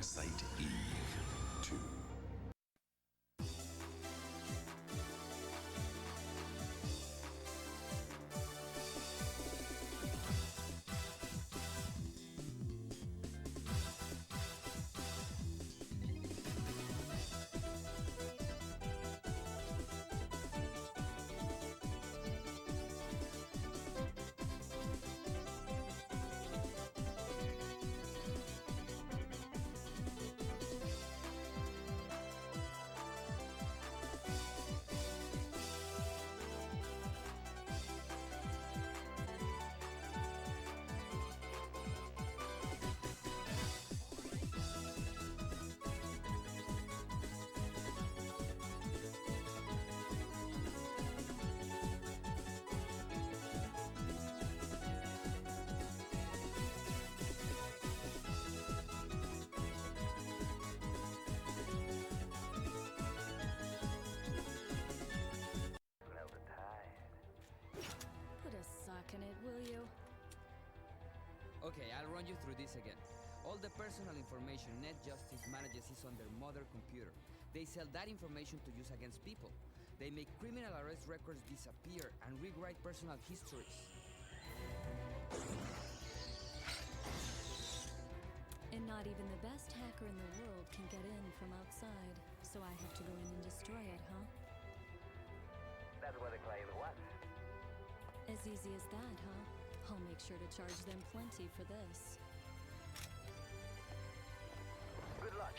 Parasite Eve 2. Put a sock in it, will you? Okay, I'll run you through this again. All the personal information Net Justice manages is on their mother computer. They sell that information to use against people. They make criminal arrest records disappear and rewrite personal histories. And not even the best hacker in the world can get in from outside, so I have to go in and destroy it, huh? That's what the client wants. As easy as that, huh? I'll make sure to charge them plenty for this. Good luck.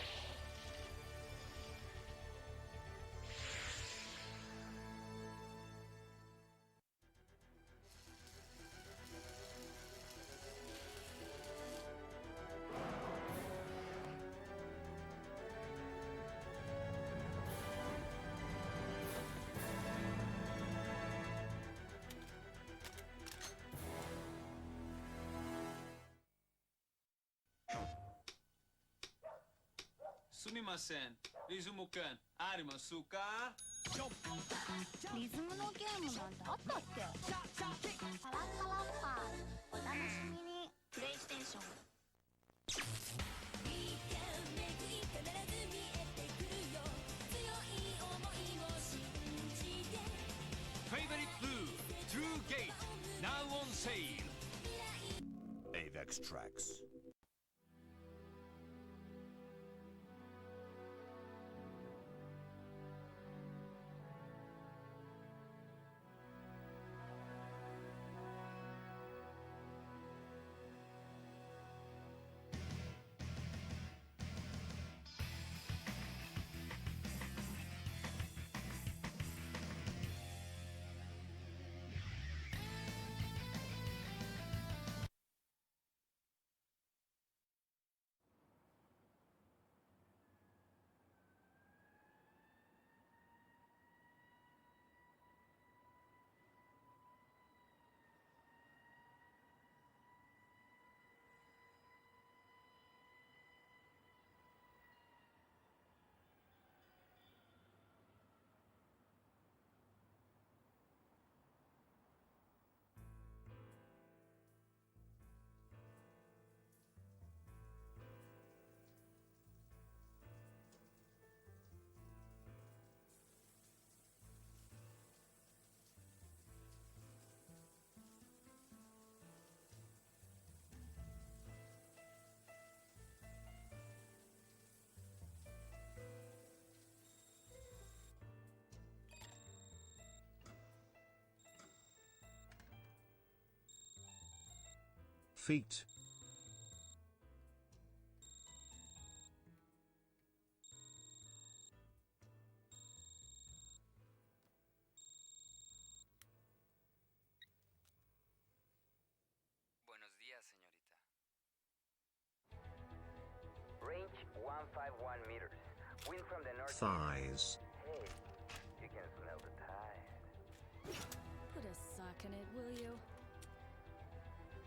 Sumimasen, リズム券ありますか？リズムのゲームなんてあったっけ？パラパラッパーお楽しみに。プレイステーション。 Favorite Blue, True Gate, now on sale. Avex Tracks. Feet. Buenos días, señorita. Range 151 meters. Wind from the north. Thighs. Hey, you can smell the tide. Put a sock in it, will you?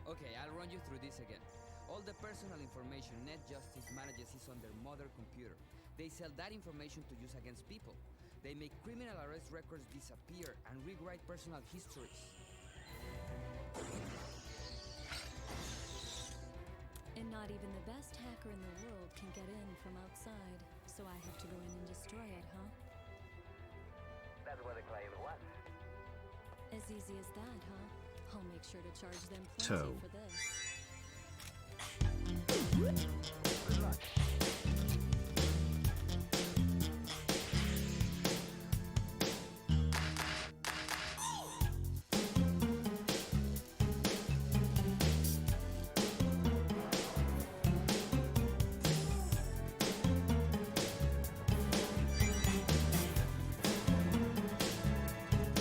Okay, I'll run you through this again. All the personal information Net Justice manages is on their mother computer. They sell that information to use against people. They make criminal arrest records disappear and rewrite personal histories. And not even the best hacker in the world can get in from outside, so I have to go in and destroy it, huh? That's what the client wants. As easy as that, huh? I'll make sure to charge them Toe. plenty for this. Good luck.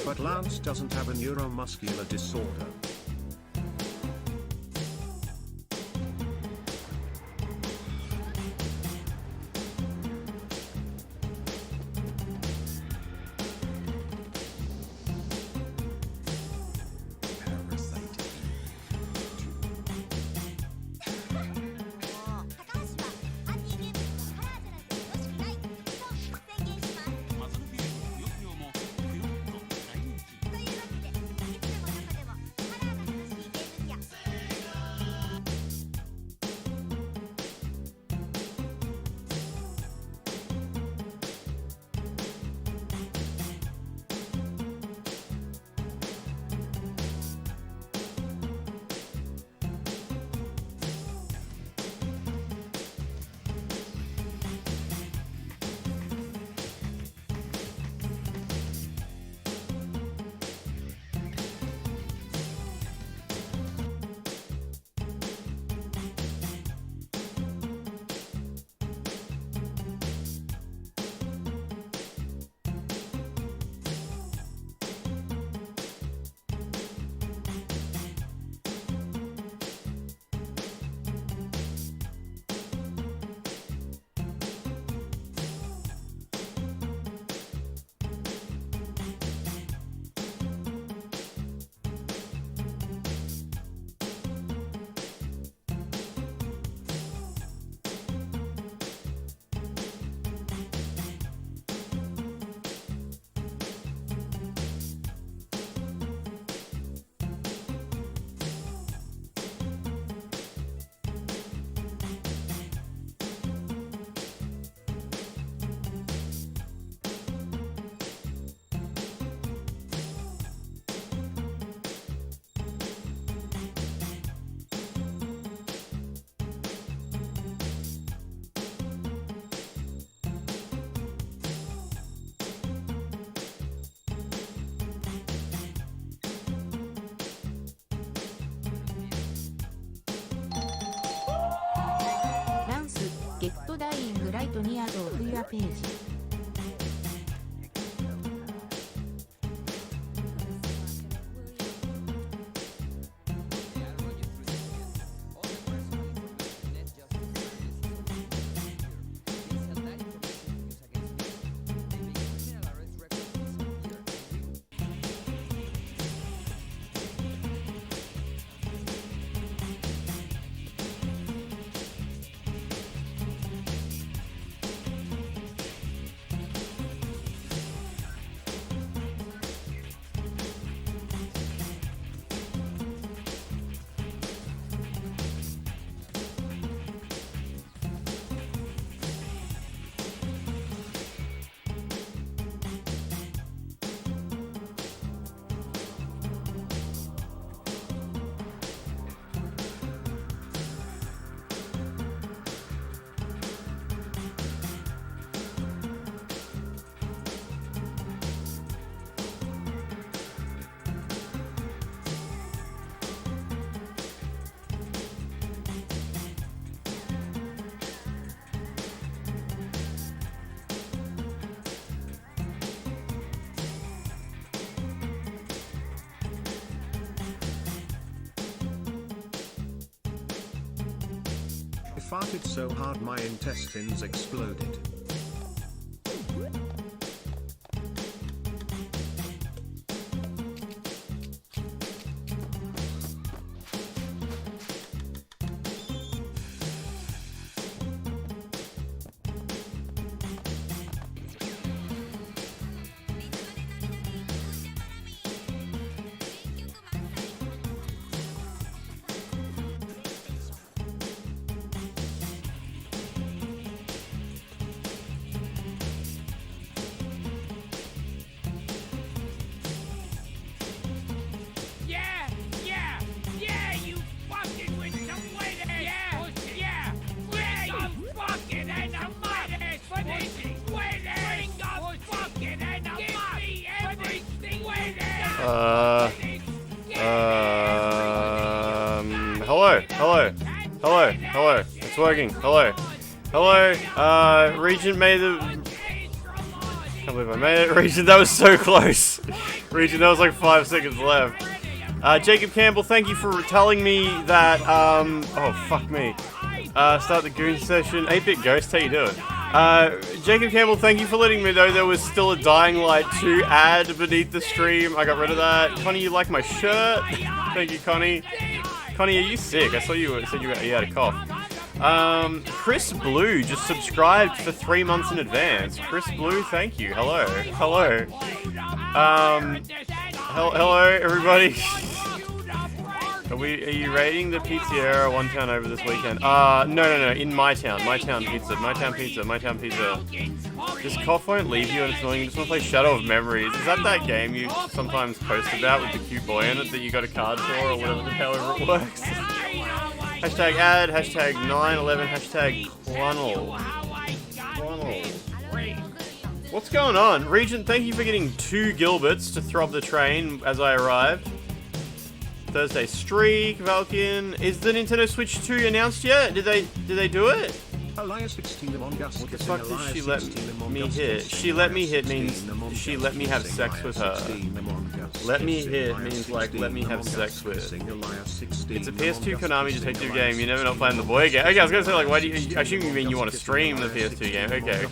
But Lance doesn't have a neuromuscular disorder. Parasite Eve 2. もう高橋はアンディゲームズのカラーじゃなくてよろしくないと宣言します。パズルゲームのぷよぷよもぷよっと大人気。というわけでいつでも中でもカラーが楽しいゲーム機やランス、ゲットダイイングライトニアドーフィアページ。I farted so hard my intestines exploded. Hello. It's working. Hello. Regent made the... Can't believe I made it. Regent, that was so close. Regent, that was like 5 seconds left. Jacob Campbell, thank you for telling me that, oh, fuck me. Start the goon session. 8-Bit Ghost, how you doing? Jacob Campbell, thank you for letting me know there was still a Dying Light 2 ad beneath the stream. I got rid of that. Connie, you like my shirt? Thank you, Connie. Connie, are you sick? I saw you said you had a cough. Chris Blue just subscribed for 3 months in advance. Chris Blue, thank you. Hello. Hello, everybody. Are you raiding the Pizzeria one town over this weekend? No. In my town pizza. This cough won't leave you and it's annoying. You just want to play Shadow of Memories. Is that game you sometimes post about with the cute boy in it that you got a card for or whatever, however it works? Hashtag ad, hashtag 911, hashtag Clunnel. What's going on? Regent, thank you for getting 2 Gilberts to throb the train as I arrived. Thursday streak, Valkin. Is the Nintendo Switch 2 announced yet? Did they do it? Elias 16 Among Us. What the fuck did she let me hit? She let me hit means she let me have sex with her. Let me hit means like let me have sex with. It's a PS2 Konami detective game. You're never not playing the boy game. Okay, I was gonna say like why do you? I assume you mean you want to stream the PS2 game. Okay.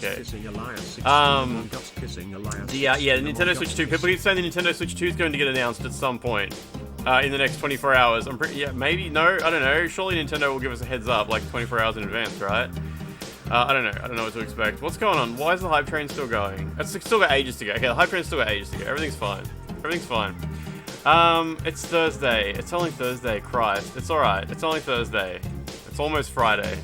Yeah, the Nintendo Switch 2. People keep saying the Nintendo Switch 2 is going to get announced at some point. In the next 24 hours. Maybe, no, I don't know. Surely Nintendo will give us a heads up, like 24 hours in advance, right? I don't know what to expect. What's going on? Why is the hype train still going? It's still got ages to go. Okay, the hype train's still got ages to go. Everything's fine. It's Thursday. It's only Thursday, Christ. It's alright. It's only Thursday. It's almost Friday.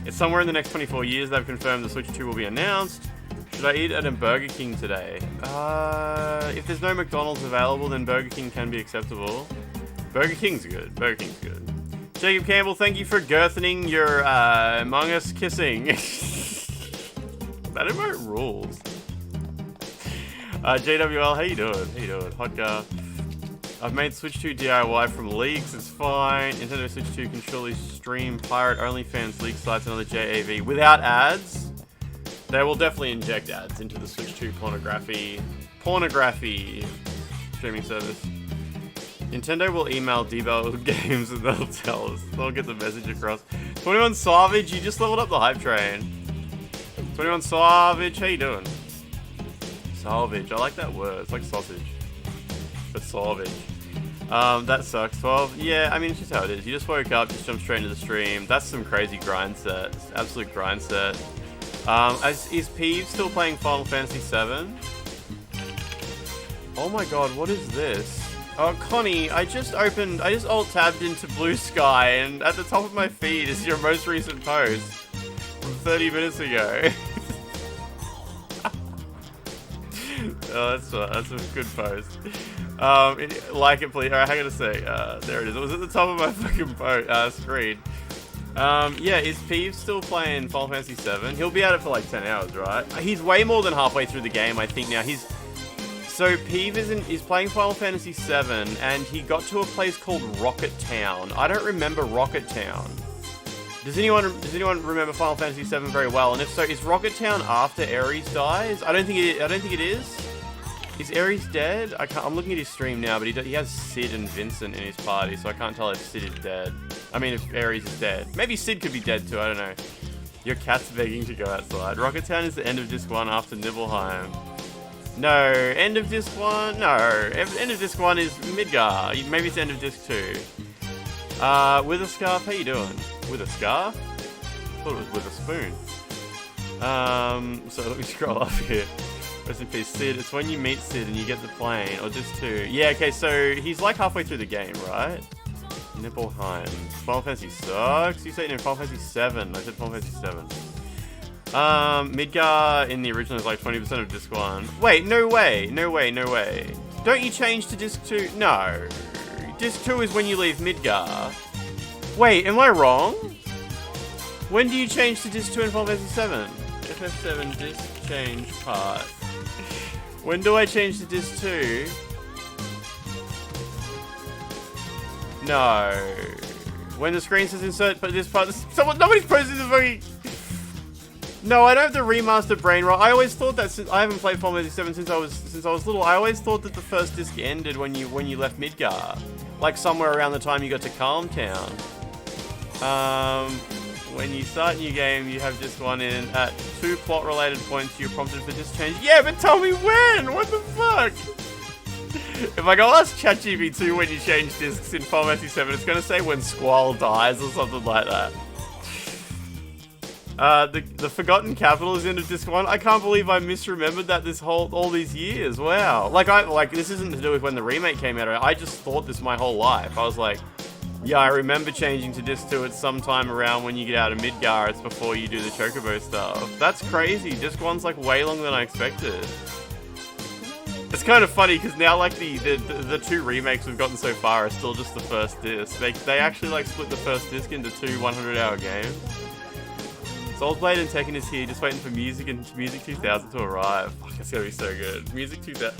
It's somewhere in the next 24 years they've confirmed the Switch 2 will be announced. Should I eat at a Burger King today? If there's no McDonald's available, then Burger King can be acceptable. Burger King's good. Jacob Campbell, thank you for girthening your Among Us kissing. That emote rules. JWL, how you doing? Hot Gar. I've made Switch 2 DIY from leaks, it's fine. Nintendo Switch 2 can surely stream pirate OnlyFans leak sites and other JAV without ads. They will definitely inject ads into the Switch 2 pornography streaming service. Nintendo will email debugged games and they'll tell us. They'll get the message across. 21 Savage, you just leveled up the hype train. 21 Savage, how you doing? Salvage, I like that word. It's like sausage. But salvage. That sucks. 12. Yeah, I mean, it's just how it is. You just woke up, just jumped straight into the stream. That's some crazy grind set. Absolute grind set. Is Peeve still playing Final Fantasy VII? Oh my god, what is this? Oh, Connie, I just alt-tabbed into Blue Sky, and at the top of my feed is your most recent post from 30 minutes ago. Oh, that's a good post. Like it, please. Alright, I gotta say, there it is. It was at the top of my fucking screen. Yeah, is Peeve still playing Final Fantasy VII? He'll be at it for like 10 hours, right? He's way more than halfway through the game, I think now. So Peeve is playing Final Fantasy VII, and he got to a place called Rocket Town. I don't remember Rocket Town. Does anyone remember Final Fantasy VII very well? And if so, is Rocket Town after Ares dies? I don't think it is. Is Ares dead? I'm looking at his stream now, but he has Sid and Vincent in his party, so I can't tell if Sid is dead. I mean, if Ares is dead. Maybe Sid could be dead too, I don't know. Your cat's begging to go outside. Rocket Town is the end of Disc 1 after Nibelheim. No, end of Disc 1? No, end of Disc 1 is Midgar. Maybe it's end of Disc 2. With a Scarf, how you doing? With a Scarf? I thought it was with a spoon. So let me scroll up here. Rest in peace, Sid. It's when you meet Sid and you get the plane, or Disc 2. Yeah, okay, so he's like halfway through the game, right? Nibelheim. Final Fantasy sucks. You said in Final Fantasy 7. I said Final Fantasy 7. Midgar in the original is like 20% of Disc 1. Wait, no way. Don't you change to Disc 2? No. Disc 2 is when you leave Midgar. Wait, am I wrong? When do you change to Disc 2 in Final Fantasy 7? FF7 Disc change part. When do I change to Disc 2 No. When the screen says insert, but this part, nobody's posted this fucking. No, I don't have the remaster brain rot. I always thought that since I haven't played Final Fantasy 7 since I was little. I always thought that the first disc ended when you left Midgar, like somewhere around the time you got to Calm Town. When you start a new game, you have disc 1 in. At 2 plot-related points, you're prompted for disc change. Yeah, but tell me when. What the fuck? If I go ask ChatGPT when you change discs in Final Fantasy 7, it's gonna say when Squall dies or something like that. The Forgotten Capital is the end of disc 1. I can't believe I misremembered that all these years. Wow. Like this isn't to do with when the remake came out. I just thought this my whole life. I was like, yeah, I remember changing to disc 2 at some time around when you get out of Midgar. It's before you do the Chocobo stuff. That's crazy. Disc 1's like way longer than I expected. It's kind of funny because now like the 2 remakes we've gotten so far are still just the first disc. They actually like split the first disc into 2 100-hour games. Soulblade and Tekken is here, just waiting for Music 2000 to arrive. Fuck, that's gonna be so good. Music 2000.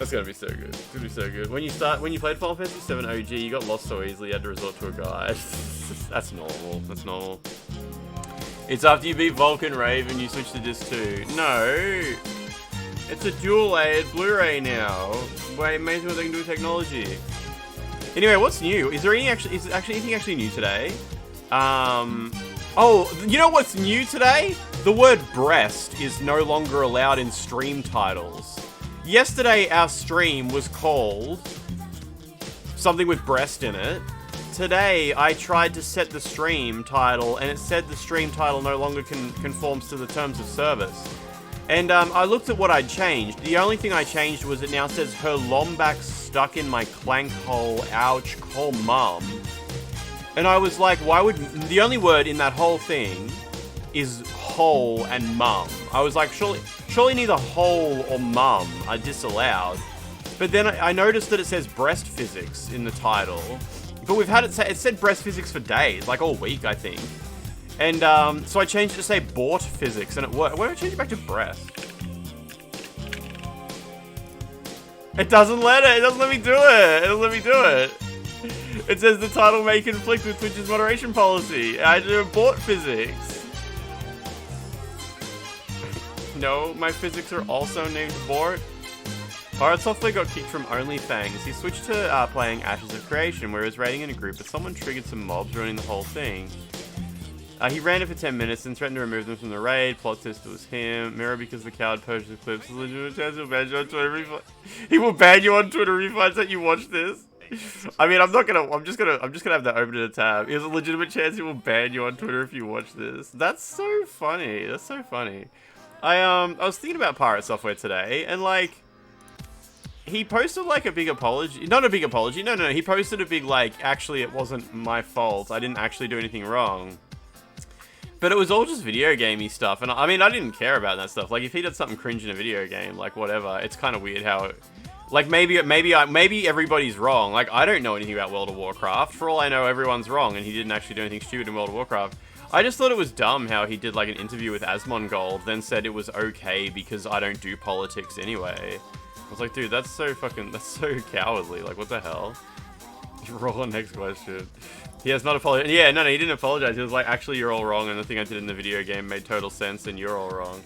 That's gonna be so good. It's gonna be so good. When you played Final Fantasy 7 OG, you got lost so easily you had to resort to a guide. That's normal. That's normal. It's after you beat Vulcan Rave and you switch to disc 2. No! It's a dual-layered Blu-ray now. Wait, amazing what they can do with technology. Anyway, what's new? Is anything actually new today? Oh, you know what's new today? The word breast is no longer allowed in stream titles. Yesterday, our stream was called something with breast in it. Today, I tried to set the stream title, and it said the stream title no longer conforms to the terms of service. And I looked at what I'd changed. The only thing I changed was it now says her LOMBAX stuck in my clank hole, ouch, call mum. And I was like, why would... The only word in that whole thing is hole and mum. I was like, surely neither hole or mum are disallowed. But then I noticed that it says breast physics in the title. But we've had it said breast physics for days, like all week, I think. And so I changed it to say Bort physics, and it worked. Why don't I change it back to breast? It doesn't let it. It doesn't let me do it. It doesn't let me do it. It says the title may conflict with Twitch's moderation policy. I do Bort physics. No, my physics are also named Bort. Pirate Software got kicked from OnlyFangs. He switched to playing Ashes of Creation, where he was raiding in a group, but someone triggered some mobs, ruining the whole thing. He ran it for 10 minutes and threatened to remove them from the raid. Plot twist, it was him. Mirror because the coward purged the clips. Legitimate chance he'll ban you on Twitter. He will ban you on Twitter if he finds that you watch this. I mean, I'm just gonna have that open in a tab. There's a legitimate chance he will ban you on Twitter if you watch this. That's so funny. That's so funny. I was thinking about Pirate Software today, and like, he posted like a big apology. Not a big apology. No. He posted a big like, actually, it wasn't my fault. I didn't actually do anything wrong. But it was all just video gamey stuff, and I mean, I didn't care about that stuff. Like, if he did something cringe in a video game, like whatever, it's kind of weird how it, like maybe everybody's wrong. Like, I don't know anything about World of Warcraft. For all I know, everyone's wrong, and he didn't actually do anything stupid in World of Warcraft. I just thought it was dumb how he did like an interview with Asmongold, then said it was okay because I don't do politics anyway. I was like, dude, that's so cowardly. Like, what the hell? Roll on next question. He has not apologized. Yeah, no, he didn't apologize. He was like, actually, you're all wrong, and the thing I did in the video game made total sense, and you're all wrong.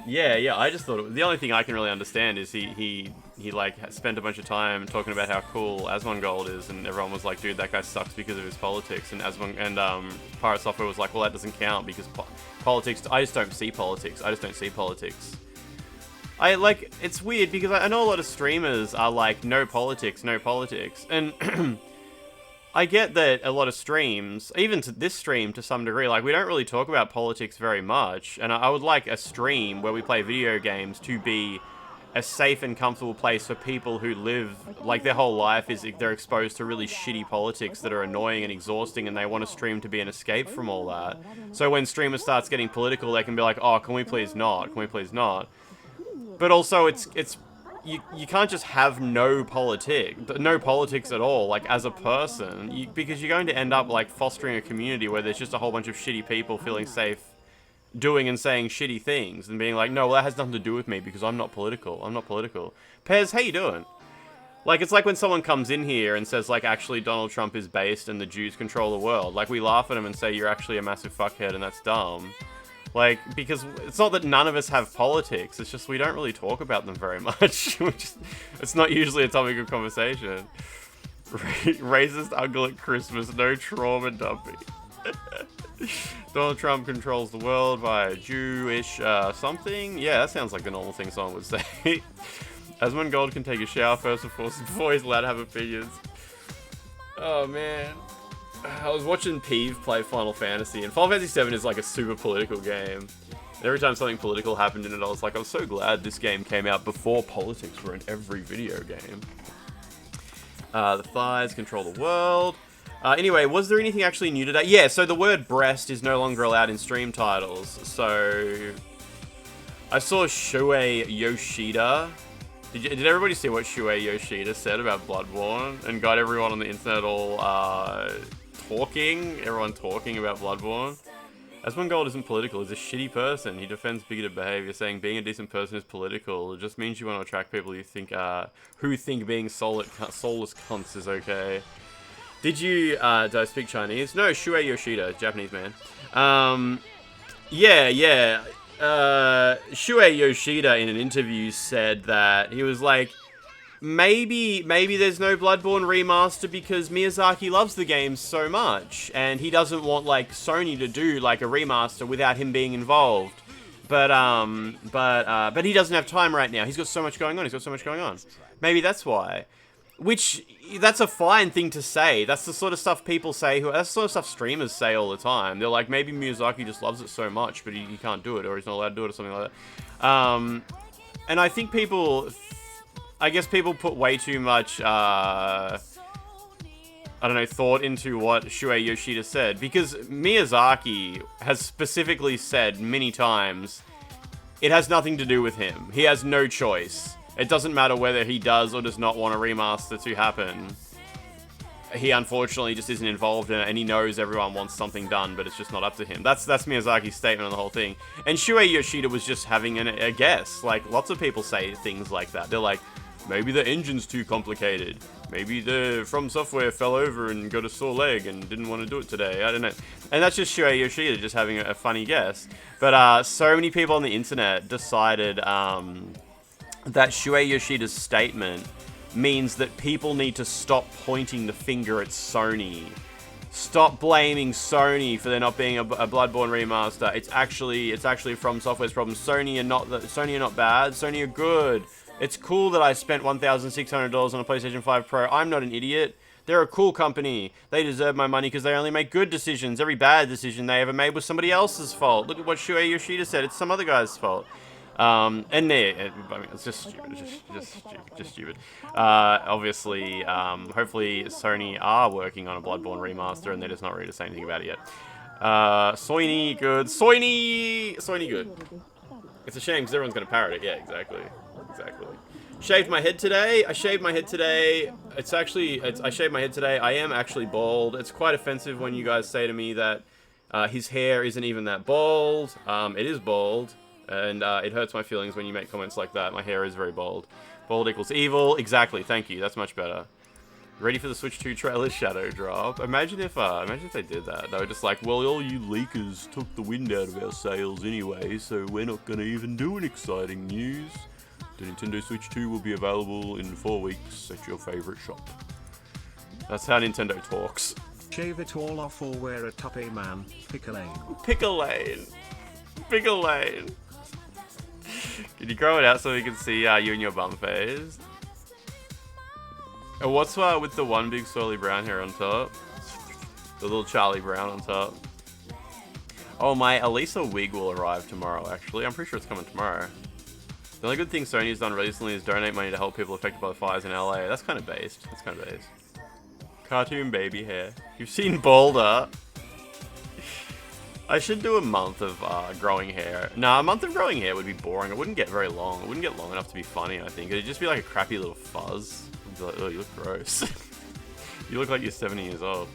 Yeah, I just thought the only thing I can really understand is he like spent a bunch of time talking about how cool Asmongold is, and everyone was like, dude, that guy sucks because of his politics, and Pirate Software was like, well, that doesn't count because politics, I just don't see politics. It's weird because I know a lot of streamers are like, no politics, and I get that a lot of streams, even to this stream to some degree, like, we don't really talk about politics very much, and I would like a stream where we play video games to be a safe and comfortable place for people who live, like, their whole life is they're exposed to really shitty politics that are annoying and exhausting, and they want a stream to be an escape from all that. So when streamers starts getting political, they can be like, oh, can we please not? But also, you can't just have no politics at all, like, as a person, because you're going to end up, like, fostering a community where there's just a whole bunch of shitty people feeling safe doing and saying shitty things and being like, no, well, that has nothing to do with me because I'm not political. Pez, how you doing? Like, it's like when someone comes in here and says, like, actually Donald Trump is based and the Jews control the world. Like, we laugh at him and say, you're actually a massive fuckhead and that's dumb. Like, because it's not that none of us have politics, it's just we don't really talk about them very much. It's not usually a topic of conversation. Racist uncle at Christmas, no trauma dumping. Donald Trump controls the world via Jewish something. Yeah, that sounds like the normal thing someone would say. Asmongold can take a shower first before he's allowed to have opinions. Oh man. I was watching Peeve play Final Fantasy, and Final Fantasy VII is like a super political game. And every time something political happened in it, I was like, I'm so glad this game came out before politics were in every video game. The thighs control the world. Anyway, was there anything actually new today? Yeah, so the word breast is no longer allowed in stream titles. So I saw Shuei Yoshida. Did everybody see what Shuei Yoshida said about Bloodborne? And got everyone on the internet all everyone talking about Bloodborne? Asmongold isn't political, he's a shitty person. He defends bigoted behavior, saying being a decent person is political. It just means you want to attract people you think who think being soulless cunts is okay. Did I speak Chinese? No, Shuei Yoshida, Japanese man. Yeah. Shuei Yoshida in an interview said that he was like, maybe there's no Bloodborne remaster because Miyazaki loves the game so much, and he doesn't want like Sony to do like a remaster without him being involved. But he doesn't have time right now. He's got so much going on. Maybe that's why. Which, that's a fine thing to say. That's the sort of stuff people say, that's the sort of stuff streamers say all the time. They're like, maybe Miyazaki just loves it so much, but he can't do it, or he's not allowed to do it, or something like that. And I think people put way too much, thought into what Shuei Yoshida said. Because Miyazaki has specifically said many times, it has nothing to do with him. He has no choice. It doesn't matter whether he does or does not want a remaster to happen. He unfortunately just isn't involved in it, and he knows everyone wants something done, but it's just not up to him. That's Miyazaki's statement on the whole thing. And Shuei Yoshida was just having a guess. Like, lots of people say things like that. They're like, maybe the engine's too complicated. Maybe the From Software fell over and got a sore leg and didn't want to do it today. I don't know. And that's just Shuei Yoshida just having a funny guess. But so many people on the internet decided that Shuei Yoshida's statement means that people need to stop pointing the finger at Sony. Stop blaming Sony for there not being a Bloodborne remaster. It's actually From Software's problem. Sony are not bad. Sony are good. It's cool that I spent $1,600 on a PlayStation 5 Pro. I'm not an idiot. They're a cool company. They deserve my money because they only make good decisions. Every bad decision they ever made was somebody else's fault. Look at what Shuei Yoshida said. It's some other guy's fault. It's just stupid. Obviously, hopefully Sony are working on a Bloodborne remaster and they're just not ready to say anything about it yet. Sony good. Sony good. It's a shame because everyone's going to parrot it. Yeah, exactly. Shaved my head today. I shaved my head today. I shaved my head today. I am actually bald. It's quite offensive when you guys say to me that his hair isn't even that bald. It is bald. And it hurts my feelings when you make comments like that. My hair is very bald. Bald equals evil. Exactly. Thank you. That's much better. Ready for the Switch 2 trailer shadow drop. Imagine if they did that. They were just like, well, all you leakers took the wind out of our sails anyway, so we're not going to even do an exciting news. The Nintendo Switch 2 will be available in 4 weeks at your favorite shop. That's how Nintendo talks. Shave it all off or wear a toupee, man. Pick a lane. Pick a lane. Pick a lane. Can you grow it out so we can see you and your bum phase? And what's with the one big swirly brown hair on top? The little Charlie Brown on top. Oh, my Elisa wig will arrive tomorrow, actually. I'm pretty sure it's coming tomorrow. The only good thing Sony's done recently is donate money to help people affected by the fires in LA. That's kind of based. Cartoon baby hair. You've seen Boulder. I should do a month of growing hair. Nah, a month of growing hair would be boring. It wouldn't get very long. It wouldn't get long enough to be funny, I think. It'd just be like a crappy little fuzz. It'd be like, oh, you look gross. You look like you're 70 years old.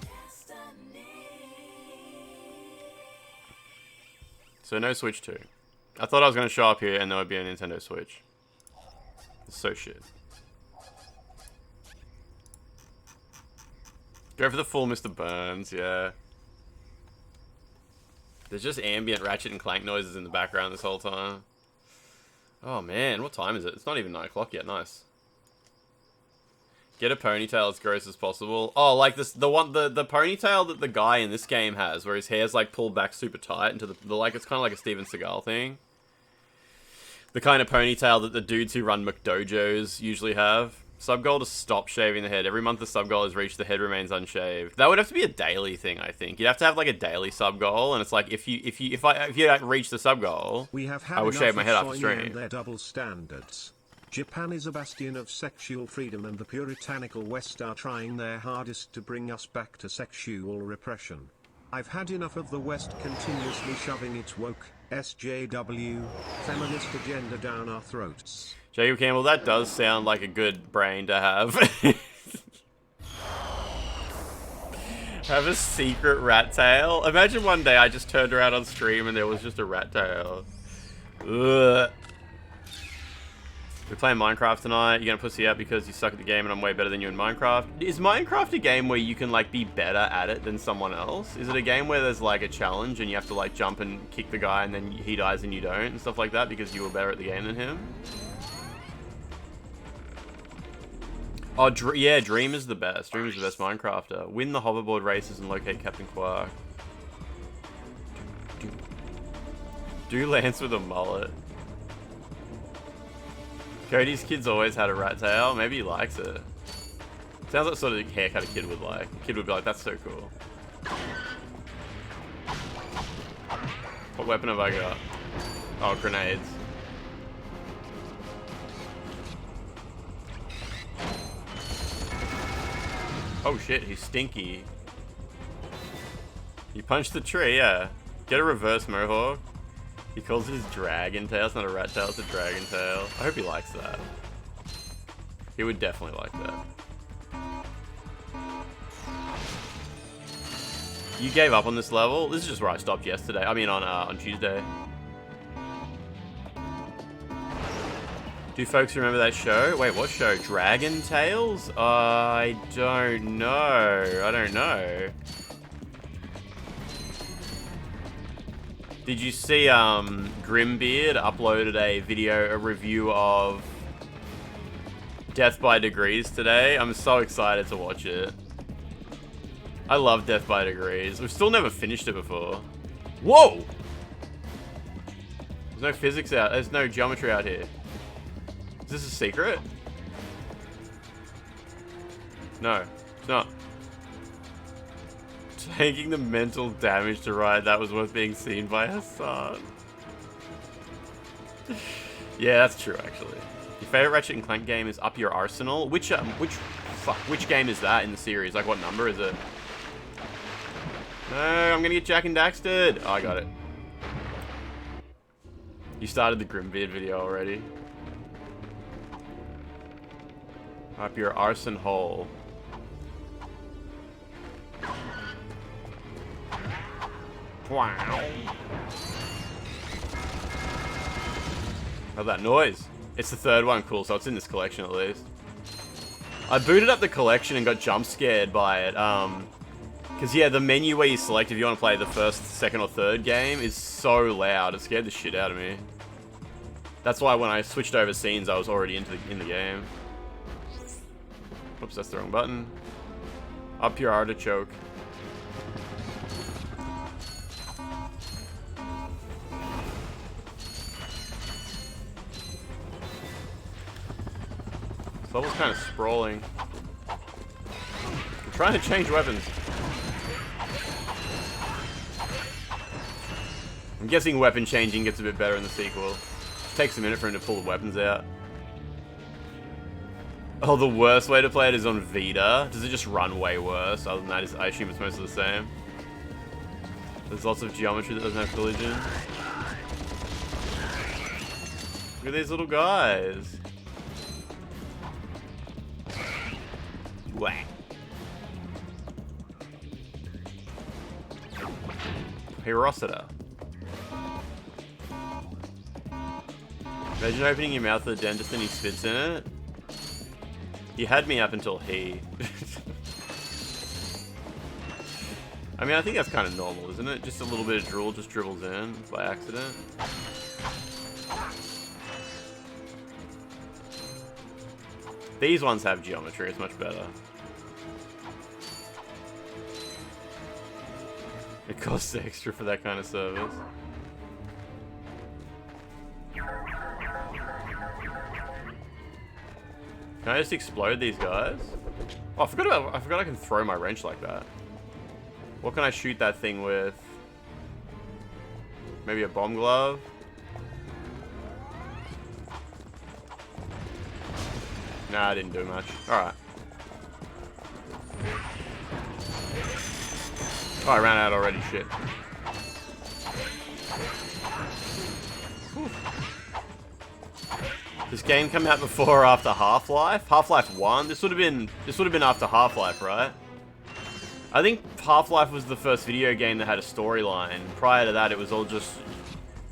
So no Switch 2. I thought I was going to show up here and there would be a Nintendo Switch. It's so shit. Go for the full Mr. Burns, yeah. There's just ambient Ratchet and Clank noises in the background this whole time. Oh man, what time is it? It's not even 9 o'clock yet, nice. Get a ponytail as gross as possible. Oh, like this, the ponytail that the guy in this game has, where his hair's like pulled back super tight into the like, it's kind of like a Steven Seagal thing. The kind of ponytail that the dudes who run McDojos usually have. Sub-goal to stop shaving the head. Every month the sub-goal is reached, the head remains unshaved. That would have to be a daily thing, I think. You'd have to have like a daily sub-goal, and it's like if you reach the sub-goal, I will shave my head after stream. And their double standards. Japan is a bastion of sexual freedom, and the puritanical West are trying their hardest to bring us back to sexual repression. I've had enough of the West continuously shoving its woke, SJW, feminist agenda down our throats. Jacob Campbell, that does sound like a good brain to have. Have a secret rat tail? Imagine one day I just turned around on stream and there was just a rat tail. Ugh. We're playing Minecraft tonight. You're gonna pussy out because you suck at the game and I'm way better than you in Minecraft. Is Minecraft a game where you can like be better at it than someone else? Is it a game where there's like a challenge and you have to like jump and kick the guy and then he dies and you don't and stuff like that because you were better at the game than him? Oh, yeah, Dream is the best. Dream is the best Minecrafter. Win the hoverboard races and locate Captain Quark. Do Lance with a mullet. Cody's kid's always had a rat tail. Maybe he likes it. Sounds like the sort of haircut a kid would like. A kid would be like, that's so cool. What weapon have I got? Oh, grenades. Oh shit, he's stinky. You punched the tree, yeah. Get a reverse mohawk. He calls it his dragon tail. It's not a rat tail, it's a dragon tail. I hope he likes that. He would definitely like that. You gave up on this level? This is just where I stopped yesterday. I mean on Tuesday. Do folks remember that show? Wait, what show? Dragon Tales? I don't know. I don't know. Did you see Grimbeard uploaded a review of Death by Degrees today? I'm so excited to watch it. I love Death by Degrees. We've still never finished it before. Whoa! There's no physics out. There's no geometry out here. Is this a secret? No, it's not. Taking the mental damage to ride that was worth being seen by Hassan. Yeah, that's true actually. Your favorite Ratchet and Clank game is Up Your Arsenal. Which game is that in the series? Like what number is it? No, I'm gonna get Jack and Daxted. Oh, I got it. You started the Grimbeard video already. Up your arson hole. Wow. How's that noise? It's the third one, cool, so it's in this collection at least. I booted up the collection and got jump scared by it. Because yeah, the menu where you select if you want to play the first, second, or third game is so loud. It scared the shit out of me. That's why when I switched over scenes, I was already in the game. Oops, that's the wrong button. Up your artichoke. This level's kind of sprawling. I'm trying to change weapons. I'm guessing weapon changing gets a bit better in the sequel. It takes a minute for him to pull the weapons out. Oh, the worst way to play it is on Vita. Does it just run way worse? Other than that, I assume it's mostly the same. There's lots of geometry that doesn't have collision. Look at these little guys. Whack. Hirosita. Imagine opening your mouth with a dentist and he spits in it. You had me up until he. I mean, I think that's kind of normal, isn't it? Just a little bit of drool just dribbles in by accident. These ones have geometry, it's much better. It costs extra for that kind of service. Can I just explode these guys? Oh, I forgot I can throw my wrench like that. What can I shoot that thing with? Maybe a bomb glove? Nah, I didn't do much. Alright. Oh, I ran out already, shit. Whew. This game come out before or after Half-Life? Half-Life 1? This would have been after Half-Life, right? I think Half-Life was the first video game that had a storyline. Prior to that, it was all just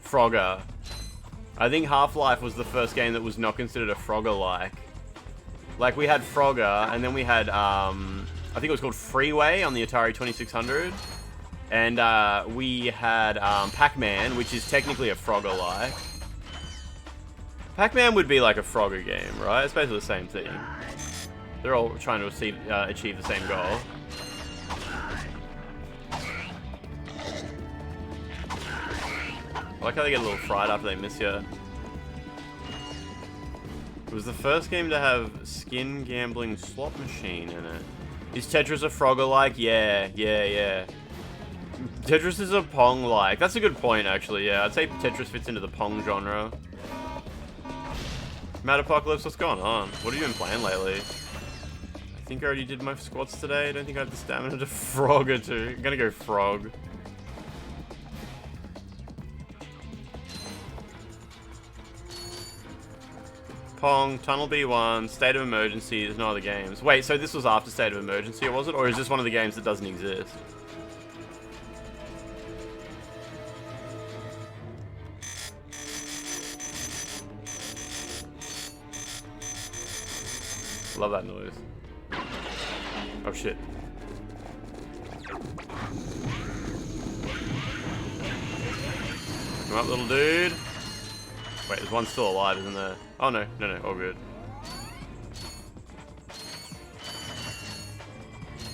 Frogger. I think Half-Life was the first game that was not considered a Frogger-like. Like, we had Frogger, and then we had, I think it was called Freeway on the Atari 2600. And we had Pac-Man, which is technically a Frogger-like. Pac-Man would be like a Frogger game, right? It's basically the same thing. They're all trying to achieve the same goal. I like how they get a little fried after they miss you. It was the first game to have skin gambling slot machine in it. Is Tetris a Frogger-like? Yeah. Tetris is a Pong-like. That's a good point, actually, yeah. I'd say Tetris fits into the Pong genre. Mad Apocalypse, what's going on? What have you been playing lately? I think I already did my squats today. I don't think I have the stamina to frog or two. I'm gonna go frog. Pong, Tunnel B1, State of Emergency, there's no other games. Wait, so this was after State of Emergency, or was it? Or is this one of the games that doesn't exist? Love that noise. Oh shit. Come up, little dude. Wait, there's one still alive, isn't there? Oh no, all good.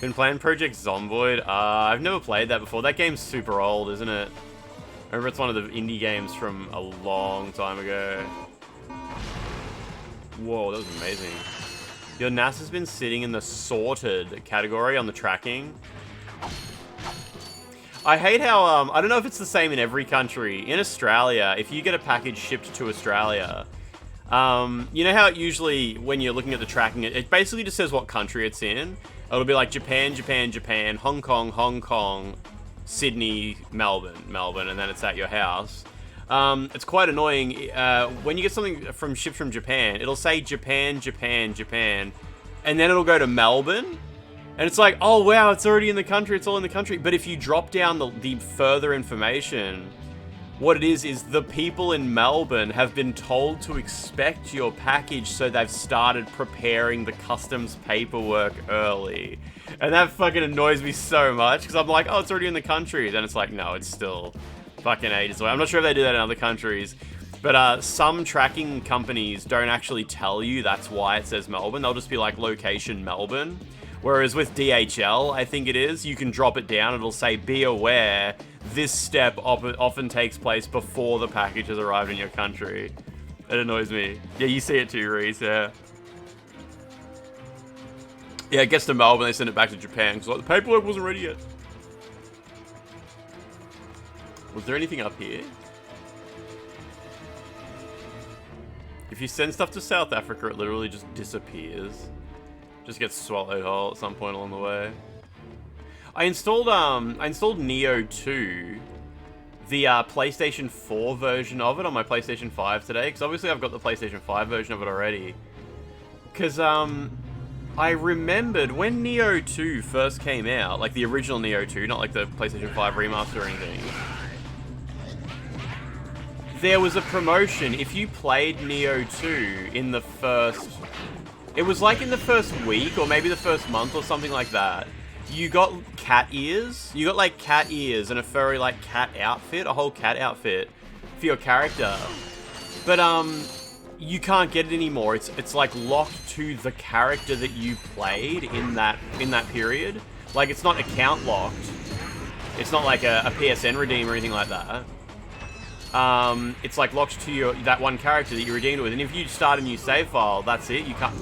Been playing Project Zomboid? I've never played that before. That game's super old, isn't it? I remember it's one of the indie games from a long time ago. Whoa, that was amazing. Your NAS has been sitting in the sorted category on the tracking. I hate how, I don't know if it's the same in every country. In Australia, if you get a package shipped to Australia, you know how it usually, when you're looking at the tracking, it basically just says what country it's in. It'll be like Japan, Hong Kong, Sydney, Melbourne, and then it's at your house. It's quite annoying. When you get something shipped from Japan, it'll say Japan, and then it'll go to Melbourne. And it's like, oh wow, it's already in the country, it's all in the country. But if you drop down the further information, what it is the people in Melbourne have been told to expect your package, so they've started preparing the customs paperwork early. And that fucking annoys me so much, because I'm like, oh, it's already in the country. Then it's like, no, it's still fucking ages away. I'm not sure if they do that in other countries. But some tracking companies don't actually tell you that's why it says Melbourne. They'll just be like, location Melbourne. Whereas with DHL, I think it is, you can drop it down. It'll say, be aware, this step often takes place before the package has arrived in your country. It annoys me. Yeah, you see it too, Reese, yeah. Yeah, it gets to Melbourne, they send it back to Japan, because like, the paperwork wasn't ready yet. Was there anything up here? If you send stuff to South Africa, it literally just disappears. Just gets swallowed whole at some point along the way. I installed Neo 2, the PlayStation 4 version of it on my PlayStation 5 today, because obviously I've got the PlayStation 5 version of it already. Because I remembered when Neo 2 first came out, like the original Neo 2, not like the PlayStation 5 remaster or anything. There was a promotion if you played Neo 2 in the first... It was like in the first week, or maybe the first month, or something like that. you got cat ears. You got like cat ears and a furry like cat outfit, a whole cat outfit for your character. But you can't get it anymore. It's like locked to the character that you played in that period. Like it's not account locked. It's not like a PSN redeem or anything like that. It's like locked to that one character that you redeemed it with. And if you start a new save file, that's it. You can't.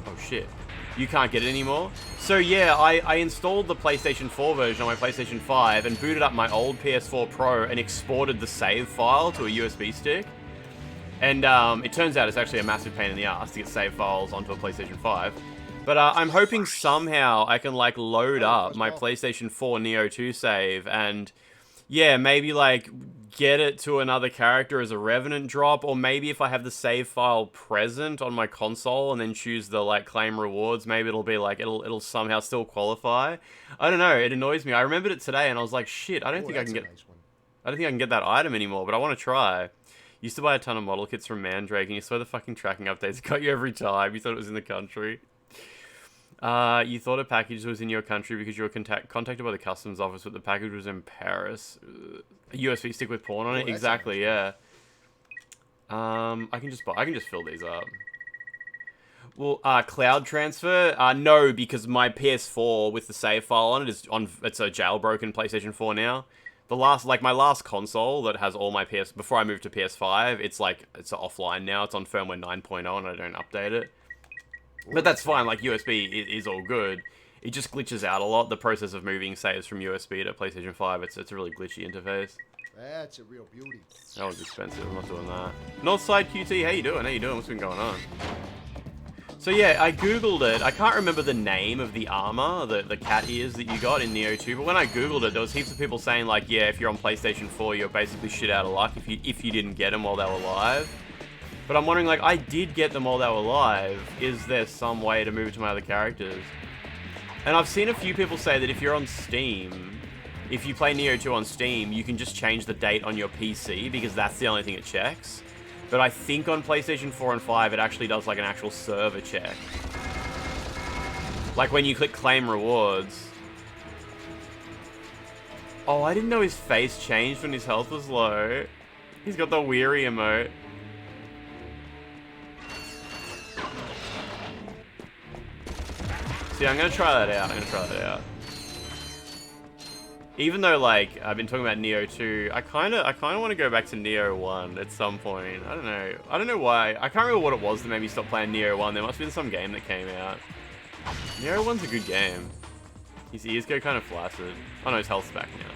Oh shit. You can't get it anymore. So yeah, I installed the PlayStation 4 version on my PlayStation 5 and booted up my old PS4 Pro and exported the save file to a USB stick. And it turns out it's actually a massive pain in the ass to get save files onto a PlayStation 5. But I'm hoping somehow I can like load up my PlayStation 4 Neo 2 save and yeah, maybe like get it to another character as a Revenant drop, or maybe if I have the save file present on my console and then choose the like claim rewards, maybe it'll be like it'll somehow still qualify. I don't know, it annoys me. I remembered it today and I was like, shit, I don't think I can get that item anymore, but I want to try. Used to buy a ton of model kits from Mandrake and you saw the fucking tracking updates got you every time. You thought it was in the country. You thought a package was in your country because you were contacted by the customs office, but the package was in Paris. A USB stick with porn on it? Exactly, yeah. I can just fill these up. Well, cloud transfer? No, because my PS4 with the save file on it it's a jailbroken PlayStation 4 now. My last console that has all my before I moved to PS5, it's offline now. It's on firmware 9.0 and I don't update it. But that's fine, like, USB is all good. It just glitches out a lot, the process of moving saves from USB to PlayStation 5. It's a really glitchy interface. That's a real beauty. That was expensive, I'm not doing that. Northside QT, how you doing? What's been going on? So yeah, I googled it. I can't remember the name of the armor, the cat ears that you got in Neo 2, but when I googled it, there was heaps of people saying, like, yeah, if you're on PlayStation 4, you're basically shit out of luck if you didn't get them while they were live. But I'm wondering, like, I did get them while they were live. Is there some way to move it to my other characters? And I've seen a few people say that if you're on Steam, if you play Neo 2 on Steam, you can just change the date on your PC, because that's the only thing it checks. But I think on PlayStation 4 and 5, it actually does, like, an actual server check. Like, when you click claim rewards. Oh, I didn't know his face changed when his health was low. He's got the weary emote. See, I'm gonna try that out. Even though, like, I've been talking about Neo 2, I kinda want to go back to Neo 1 at some point. I don't know why. I can't remember what it was that made me stop playing Neo 1. There must have been some game that came out. Neo 1's a good game. His ears go kind of flaccid. Oh no, his health's back now.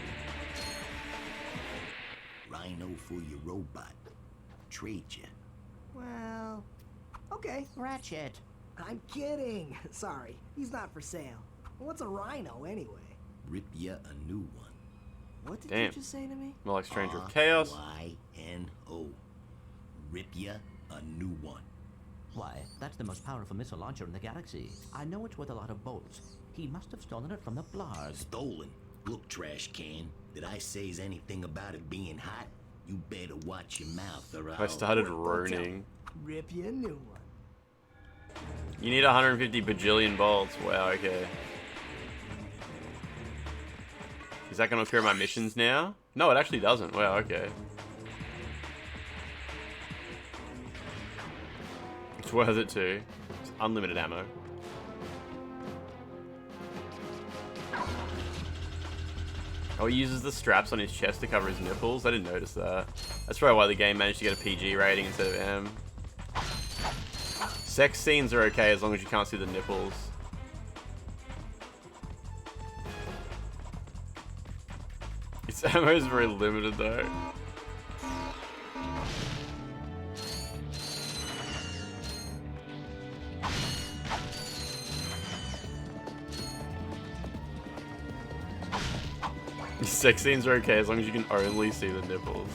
Rhino for your robot. Trade you. Well, okay, Ratchet. I'm kidding. Sorry, he's not for sale. What's a rhino anyway? Rip ya a new one. What did Damn. you just say to me? More like Stranger of Chaos. R-Y-N-O. Rip ya a new one. Why, that's the most powerful missile launcher in the galaxy. I know it's worth a lot of bolts. He must have stolen it from the Blarg. Stolen? Look, trash can. Did I say anything about it being hot? You better watch your mouth or I started roning. Rip you a new one. You need 150 bajillion bolts. Wow, okay. Is that going to clear my missions now? No, it actually doesn't. Wow, okay. It's worth it too. It's unlimited ammo. Oh, he uses the straps on his chest to cover his nipples? I didn't notice that. That's probably why the game managed to get a PG rating instead of M. Sex scenes are okay as long as you can't see the nipples. Its ammo is very limited though. Sex scenes are okay as long as you can only see the nipples.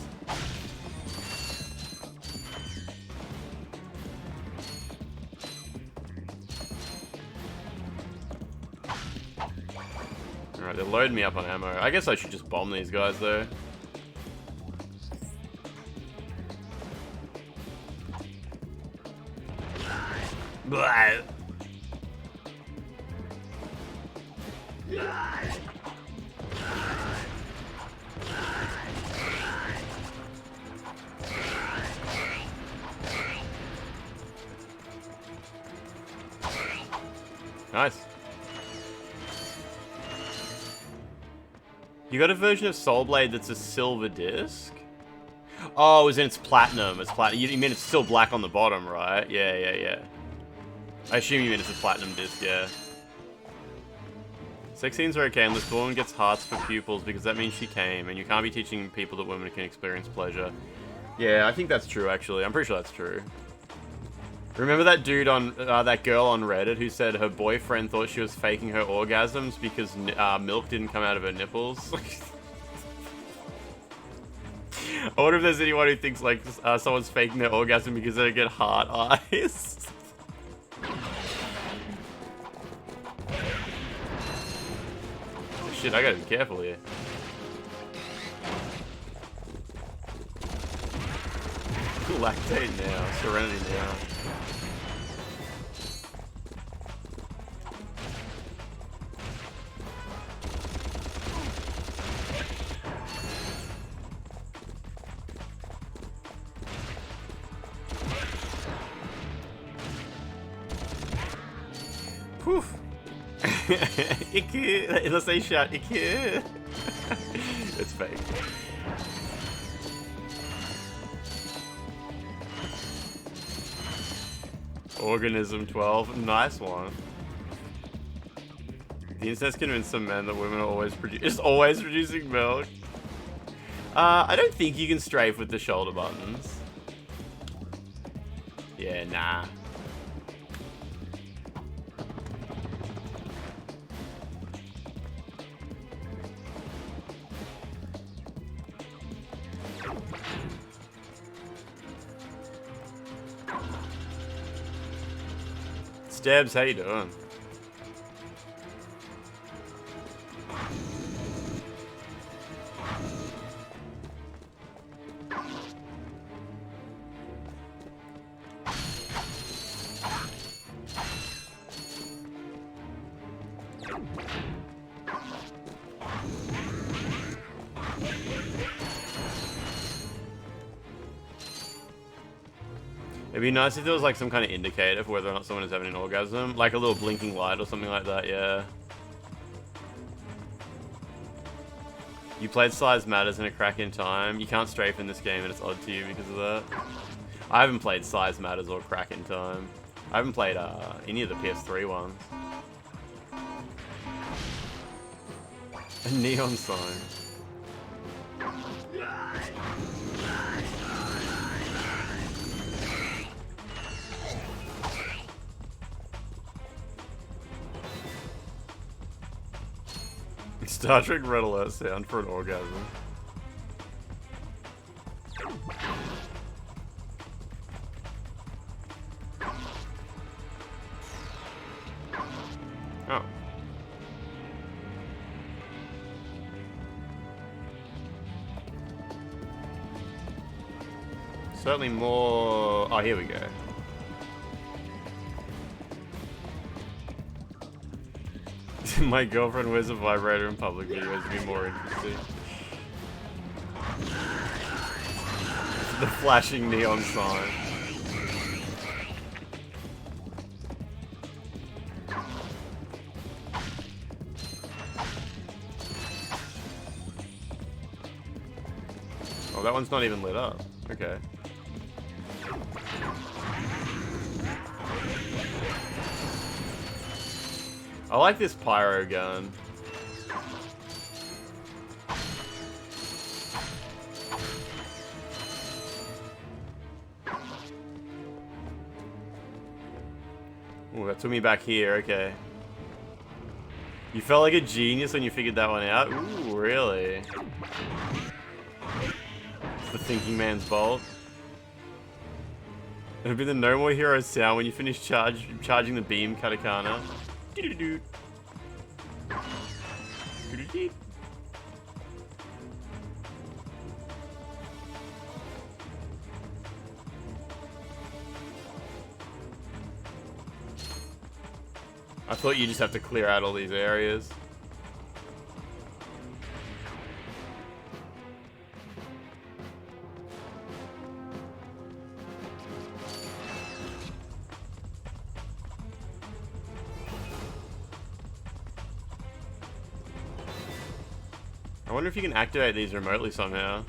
Alright, they're loading me up on ammo. I guess I should just bomb these guys though. Blah. Nice. You got a version of Soul Blade that's a silver disc? Oh, as in it's platinum. It's platinum. You mean it's still black on the bottom, right? Yeah. I assume you mean it's a platinum disc, yeah. Sex scenes are okay unless the woman gets hearts for pupils because that means she came, and you can't be teaching people that women can experience pleasure. Yeah, I think that's true, actually. I'm pretty sure that's true. Remember that dude on, that girl on Reddit who said her boyfriend thought she was faking her orgasms because milk didn't come out of her nipples? I wonder if there's anyone who thinks like someone's faking their orgasm because they get hard eyes. Shit, I gotta be careful here. Lactate now, Serenity now. Poof. Icky. Unless they shout icky. It's fake. Organism 12. Nice one. The incest convinced some men that women are always producing milk. I don't think you can strafe with the shoulder buttons. Yeah, nah. Stabs, how you doing? It'd be nice if there was like some kind of indicator for whether or not someone is having an orgasm. Like a little blinking light or something like that, yeah. You played Size Matters in a crack in time. You can't strafe in this game and it's odd to you because of that. I haven't played Size Matters or Crack in Time. I haven't played any of the PS3 ones. A neon sign. Star Trek Red Alert sound for an orgasm. Oh. Certainly more... Oh, here we go. My girlfriend wears a vibrator in public videos would be more interesting. The flashing neon sign. Oh, that one's not even lit up. Okay. I like this pyro gun. Ooh, that took me back here, okay. You felt like a genius when you figured that one out? Ooh, really? It's the thinking man's bolt. It'll be the No More Heroes sound when you finish charging the beam katakana. I thought you just have to clear out all these areas. I wonder if you can activate these remotely somehow.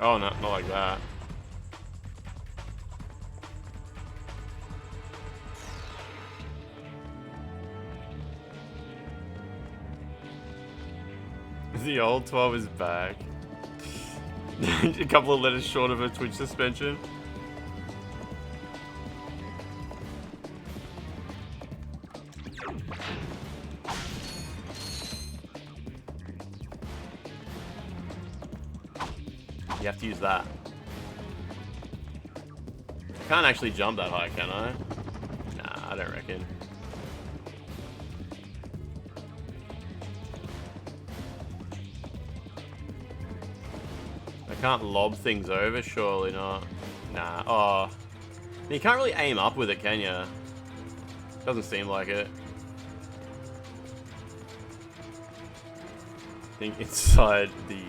Oh, no, not like that. The old 12 is back. A couple of letters short of a Twitch suspension. You have to use that. I can't actually jump that high, can I? Nah, I don't reckon. I can't lob things over, surely not. Nah, oh. You can't really aim up with it, can you? Doesn't seem like it. I think inside these.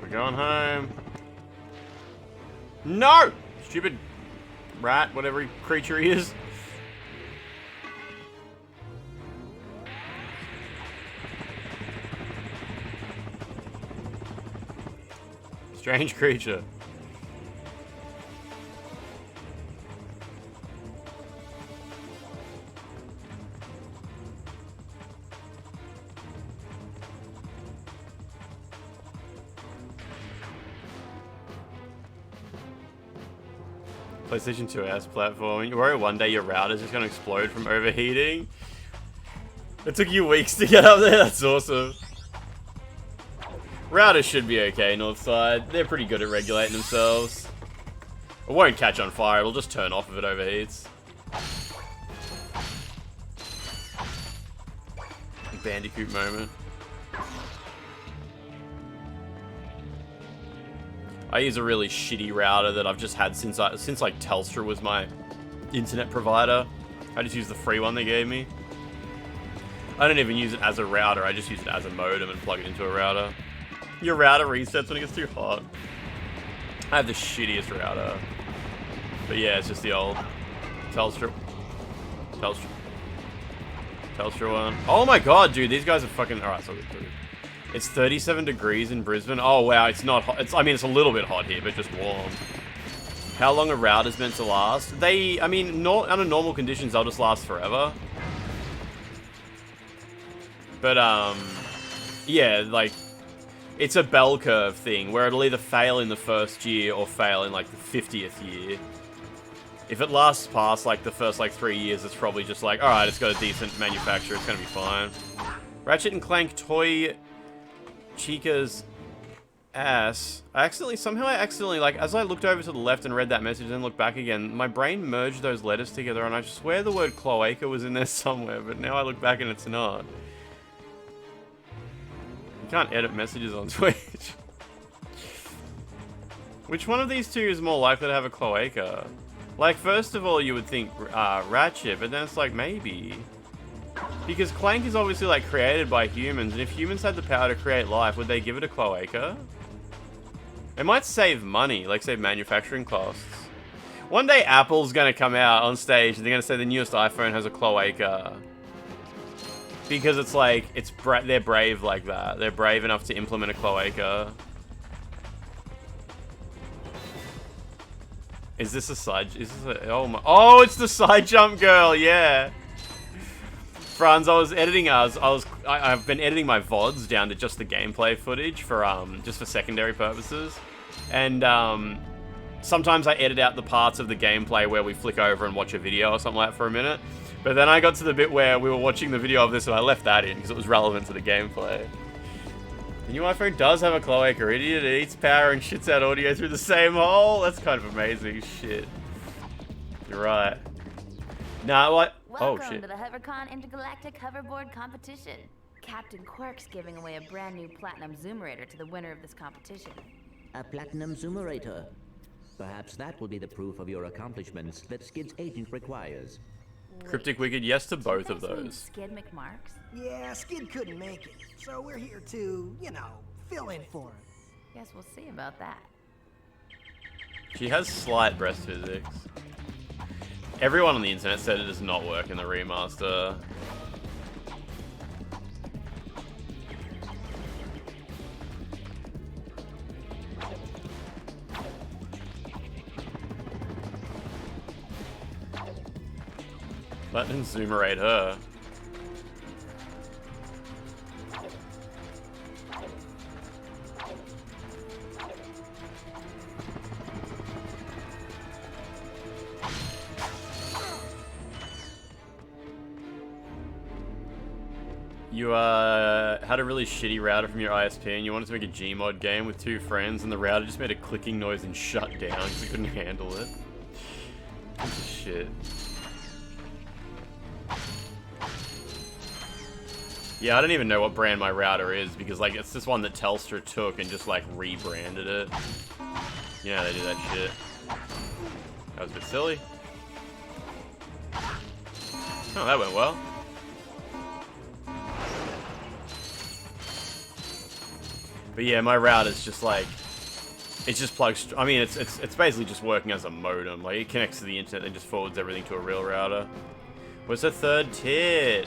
We're going home. No! Stupid rat, whatever creature he is. Strange creature. PlayStation 2S platform. You worry one day your router's just gonna explode from overheating. It took you weeks to get up there. That's awesome. Routers should be okay, Northside. They're pretty good at regulating themselves. It won't catch on fire. It'll just turn off if it overheats. Bandicoot moment. I use a really shitty router that I've just had since like Telstra was my internet provider. I just use the free one they gave me. I don't even use it as a router. I just use it as a modem and plug it into a router. Your router resets when it gets too hot. I have the shittiest router. But yeah, it's just the old Telstra one. Oh my god, dude, these guys are fucking... Alright, so it's 37 degrees in Brisbane. Oh wow, it's not hot. I mean, it's a little bit hot here, but just warm. How long a router's meant to last? I mean, under normal conditions, they'll just last forever. But, yeah, like, it's a bell curve thing, where it'll either fail in the first year or fail in, like, the 50th year. If it lasts past, like, the first, like, 3 years, it's probably just like, alright, it's got a decent manufacturer, it's gonna be fine. Ratchet and Clank Toy Chica's ass. I accidentally, like, as I looked over to the left and read that message and then looked back again, my brain merged those letters together, and I swear the word cloaca was in there somewhere, but now I look back and it's not. You can't edit messages on Twitch. Which one of these two is more likely to have a cloaca? Like, first of all, you would think Ratchet, but then it's like, maybe. Because Clank is obviously, like, created by humans, and if humans had the power to create life, would they give it a cloaca? It might save money, like, save manufacturing costs. One day, Apple's gonna come out on stage, and they're gonna say the newest iPhone has a cloaca. Because it's like, they're brave like that. They're brave enough to implement a cloaca. Is this a side? Is this a? Oh my! Oh, it's the side jump girl. Yeah. Franz, I was editing. I've been editing my VODs down to just the gameplay footage for just for secondary purposes, and sometimes I edit out the parts of the gameplay where we flick over and watch a video or something like that for a minute. But then I got to the bit where we were watching the video of this and I left that in because it was relevant to the gameplay. The new iPhone does have a cloaca, idiot. It eats power and shits out audio through the same hole. That's kind of amazing shit. You're right. Nah, what? Welcome Oh, shit. to the HoverCon Intergalactic Hoverboard Competition. Captain Quark's giving away a brand new Platinum Zoomerator to the winner of this competition. A Platinum Zoomerator. Perhaps that will be the proof of your accomplishments that Skid's agent requires. Cryptic Wicked, yes to both of You guys mean those. Skid McMarks? Yeah, Skid couldn't make it, so we're here to, you know, fill in for him. Guess we'll see about that. She has slight breast physics. Everyone on the internet said it does not work in the remaster. Platinum Zoomerate her. You had a really shitty router from your ISP and you wanted to make a Gmod game with 2 friends and the router just made a clicking noise and shut down because it couldn't handle it. Piece of shit. Yeah, I don't even know what brand my router is because like it's this one that Telstra took and just like rebranded it. You know how they do that shit. That was a bit silly. Oh, that went well. But yeah, my router's just like, it just plugs. I mean, it's basically just working as a modem. Like it connects to the internet and just forwards everything to a real router. What's the third tit?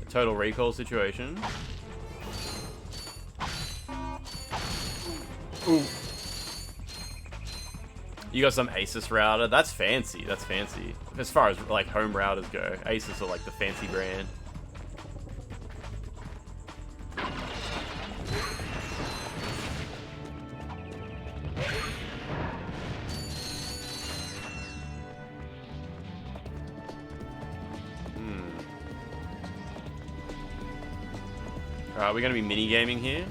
A Total Recall situation. Ooh. You got some Asus router. That's fancy. That's fancy. As far as like home routers go, Asus are like the fancy brand. Alright, we're going to be mini-gaming here.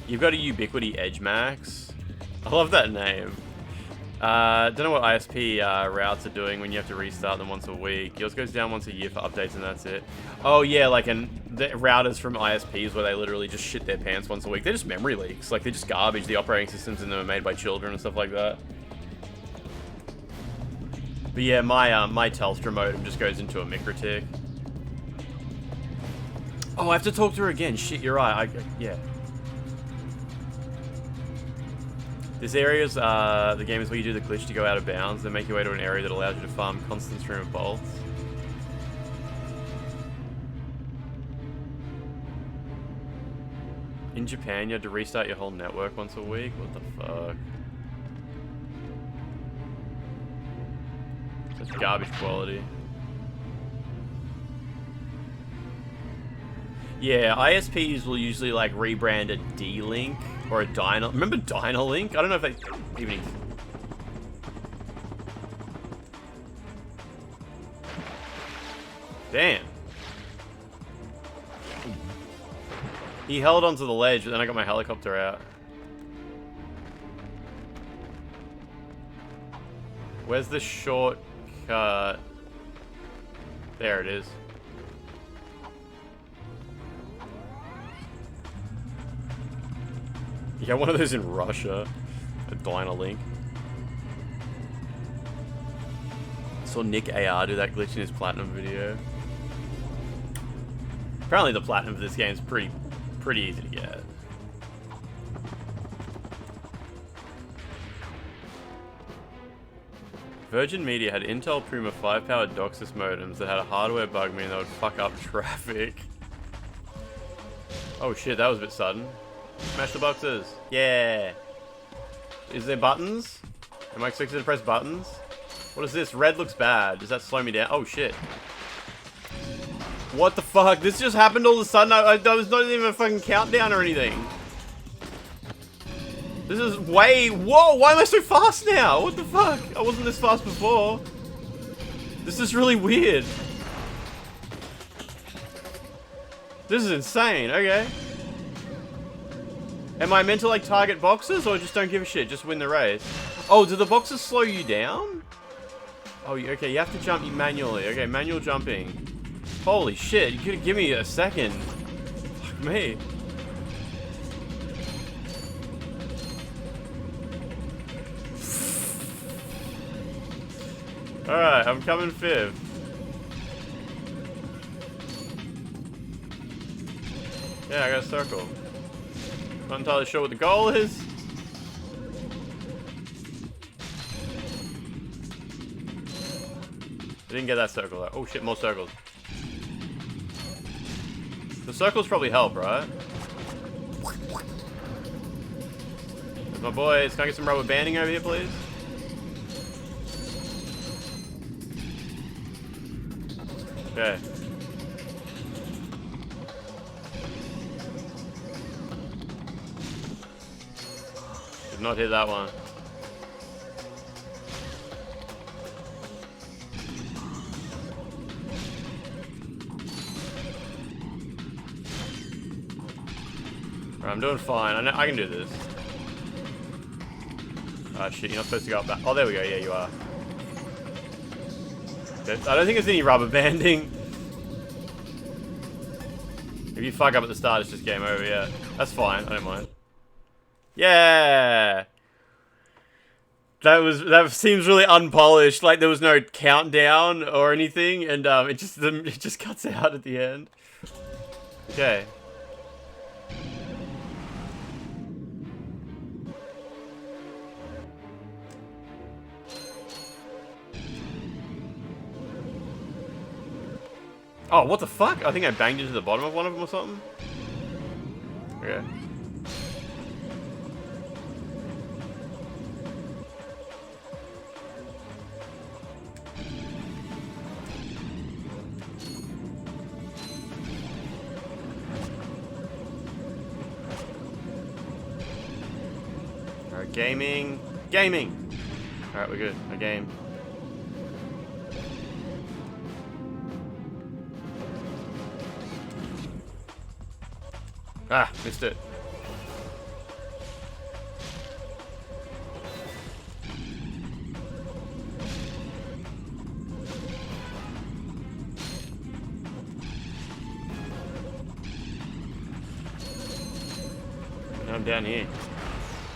You've got a Ubiquiti Edge Max. I love that name. Don't know what ISP routes are doing when you have to restart them once a week. Yours goes down once a year for updates and that's it. Oh yeah, like the routers from ISPs where they literally just shit their pants once a week. They're just memory leaks. Like they're just garbage. The operating systems in them are made by children and stuff like that. But yeah, my Telstra modem just goes into a microtick. Oh, I have to talk to her again. Shit, you're right. Yeah. This area's the game is where you do the glitch to go out of bounds, then make your way to an area that allows you to farm constant stream of bolts. In Japan, you had to restart your whole network once a week? What the fuck? Such garbage quality. Yeah, ISPs will usually like rebrand a D-Link or a Dyna. Remember Dynalink? I don't know if they even. Damn. He held onto the ledge, but then I got my helicopter out. Where's the shortcut? There it is. You got one of those in Russia. A Dynalink. Saw Nick AR do that glitch in his Platinum video. Apparently the Platinum for this game is pretty easy to get. Virgin Media had Intel Puma 5-powered DOCSIS modems that had a hardware bug meaning they would fuck up traffic. Oh shit, that was a bit sudden. Smash the boxes. Yeah. Is there buttons? Am I expected to press buttons? What is this? Red looks bad. Does that slow me down? Oh shit. What the fuck? This just happened all of a sudden. There was not even a fucking countdown or anything. This is way... Whoa, why am I so fast now? What the fuck? I wasn't this fast before. This is really weird. This is insane. Okay. Am I meant to like target boxes or just don't give a shit? Just win the race? Oh, do the boxes slow you down? Oh, okay, you have to jump manually. Okay, manual jumping. Holy shit, you could give me a second. Fuck me. Alright, I'm coming 5th. Yeah, I got a circle. Not entirely sure what the goal is. I didn't get that circle though. Oh shit, more circles. The circles probably help, right? There's my boys. Can I get some rubber banding over here, please? Okay. Did not hit that one. Alright, I'm doing fine. I can do this. Ah, shit, you're not supposed to go up that. Oh, there we go. Yeah, you are. Okay, I don't think there's any rubber banding. If you fuck up at the start, it's just game over, yeah. That's fine, I don't mind. Yeah! That seems really unpolished, like there was no countdown or anything, and it just cuts out at the end. Okay. Oh, what the fuck? I think I banged into the bottom of one of them or something. Okay. Alright, gaming. Gaming! Alright, we're good. I gamed. Ah, missed it. Now I'm down here.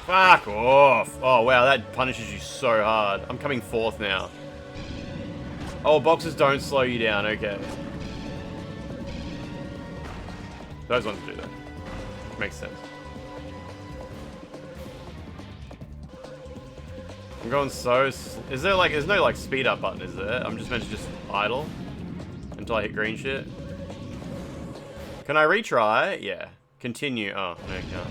Fuck off. Oh, wow, that punishes you so hard. I'm coming fourth now. Oh, boxes don't slow you down. Okay. Those ones do that. Makes sense. I'm going so... Is there like... There's no like speed up button, is there? I'm just meant to just idle until I hit green shit. Can I retry? Yeah. Continue. Oh, no, you can't.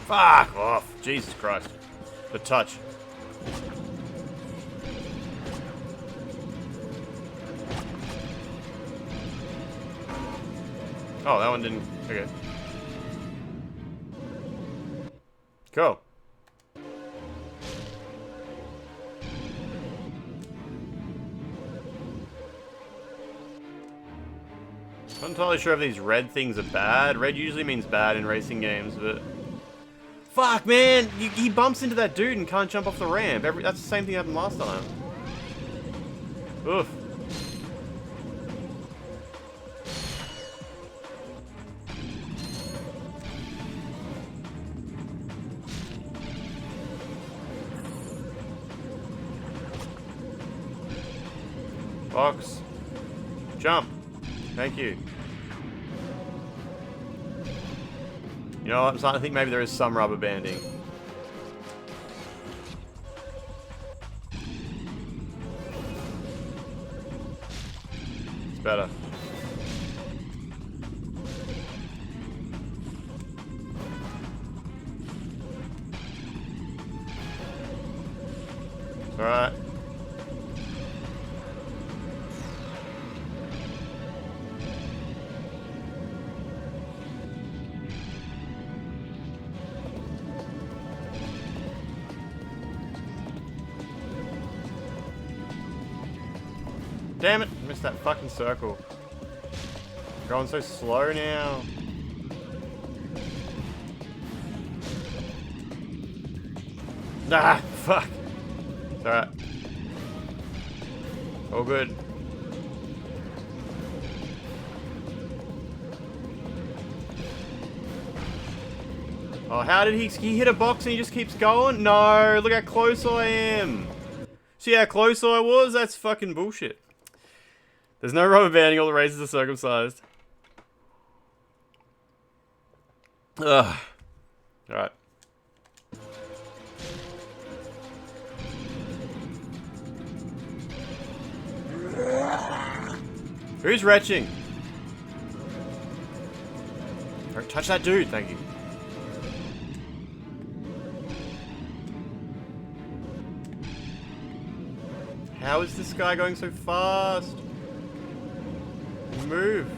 Fuck off. Jesus Christ. The touch. Oh, that one didn't... Okay. Cool. I'm not entirely sure if these red things are bad. Red usually means bad in racing games, but... Fuck, man! He bumps into that dude and can't jump off the ramp. That's the same thing that happened last time. Oof. Box. Jump. Thank you. You know what, I'm starting to think maybe there is some rubber banding. It's better. Alright. Damn it! Missed that fucking circle. Going so slow now. Nah, fuck. It's alright. All good. Oh, how did he hit a box and he just keeps going? No, look how close I am. See how close I was? That's fucking bullshit. There's no rubber banding, all the races are circumcised. Ugh. Alright. Who's retching? Don't touch that dude, thank you. How is this guy going so fast? Move.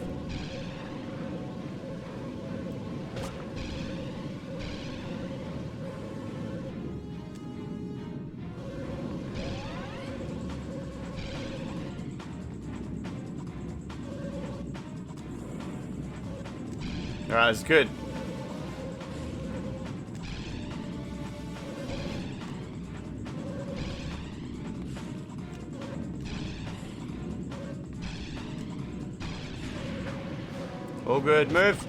Alright, it's good. All good, move.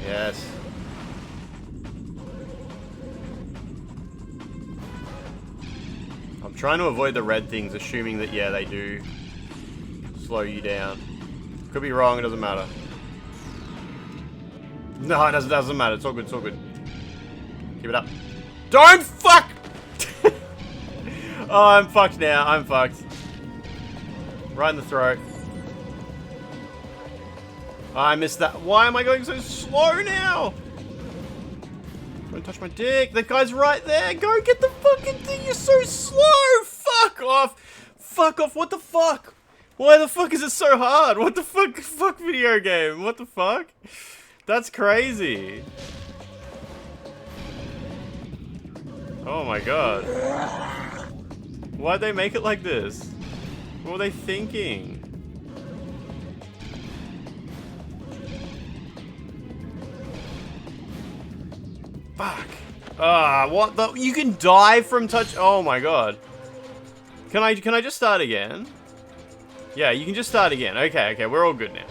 Yes. I'm trying to avoid the red things, assuming that, yeah, they do slow you down. Could be wrong, it doesn't matter. No, it doesn't matter, it's all good, it's all good. Keep it up. Don't fuck! Oh, I'm fucked now. I'm fucked. Right in the throat. Oh, I missed that. Why am I going so slow now? Don't touch my dick. That guy's right there. Go get the fucking thing. You're so slow. Fuck off. Fuck off. What the fuck? Why the fuck is it so hard? What the fuck? Fuck video game. What the fuck? That's crazy. Oh my god. Why'd they make it like this? What were they thinking? Fuck. Ah, what the? You can die from touch. Oh my god. Can I just start again? Yeah, you can just start again. Okay, okay, we're all good now.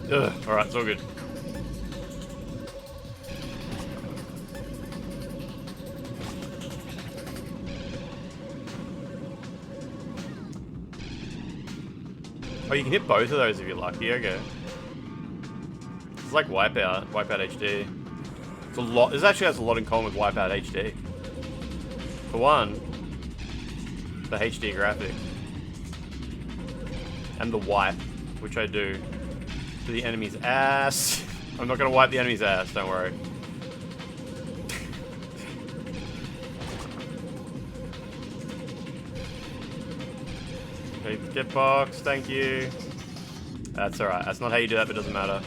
Ugh, alright, it's all good. Oh, you can hit both of those if you're lucky, okay. It's like Wipeout HD. It's a lot, this actually has a lot in common with Wipeout HD. For one, the HD graphics. And the wipe, which I do. To the enemy's ass. I'm not gonna wipe the enemy's ass, don't worry. Okay, get box, thank you. That's alright, that's not how you do that, but it doesn't matter.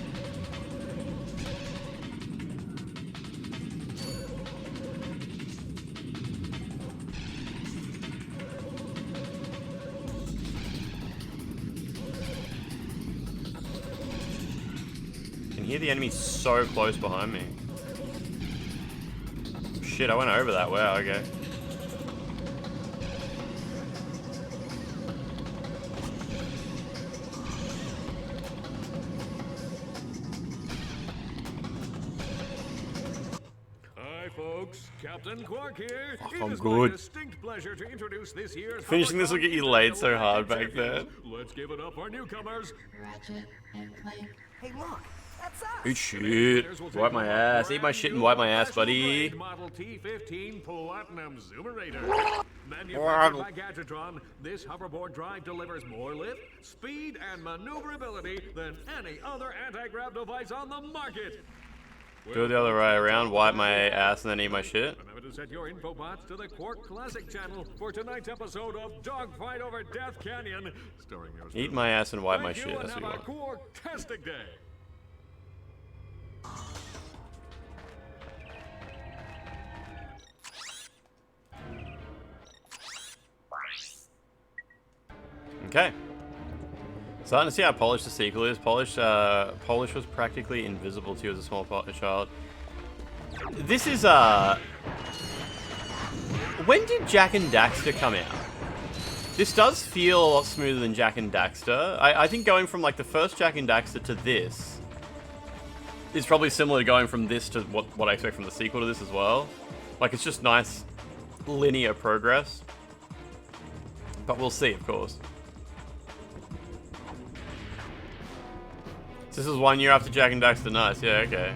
Hear the enemies so close behind me. Shit, I went over that. Wow, okay. Hi folks, Captain Quark here. I'm good. Distinct pleasure to introduce this year's Finishing this will get you laid so hard back then. Let's give it up for newcomers. Ratchet and Clank. Hey, look. That's us. Eat shit. Wipe my ass. Eat my shit and wipe my ass, buddy. Model T15 Platinum Zoomerator. Manufactured by Gadgetron, this hoverboard drive delivers more lift, speed, and maneuverability than any other anti-grav device on the market. Do it the other way around. Wipe my ass and then eat my shit. Remember to set your infobots to the Quark Classic channel for tonight's episode of Dogfight Over Death Canyon, starring yours. Eat my ass and wipe my shit. That's what you want. want. Quark-tastic day. Okay. Starting to see how polished the sequel is. Polish was practically invisible to you as a small child. This is, when did Jak and Daxter come out? This does feel a lot smoother than Jak and Daxter. I think going from, like, the first Jak and Daxter to this is probably similar to going from this to what I expect from the sequel to this as well. Like, it's just nice, linear progress. But we'll see, of course. So this is 1 year after Jak and Daxter. Nice, yeah, okay.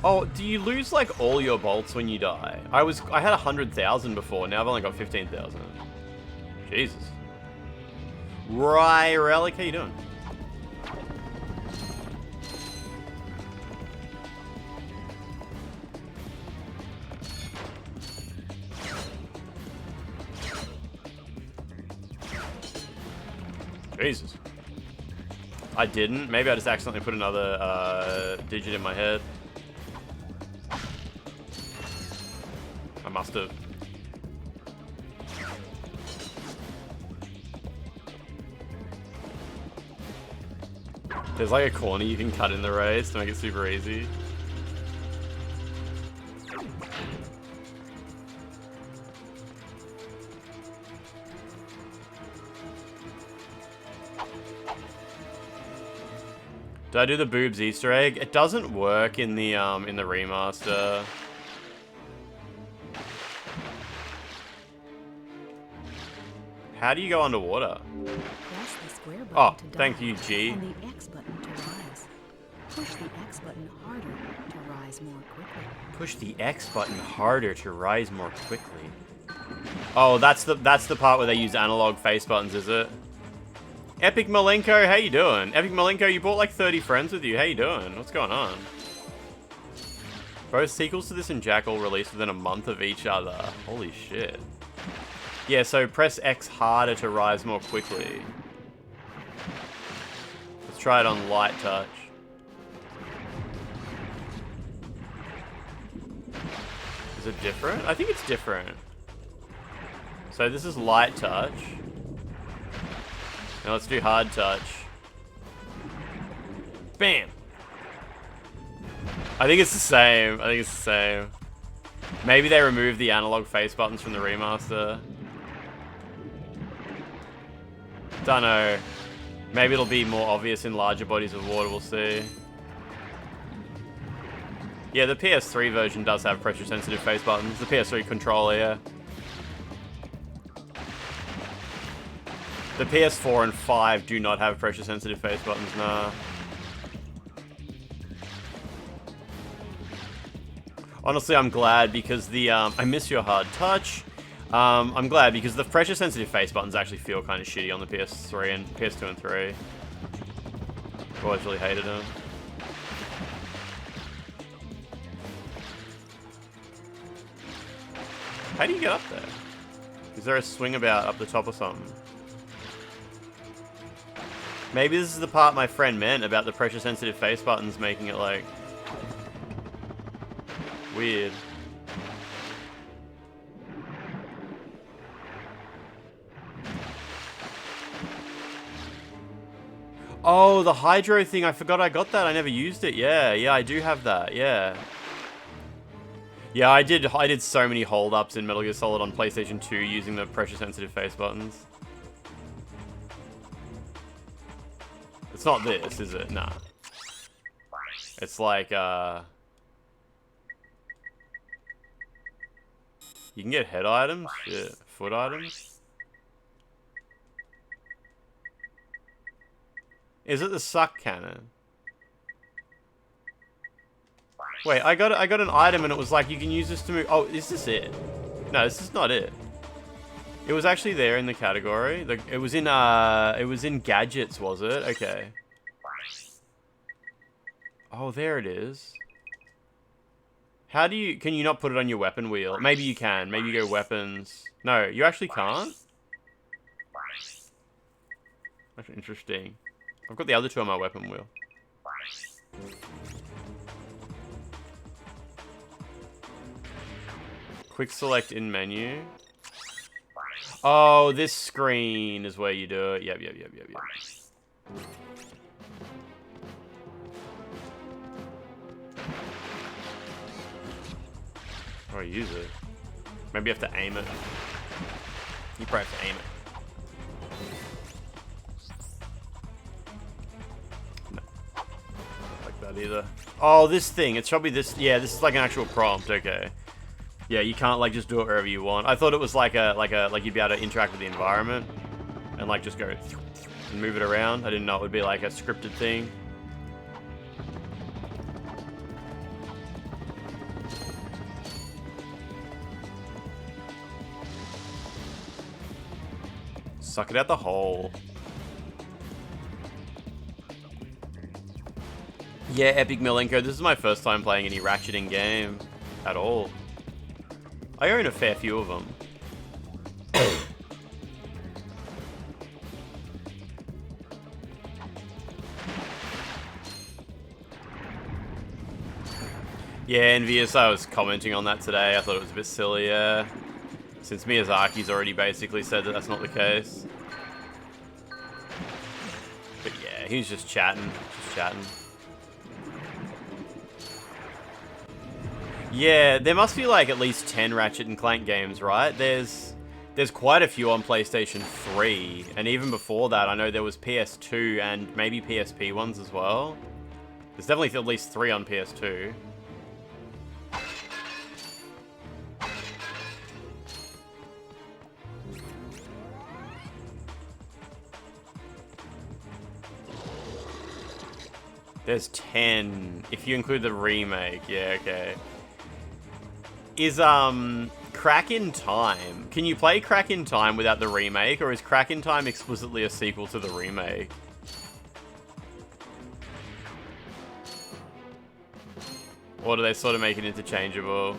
Oh, do you lose, like, all your bolts when you die? I had 100,000 before, now I've only got 15,000. Jesus. Right, Relic, how you doing? Jesus. I didn't. Maybe I just accidentally put another digit in my head. I must have. There's like a corner you can cut in the race to make it super easy. Did I do the boobs Easter egg? It doesn't work in the remaster. How do you go underwater? Press the square button Oh, to dive, thank you, G. and the X button to rise. Push the X button harder to rise more quickly. Push the X button harder to rise more quickly. Oh, that's the part where they use analog face buttons, is it? Epic Malenko, how you doing? Epic Malenko, you brought like 30 friends with you. How you doing? What's going on? Both sequels to this and Jackal released within a month of each other. Holy shit. Yeah, so press X harder to rise more quickly. Let's try it on light touch. Is it different? I think it's different. So this is light touch. Now let's do hard touch. Bam! I think it's the same. I think it's the same. Maybe they removed the analog face buttons from the remaster. Don't know. Maybe it'll be more obvious in larger bodies of water, we'll see. Yeah, the PS3 version does have pressure-sensitive face buttons. The PS3 controller, yeah. The PS4 and 5 do not have pressure-sensitive face buttons, nah. Honestly, I'm glad because the, I miss your hard touch. I'm glad because the pressure-sensitive face buttons actually feel kind of shitty on the PS3 and PS2 and 3. I've always really hated them. How do you get up there? Is there a swing about up the top or something? Maybe this is the part my friend meant about the pressure-sensitive face buttons making it, like, weird. Oh, the hydro thing. I forgot I got that. I never used it. Yeah, I do have that. Yeah. Yeah, I did so many hold-ups in Metal Gear Solid on PlayStation 2 using the pressure-sensitive face buttons. It's not this, is it? Nah. It's like, you can get head items? Shit. Foot items? Is it the suck cannon? Wait, I got an item and it was like you can use this to move. Oh, is this it? No, this is not it. It was actually there in the category. It was in gadgets, was it? Okay. Oh, there it is. How do you... Can you not put it on your weapon wheel? Maybe you can. Maybe you go weapons. No, you actually can't? That's interesting. I've got the other two on my weapon wheel. Quick select in menu. Oh, this screen is where you do it. Yep. Or use it. Maybe you have to aim it. You probably have to aim it. No. Not like that either. Oh, this thing. It's probably this. Yeah, this is like an actual prompt. Okay. Yeah, you can't like just do it wherever you want. I thought it was like you'd be able to interact with the environment and like just go and move it around. I didn't know it would be like a scripted thing. Suck it out the hole. Yeah, Epic Milenko, this is my first time playing any Ratchet in game at all. I own a fair few of them. Yeah, Envious, I was commenting on that today. I thought it was a bit silly, yeah. Since Miyazaki's already basically said that that's not the case. But yeah, he was just chatting. Yeah, there must be like at least 10 Ratchet and Clank games, right? There's quite a few on PlayStation 3, and even before that, I know there was PS2 and maybe PSP ones as well. There's definitely at least 3 on PS2. There's 10, if you include the remake. Yeah, okay. Is, Crack in Time. Can you play Crack in Time without the remake, or is Crack in Time explicitly a sequel to the remake? Or do they sort of make it interchangeable?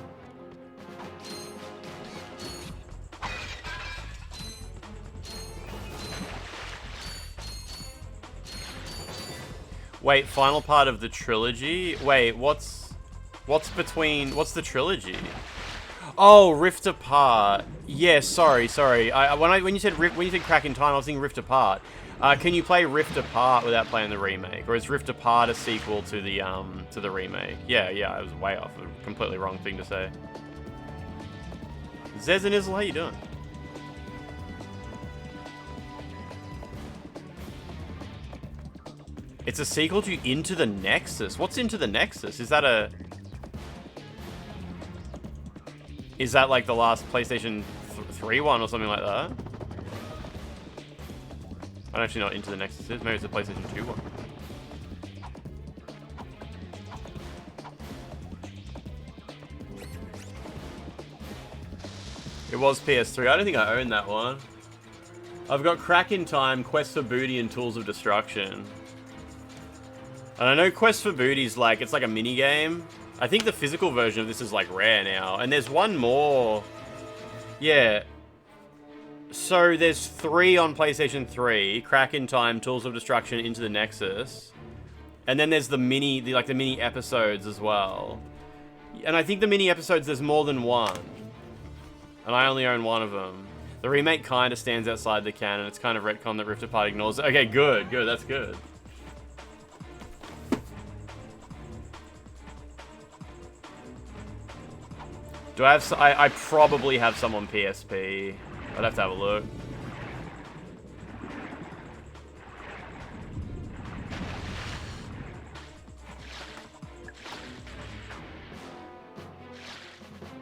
Wait, final part of the trilogy? Wait, what's the trilogy? Oh, Rift Apart. Yeah, sorry. When you said Crack in Time, I was thinking Rift Apart. Can you play Rift Apart without playing the remake, or is Rift Apart a sequel to the remake? Yeah, I was way off. A completely wrong thing to say. Zez and Izzle, how you doing? It's a sequel to Into the Nexus. What's Into the Nexus? Is that like the last PlayStation 3 one or something like that? I don't actually know what Into the Nexus is. Maybe it's a PlayStation 2 one. It was PS3. I don't think I own that one. I've got Crack in Time, Quest for Booty, and Tools of Destruction. And I know Quest for Booty is like, it's like a mini game. I think the physical version of this is like rare now. And there's one more. Yeah. So there's 3 on PlayStation 3. Crack in Time, Tools of Destruction, Into the Nexus. And then there's the mini episodes as well. And I think the mini episodes, there's more than one. And I only own one of them. The remake kind of stands outside the canon. It's kind of retcon that Rift Apart ignores it. Okay, good, that's good. Do I have... I probably have some on PSP. I'd have to have a look.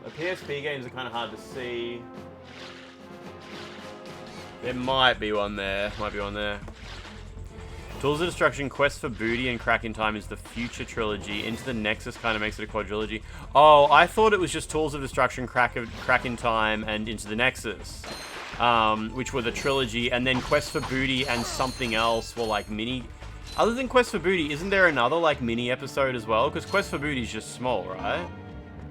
The PSP games are kind of hard to see. There might be one there. Tools of Destruction, Quest for Booty, and Crack in Time is the future trilogy. Into the Nexus kind of makes it a quadrilogy. Oh, I thought it was just Tools of Destruction, Crack in Time, and Into the Nexus. Which were the trilogy, and then Quest for Booty and something else were like mini... Other than Quest for Booty, isn't there another like mini episode as well? Because Quest for Booty is just small, right?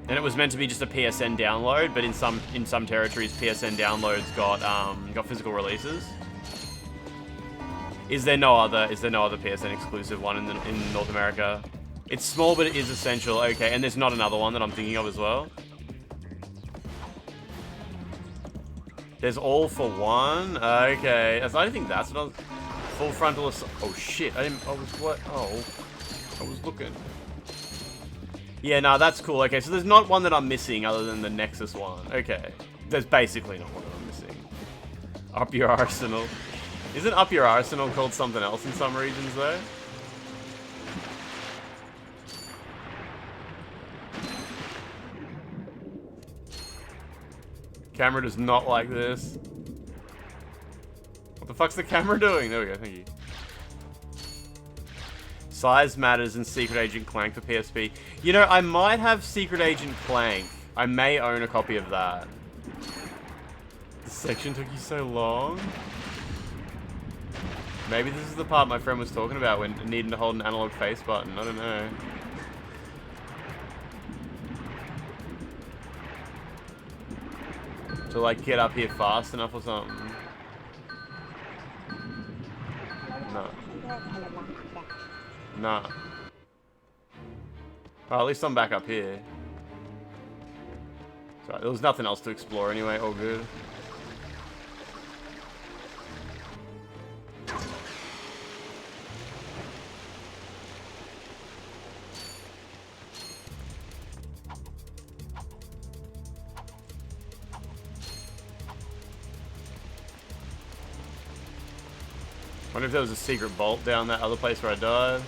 And it was meant to be just a PSN download, but in some territories, PSN downloads got physical releases. Is there no other PSN exclusive one in North America? It's small, but it is essential. Okay, and there's not another one that I'm thinking of as well. There's all for one. Okay, I don't think that's what I was. Full frontal assault. Oh shit! I was looking. Yeah, no, that's cool. Okay, so there's not one that I'm missing other than the Nexus one. Okay, there's basically not one that I'm missing. Up your arsenal. Isn't Up Your Arsenal called something else in some regions, though? Camera does not like this. What the fuck's the camera doing? There we go, thank you. Size matters in Secret Agent Clank for PSP. You know, I might have Secret Agent Clank. I may own a copy of that. The section took you so long? Maybe this is the part my friend was talking about when needing to hold an analog face button. I don't know. To like get up here fast enough or something. No. Nah. Oh, at least I'm back up here. Sorry, there was nothing else to explore anyway, all good. Wonder if there was a secret vault down that other place where I died.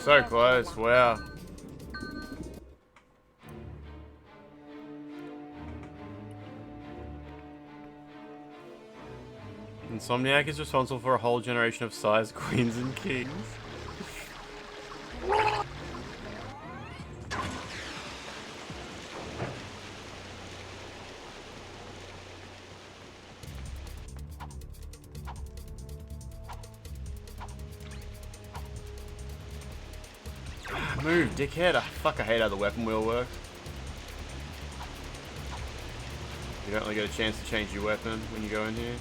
So close, wow. Insomniac is responsible for a whole generation of size queens and kings. Move, dickhead. Fuck, I hate how the weapon wheel works. You don't really get a chance to change your weapon when you go in here.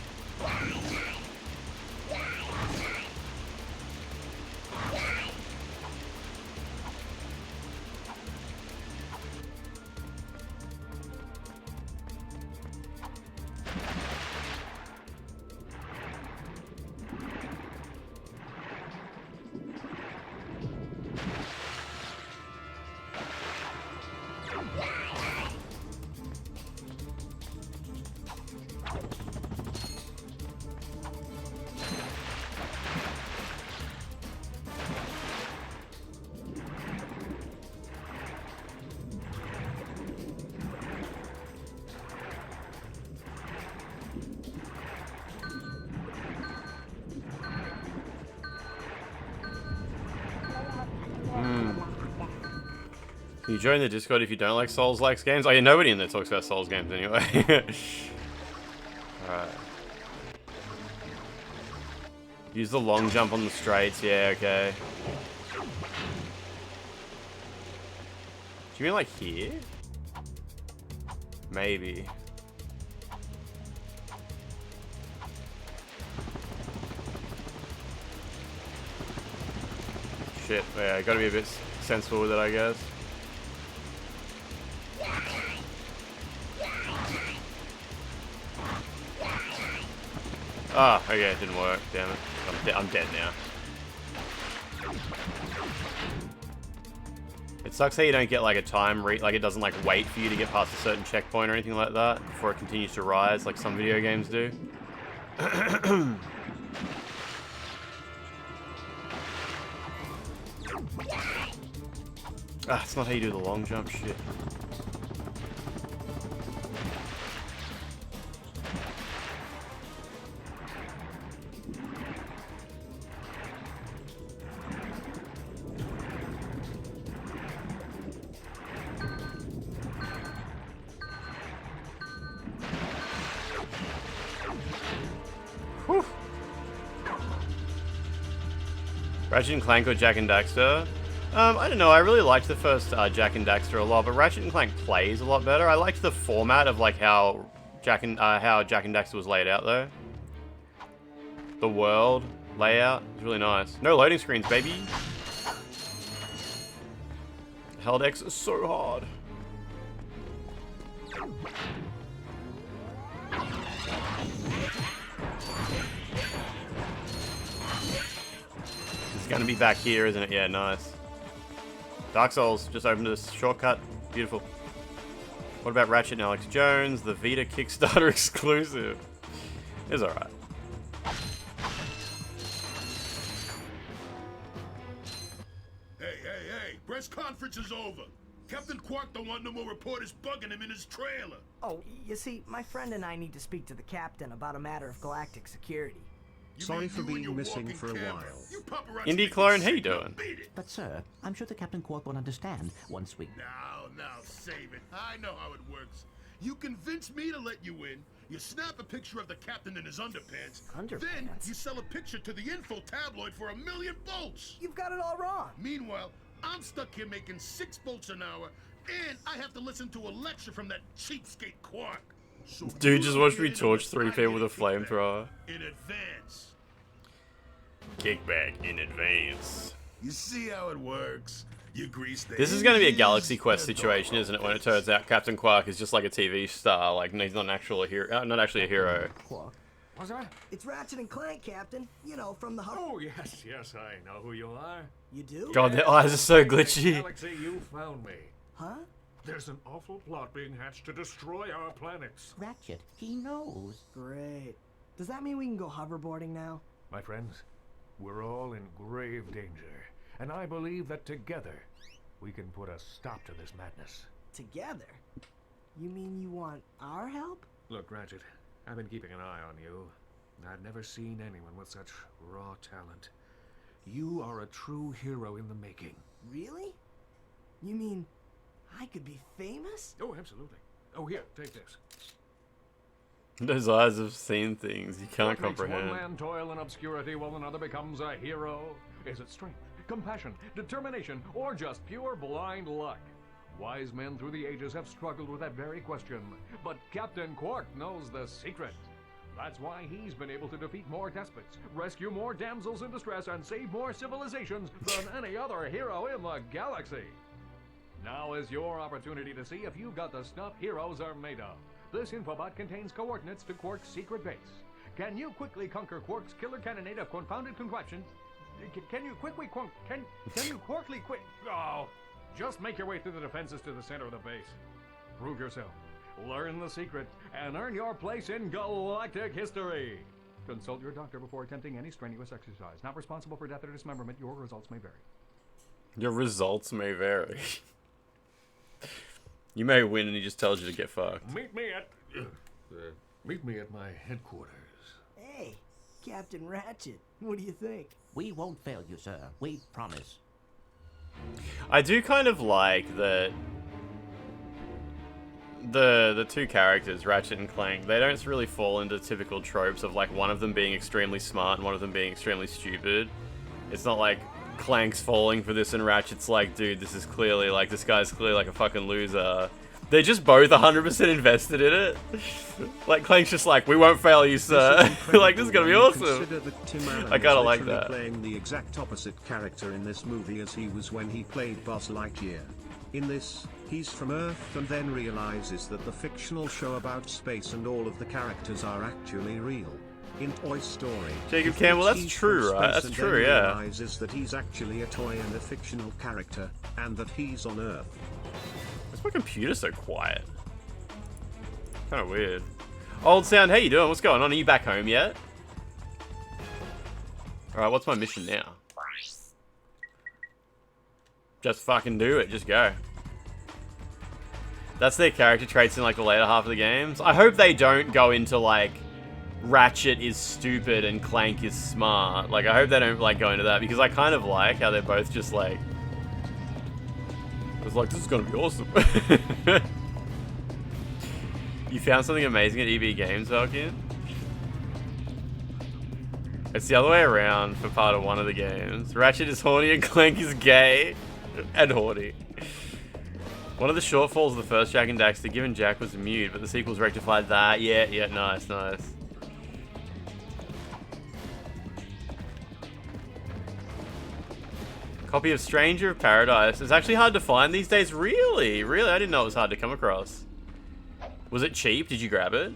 Can you join the Discord if you don't like Souls-like games? Oh yeah, nobody in there talks about Souls games anyway. Alright. Use the long jump on the straights, yeah, okay. Do you mean like here? Maybe. Shit, yeah, I gotta be a bit sensible with it, I guess. Ah, oh, okay, it didn't work, damn it. I'm dead now. It sucks how you don't get like a time like it doesn't like wait for you to get past a certain checkpoint or anything like that before it continues to rise like some video games do. Ah, it's not how you do the long jump shit. Whew. Ratchet and Clank or Jak and Daxter? I don't know, I really liked the first Jak and Daxter a lot, but Ratchet and Clank plays a lot better. I liked the format of like how Jak and Daxter was laid out though. The world layout is really nice. No loading screens, baby. Held X is so hard. It's gonna be back here, isn't it? Yeah, nice. Dark Souls just opened this shortcut. Beautiful. What about Ratchet and Alex Jones, the Vita Kickstarter exclusive? It's alright. Hey, press conference is over. Captain Quark don't want no more reporters bugging him in his trailer. Oh, you see, my friend and I need to speak to the captain about a matter of galactic security. Sorry for being missing for a while. Indie Clone, how you doing? But sir, I'm sure the Captain Quark will understand once we... Now, save it. I know how it works. You convince me to let you in, you snap a picture of the captain in his underpants, then you sell a picture to the info tabloid for $1 million bolts. You've got it all wrong. Meanwhile, I'm stuck here making 6 bolts an hour, and I have to listen to a lecture from that cheapskate Quark. So dude just watched me torch 3 people with a flamethrower. In advance. Kickback in advance. You see how it works? You grease the This is going to be a Galaxy Quest situation, isn't it? When it turns out Captain Quark is just like a TV star, like he's not an actual hero, not actually a hero. What's that? It's Ratchet and Clank, Captain. You know, from the... Oh, yes, I know who you are. You do? God, their eyes are so glitchy. Galaxy, you found me. Huh? There's an awful plot being hatched to destroy our planets. Ratchet, he knows. Great. Does that mean we can go hoverboarding now? My friends, we're all in grave danger, and I believe that together we can put a stop to this madness. Together? You mean you want our help? Look, Ratchet, I've been keeping an eye on you. I've never seen anyone with such raw talent. You are a true hero in the making. Really? You mean I could be famous? Oh, absolutely. Oh, here, take this. Those eyes have seen things you can't comprehend. One man toil in obscurity while another becomes a hero. Is it strength, compassion, determination, or just pure blind luck? Wise men through the ages have struggled with that very question, but Captain Quark knows the secret. That's why he's been able to defeat more despots, rescue more damsels in distress, and save more civilizations than any other hero in the galaxy. Now is your opportunity to see if you've got the stuff heroes are made of. This infobot contains coordinates to Quark's secret base. Can you quickly conquer Quark's killer cannonade of confounded contraptions? Can you quickly Oh, just make your way through the defenses to the center of the base. Prove yourself, learn the secret, and earn your place in galactic history. Consult your doctor before attempting any strenuous exercise. Not responsible for death or dismemberment. Your results may vary. Your results may vary. You may win and he just tells you to get fucked. Meet me at my headquarters. Hey, Captain Ratchet, what do you think? We won't fail you, sir. We promise. I do kind of like that the two characters, Ratchet and Clank, they don't really fall into typical tropes of like one of them being extremely smart and one of them being extremely stupid. It's not like Clank's falling for this and Ratchet's like, dude, this is clearly like, this guy's clearly like a fucking loser. They're just both 100% invested in it. Like, Clank's just like, we won't fail you, sir. Like, this is gonna be awesome. I kinda like that. Playing the exact opposite character in this movie as he was when he played Buzz Lightyear. In this, he's from Earth and then realizes that the fictional show about space and all of the characters are actually real. In Toy Story, Jacob Campbell, that's true, right? That's true, yeah. Realizes that he's actually a toy and a fictional character, and that he's on Earth. Why's my computer so quiet? Kind of weird. Old Sound, how you doing? What's going on? Are you back home yet? Alright, what's my mission now? Just fucking do it. Just go. That's their character traits in like the later half of the games. I hope they don't go into like Ratchet is stupid and Clank is smart. Like I hope they don't like go into that because I kind of like how they're both just like it's like this is gonna be awesome. You found something amazing at EB Games, Valkyrie? It's the other way around for part of one of the games. Ratchet is horny and Clank is gay and horny. One of the shortfalls of the first Jak and Daxter, given Jak was mute, but the sequels rectified that. Yeah, nice. Copy of Stranger of Paradise. It's actually hard to find these days. Really? I didn't know it was hard to come across. Was it cheap? Did you grab it?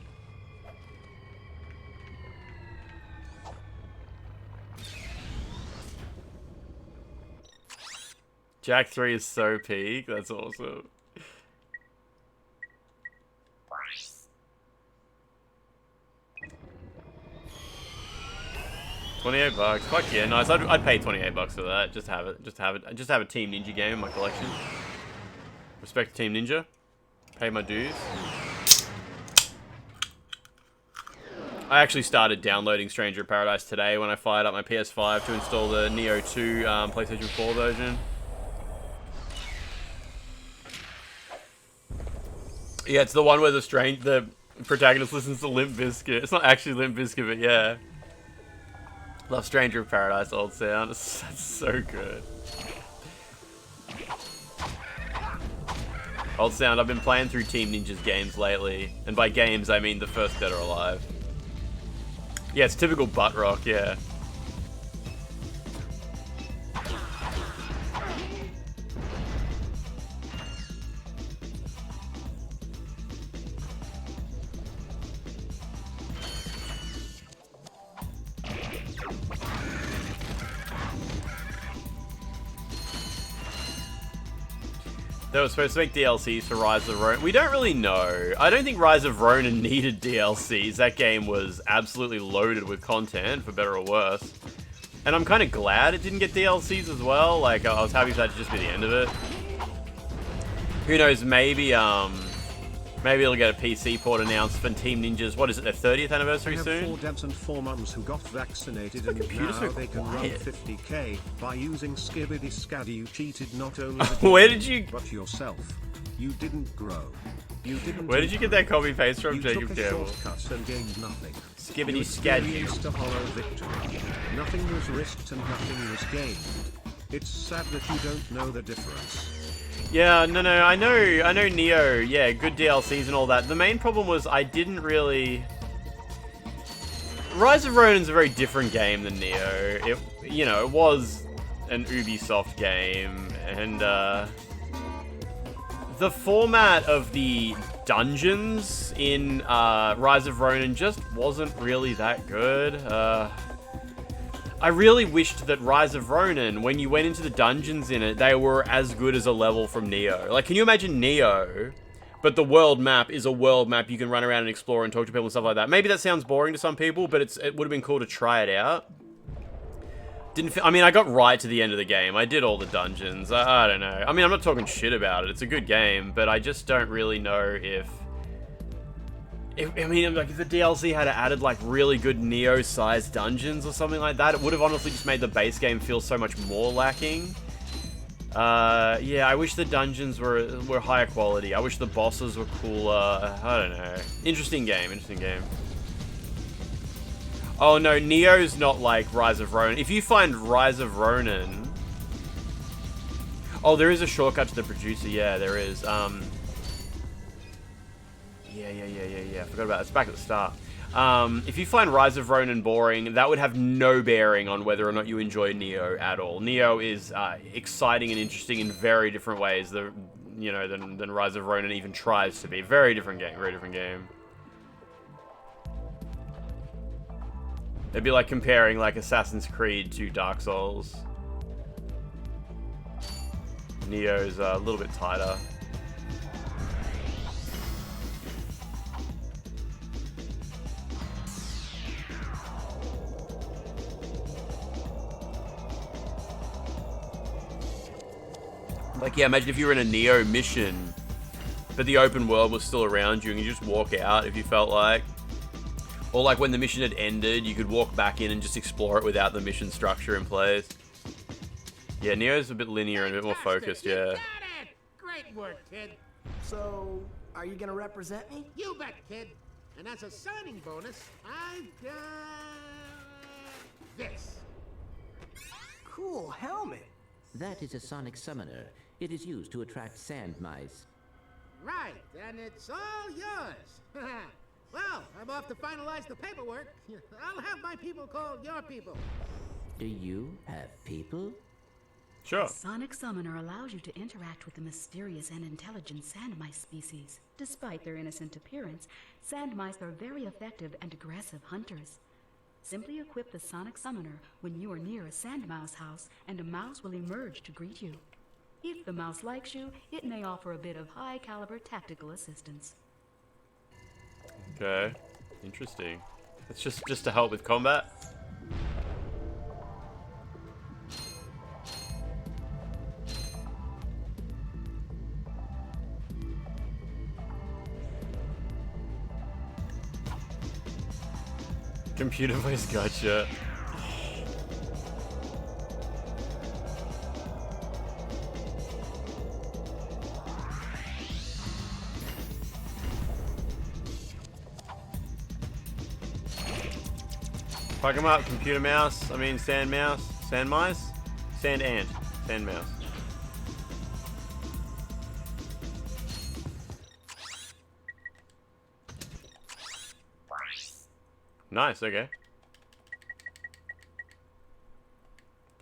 Jak 3 is so peak. That's awesome. $28. Fuck yeah, nice. I'd pay $28 for that. Just have it. Just have a Team Ninja game in my collection. Respect Team Ninja. Pay my dues. I actually started downloading Stranger of Paradise today when I fired up my PS5 to install the Neo 2 PlayStation 4 version. Yeah, it's the one where the protagonist listens to Limp Bizkit. It's not actually Limp Bizkit, but yeah. Love Stranger of Paradise old sound. That's so good. Old sound, I've been playing through Team Ninja's games lately. And by games, I mean the first Dead or Alive. Yeah, it's typical butt rock, yeah. They were supposed to make DLCs for Rise of Ronin. We don't really know. I don't think Rise of Ronin needed DLCs. That game was absolutely loaded with content, for better or worse. And I'm kind of glad it didn't get DLCs as well. Like, I was happy for that to just be the end of it. Who knows, maybe it'll get a PC port announced for Team Ninja's, what is it, their 30th anniversary soon? I have 4 dads and 4 mums who got vaccinated and now so they can run quiet. 50k by using Skibbity Scad. You cheated not only the Where game, did you... but yourself. You didn't grow. You didn't. Where did you get that copy paste from, you Jacob took a Campbell? shortcut and gained nothing. Skibbity You Scad. experienced a hollow victory. Nothing was risked and nothing was gained. It's sad that you don't know the difference. Yeah, no, I know Neo, yeah, good DLCs and all that. The main problem was I didn't really... Rise of Ronin's a very different game than Neo. It was an Ubisoft game, and the format of the dungeons in Rise of Ronin just wasn't really that good. I really wished that Rise of Ronin, when you went into the dungeons in it, they were as good as a level from Neo. Like, can you imagine Neo, but the world map is a world map you can run around and explore and talk to people and stuff like that? Maybe that sounds boring to some people, but it would have been cool to try it out. I mean, I got right to the end of the game. I did all the dungeons. I don't know. I mean, I'm not talking shit about it. It's a good game, but I just don't really know if if the DLC had added like really good Neo-sized dungeons or something like that, it would have honestly just made the base game feel so much more lacking. Yeah, I wish the dungeons were higher quality. I wish the bosses were cooler. I don't know. Interesting game. Oh no, Neo's not like Rise of Ronin. If you find Rise of Ronin... Oh, there is a shortcut to the producer. Yeah, there is. Yeah. I forgot about it. It's back at the start. If you find Rise of Ronin boring, that would have no bearing on whether or not you enjoy Neo at all. Neo is exciting and interesting in very different ways than Rise of Ronin even tries to be. Very different game. It'd be like comparing like Assassin's Creed to Dark Souls. Neo's a little bit tighter. Like, yeah, imagine if you were in a Neo mission, but the open world was still around you and you just walk out if you felt like. Or like when the mission had ended, you could walk back in and just explore it without the mission structure in place. Yeah, Neo's a bit linear and a bit more focused, yeah. Great work, kid. So, are you gonna represent me? You bet, kid. And as a signing bonus, I've got this. Cool helmet. That is a sonic summoner. It is used to attract sand mice. Right, and it's all yours. Well, I'm off to finalize the paperwork. I'll have my people call your people. Do you have people? Sure. Sonic Summoner allows you to interact with the mysterious and intelligent sand mice species. Despite their innocent appearance, sand mice are very effective and aggressive hunters. Simply equip the Sonic Summoner when you are near a sand mouse house, and a mouse will emerge to greet you. If the mouse likes you, it may offer a bit of high-caliber tactical assistance. Okay, interesting. It's just to help with combat. Computer voice gotcha. Fuck him up, computer mouse. I mean sand mouse. Sand mice? Sand ant. Sand mouse. Nice, okay.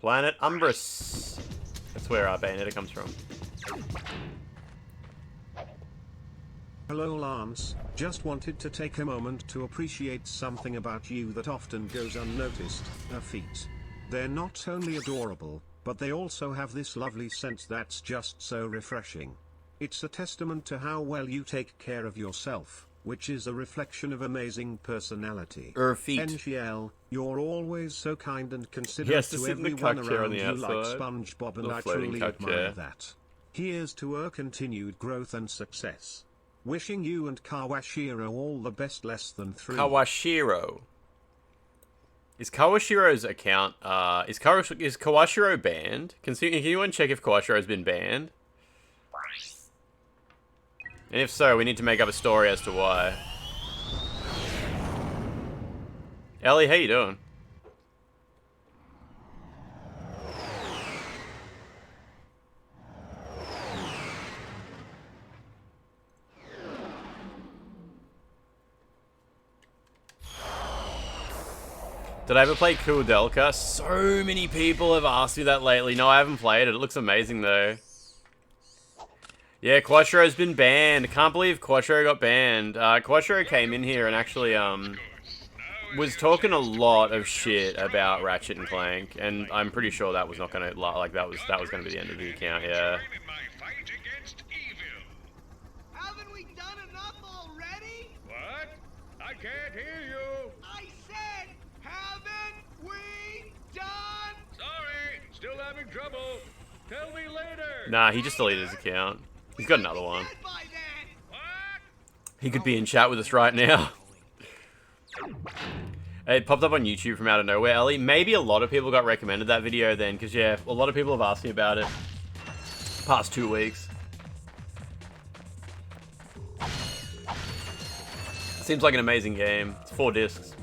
Planet Umbrus. That's where our Bayonetta comes from. Hello Lance, just wanted to take a moment to appreciate something about you that often goes unnoticed, her feet. They're not only adorable, but they also have this lovely scent that's just so refreshing. It's a testament to how well you take care of yourself, which is a reflection of amazing personality. Her feet. NGL, you're always so kind and considerate Yes, to to sit in the everyone cuck chair on around the you like outside. SpongeBob, and Little I floating truly cuck admire chair. that. Here's to her continued growth and success. Wishing you and Kawashiro all the best. Less than 3. Kawashiro. Is Kawashiro's account, is Kawashiro banned? Can anyone check if Kawashiro's been banned? And if so, we need to make up a story as to why. Ellie, how you doing? Did I ever play Kudelka? So many people have asked me that lately. No, I haven't played it. It looks amazing though. Yeah, Quashiro's been banned. Can't believe Quashiro got banned. Quashiro came in here and actually was talking a lot of shit about Ratchet and Clank, and I'm pretty sure that was not gonna like that was gonna be the end of the account. Yeah. Haven't we done enough already? What? I can't hear you. I said, haven't we done? Sorry, still having trouble. Tell me later. Nah, he just deleted his account. He's got another one. He could be in chat with us right now. It popped up on YouTube from out of nowhere, Ellie. Maybe a lot of people got recommended that video then, because yeah, a lot of people have asked me about it past 2 weeks. Seems like an amazing game. It's 4 discs.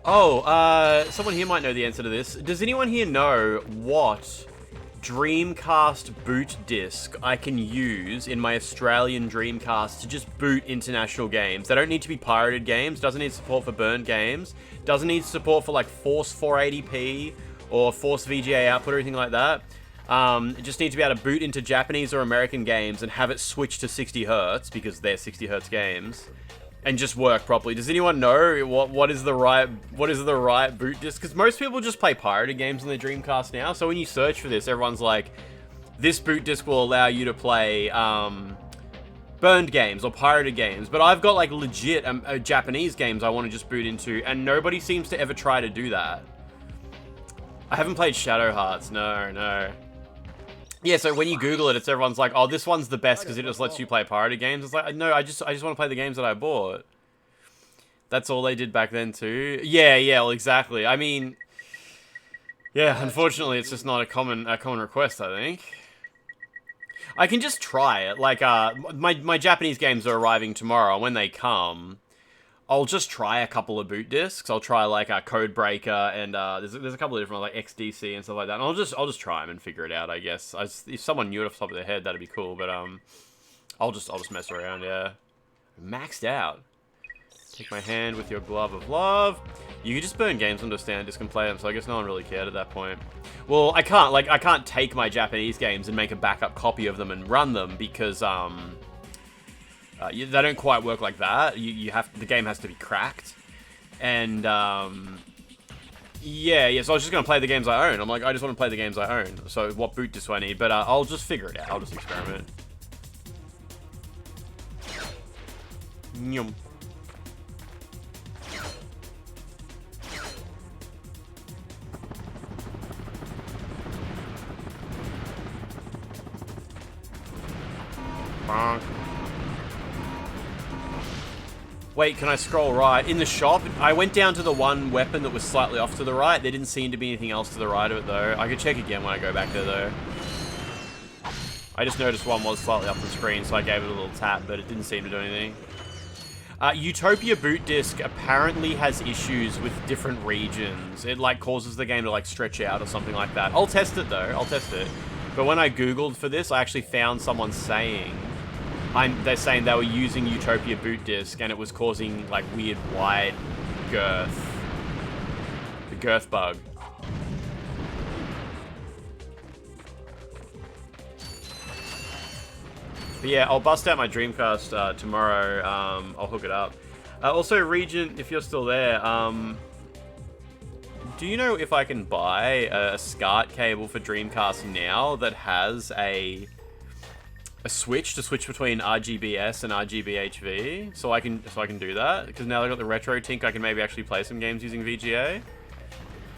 Oh, someone here might know the answer to this. Does anyone here know what Dreamcast boot disc I can use in my Australian Dreamcast to just boot international games? They don't need to be pirated games, doesn't need support for burnt games, doesn't need support for like Force 480p or Force VGA output or anything like that. It just needs to be able to boot into Japanese or American games and have it switch to 60 Hz because they're 60 Hz games. And just work properly. Does anyone know what is the right boot disc? Because most people just play pirated games on their Dreamcast now. So when you search for this, everyone's like, this boot disc will allow you to play burned games or pirated games. But I've got like legit Japanese games I want to just boot into, and nobody seems to ever try to do that. I haven't played Shadow Hearts. No. Yeah, so when you Google it, everyone's like, oh, this one's the best because it just lets you play pirated games. It's like, no, I just want to play the games that I bought. That's all they did back then too. Yeah, well, exactly. I mean, yeah, unfortunately, it's just not a common request, I think. I can just try it. Like, my Japanese games are arriving tomorrow, and when they come, I'll just try a couple of boot discs. I'll try like a Codebreaker and there's a couple of different like XDC and stuff like that. And I'll just try them and figure it out. I guess if someone knew it off the top of their head, that'd be cool. But I'll just mess around. Yeah, maxed out. Take my hand with your glove of love. You can just burn games onto a standard disk and play them. So I guess no one really cared at that point. Well, I can't take my Japanese games and make a backup copy of them and run them because they don't quite work like that. The game has to be cracked, and yeah. So I was just gonna play the games I own. I'm like, I just want to play the games I own. So what boot disc do I need? But I'll just figure it out. I'll just experiment. Nyum. Bonk. Wait, can I scroll right? In the shop, I went down to the one weapon that was slightly off to the right. There didn't seem to be anything else to the right of it, though. I could check again when I go back there, though. I just noticed one was slightly off the screen, so I gave it a little tap, but it didn't seem to do anything. Utopia boot disc apparently has issues with different regions. It, like, causes the game to, like, stretch out or something like that. I'll test it, though. I'll test it. But when I Googled for this, I actually found someone saying... they're saying they were using Utopia boot disc and it was causing like weird wide girth. The girth bug. But yeah, I'll bust out my Dreamcast tomorrow. I'll hook it up. Also, Regent, if you're still there, do you know if I can buy a SCART cable for Dreamcast now that has a switch to switch between RGBS and RGBHV, so I can do that? Because now I got the Retro Tink, I can maybe actually play some games using VGA.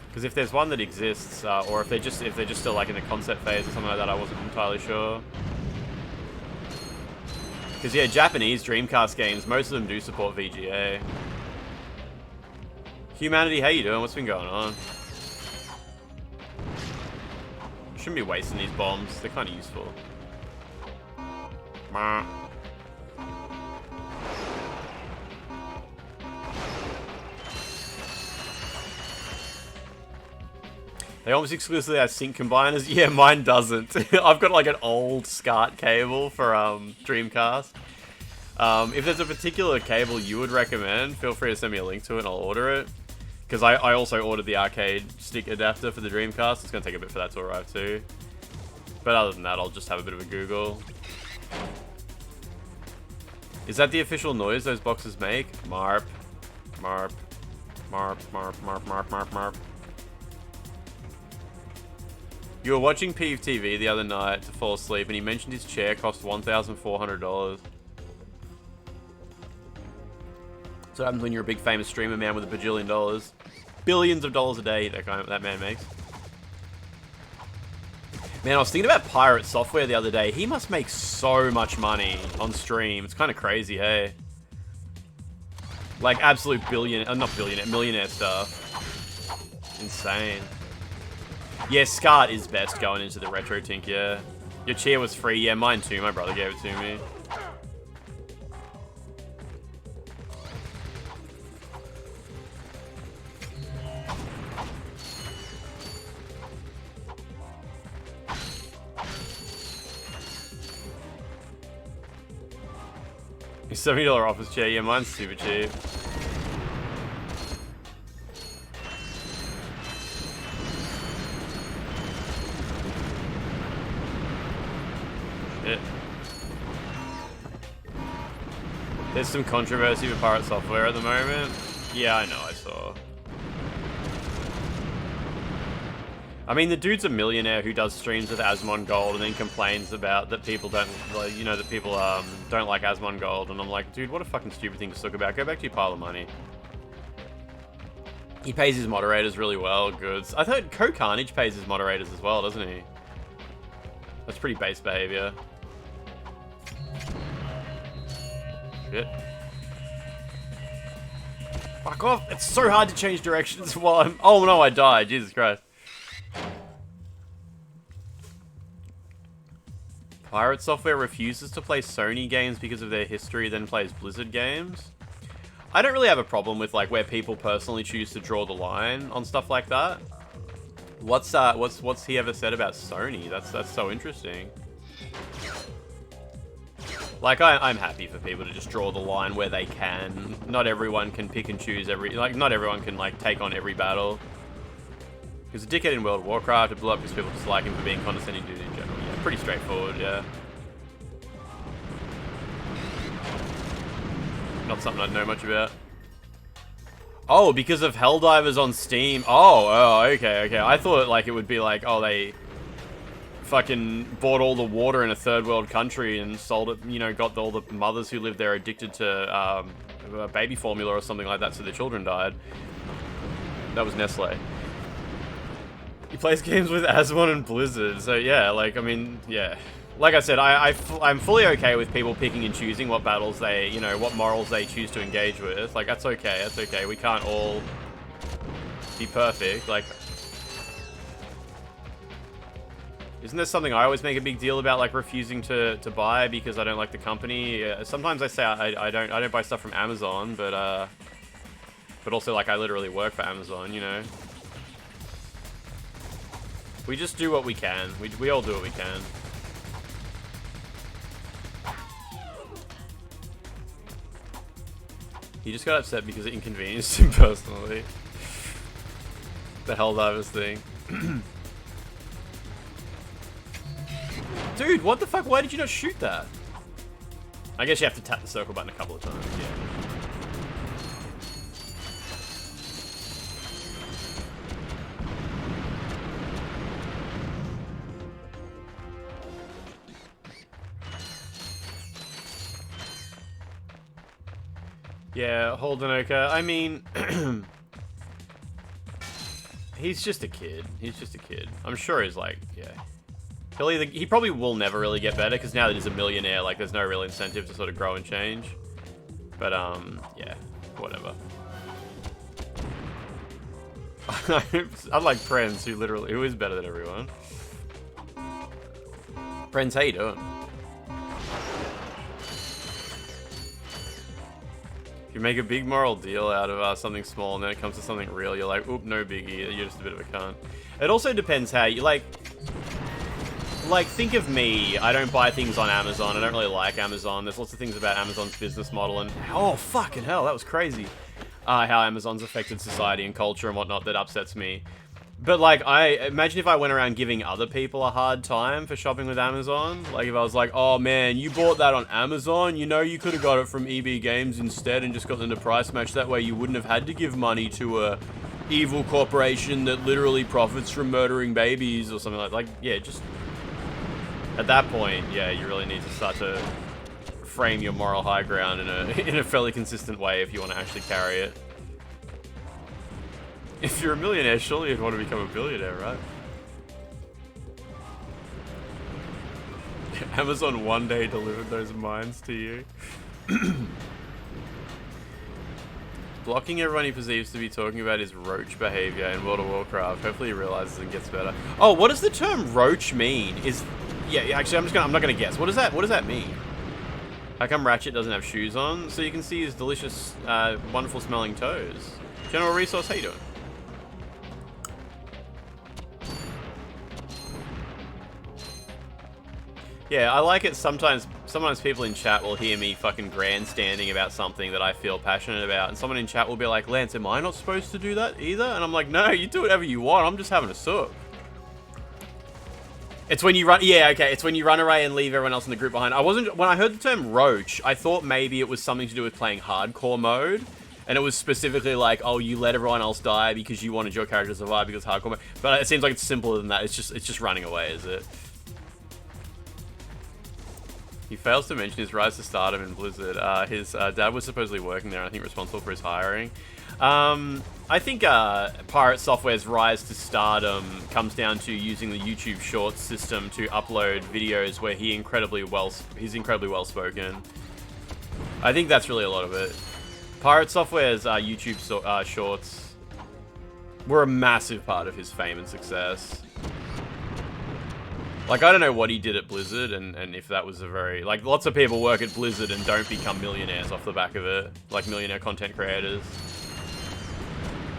Because if there's one that exists, or if they're just still like in the concept phase or something like that, I wasn't entirely sure. Because yeah, Japanese Dreamcast games, most of them do support VGA. Humanity, how you doing? What's been going on? Shouldn't be wasting these bombs. They're kind of useful. They almost exclusively have sync combiners. Yeah, mine doesn't. I've got like an old SCART cable for Dreamcast. If there's a particular cable you would recommend, feel free to send me a link to it and I'll order it. Because I also ordered the arcade stick adapter for the Dreamcast. It's going to take a bit for that to arrive too. But other than that, I'll just have a bit of a Google. Is that the official noise those boxes make? Marp. Marp. Marp, marp, marp, marp, marp, marp. You were watching Peeve TV the other night to fall asleep and he mentioned his chair cost $1,400. So what happens when you're a big famous streamer man with a bajillion dollars. Billions of dollars a day that man makes. Man, I was thinking about Pirate Software the other day. He must make so much money on stream. It's kind of crazy, hey? Like absolute millionaire stuff. Insane. Yeah, SCART is best going into the Retro Tink, yeah. Your chair was free. Yeah, mine too. My brother gave it to me. $70 office chair. Yeah, mine's super cheap. Shit. There's some controversy with Pirate Software at the moment. Yeah, I know, I saw. I mean, the dude's a millionaire who does streams with Asmon Gold and then complains about that people don't, like, you know, that people don't like Asmon Gold. And I'm like, dude, what a fucking stupid thing to talk about. Go back to your pile of money. He pays his moderators really well. Good. I thought Co-Carnage pays his moderators as well, doesn't he? That's pretty base behavior. Shit. Fuck off! It's so hard to change directions while I'm... Oh no, I died. Jesus Christ. Pirate Software refuses to play Sony games because of their history, then plays Blizzard games. I don't really have a problem with like where people personally choose to draw the line on stuff like that. What's he ever said about Sony? That's so interesting. Like I'm happy for people to just draw the line where they can. Not everyone can pick and choose not everyone can like take on every battle. Because a dickhead in World of Warcraft, it blew up because people dislike him for being condescending dude in general. Yeah, pretty straightforward, yeah. Not something I know much about. Oh, because of Helldivers on Steam. Oh, okay. I thought like it would be like, oh, they fucking bought all the water in a third world country and sold it, you know, got all the mothers who lived there addicted to baby formula or something like that, so their children died. That was Nestle. He plays games with Asmon and Blizzard, so yeah, like, I mean, yeah. Like I said, I'm fully okay with people picking and choosing what battles they, you know, what morals they choose to engage with. Like, that's okay. We can't all be perfect. Like, isn't there something I always make a big deal about, like refusing to buy because I don't like the company? Sometimes I say I don't buy stuff from Amazon, but also like I literally work for Amazon, you know. We just do what we can. We all do what we can. He just got upset because it inconvenienced him personally. The Helldivers thing. Dude, what the fuck? Why did you not shoot that? I guess you have to tap the circle button a couple of times, yeah. Yeah, Holdenoka. I mean, he's just a kid. I'm sure he's like, yeah. He probably will never really get better because now that he's a millionaire, like, there's no real incentive to sort of grow and change. But yeah, whatever. Unlike Prenz, who is better than everyone. Prenz, how you doing? You make a big moral deal out of something small, and then it comes to something real, you're like, oop, no biggie, you're just a bit of a cunt. It also depends how you, like, think of me, I don't buy things on Amazon, I don't really like Amazon, there's lots of things about Amazon's business model, and, oh, fucking hell, that was crazy. How Amazon's affected society and culture and whatnot that upsets me. But, like, I imagine if I went around giving other people a hard time for shopping with Amazon. Like, if I was like, oh, man, you bought that on Amazon? You know, you could have got it from EB Games instead and just got them to price match. That way you wouldn't have had to give money to a evil corporation that literally profits from murdering babies or something like yeah, just... At that point, yeah, you really need to start to frame your moral high ground in a fairly consistent way if you want to actually carry it. If you're a millionaire, surely you'd want to become a billionaire, right? Amazon one day delivered those mines to you. Blocking everyone he perceives to be talking about his roach behavior in World of Warcraft. Hopefully he realizes and gets better. Oh, what does the term roach mean? Yeah, actually, I'm not gonna guess. What does that mean? How come Ratchet doesn't have shoes on? So you can see his delicious, wonderful smelling toes. General Resource, how you doing? Yeah, I like it sometimes people in chat will hear me fucking grandstanding about something that I feel passionate about, and someone in chat will be like, Lance, am I not supposed to do that either? And I'm like, no, you do whatever you want, I'm just having a sup. It's when you run, yeah, okay, it's when you run away and leave everyone else in the group behind. When I heard the term roach, I thought maybe it was something to do with playing hardcore mode, and it was specifically like, oh, you let everyone else die because you wanted your character to survive because hardcore mode. But it seems like it's simpler than that, it's just running away, is it? He fails to mention his rise to stardom in Blizzard. His dad was supposedly working there, I think responsible for his hiring. I think Pirate Software's rise to stardom comes down to using the YouTube Shorts system to upload videos where he's incredibly well spoken. I think that's really a lot of it. Pirate Software's YouTube Shorts were a massive part of his fame and success. Like, I don't know what he did at Blizzard, and if that was a very... Like, lots of people work at Blizzard and don't become millionaires off the back of it. Like, millionaire content creators.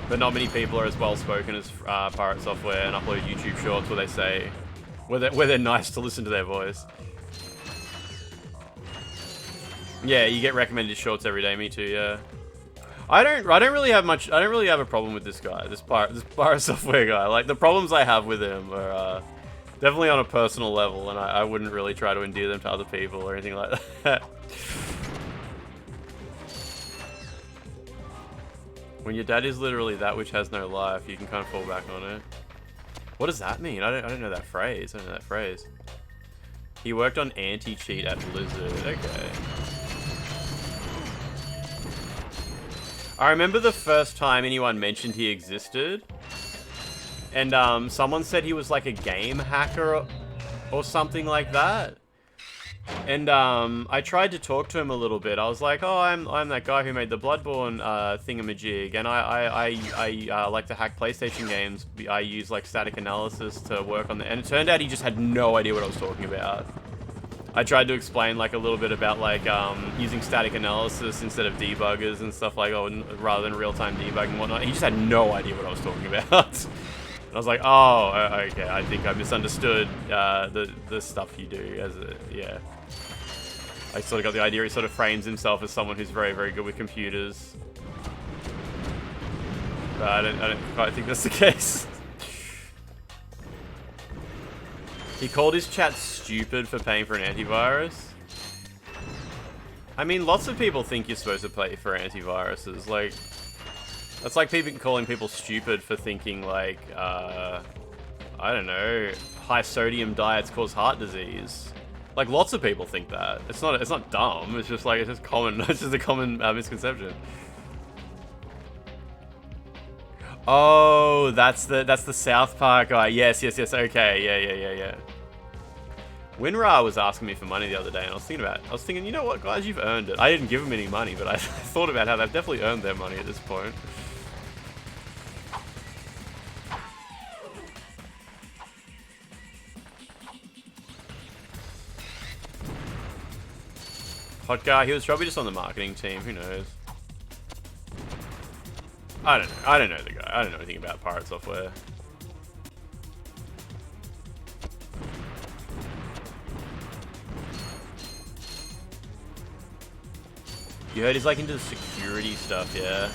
But not many people are as well-spoken as Pirate Software and upload YouTube Shorts where they say... Where they're nice to listen to their voice. Yeah, you get recommended shorts every day, me too, yeah. I don't really have a problem with this guy, this Pirate Software guy. Like, the problems I have with him are definitely on a personal level, and I wouldn't really try to endear them to other people or anything like that. When your dad is literally that which has no life, you can kind of fall back on it. What does that mean? I don't know that phrase. I don't know that phrase. He worked on anti-cheat at Blizzard. Okay. I remember the first time anyone mentioned he existed, and someone said he was like a game hacker or something like that. And I tried to talk to him a little bit. I was like, "Oh, I'm that guy who made the Bloodborne thingamajig, and I like to hack PlayStation games. I use like static analysis to work on the." And it turned out he just had no idea what I was talking about. I tried to explain like a little bit about like using static analysis instead of debuggers and stuff like rather than real-time debugging and whatnot. He just had no idea what I was talking about. And I was like, oh, okay, I think I misunderstood the stuff you do as a, yeah. I sort of got the idea he sort of frames himself as someone who's very, very good with computers. But I don't quite think that's the case. He called his chat stupid for paying for an antivirus. I mean, lots of people think you're supposed to pay for antiviruses. Like, that's like people calling people stupid for thinking like, I don't know, high sodium diets cause heart disease. Like, lots of people think that. It's not dumb. It's just like, it's just common. It's just a common misconception. Oh, that's the South Park guy. Yes. Okay, yeah. Winra was asking me for money the other day, and I was thinking, you know what, guys, you've earned it. I didn't give him any money, but I thought about how they've definitely earned their money at this point. Hot guy, he was probably just on the marketing team, who knows? I don't know the guy. I don't know anything about Pirate Software. You heard he's like into the security stuff, yeah?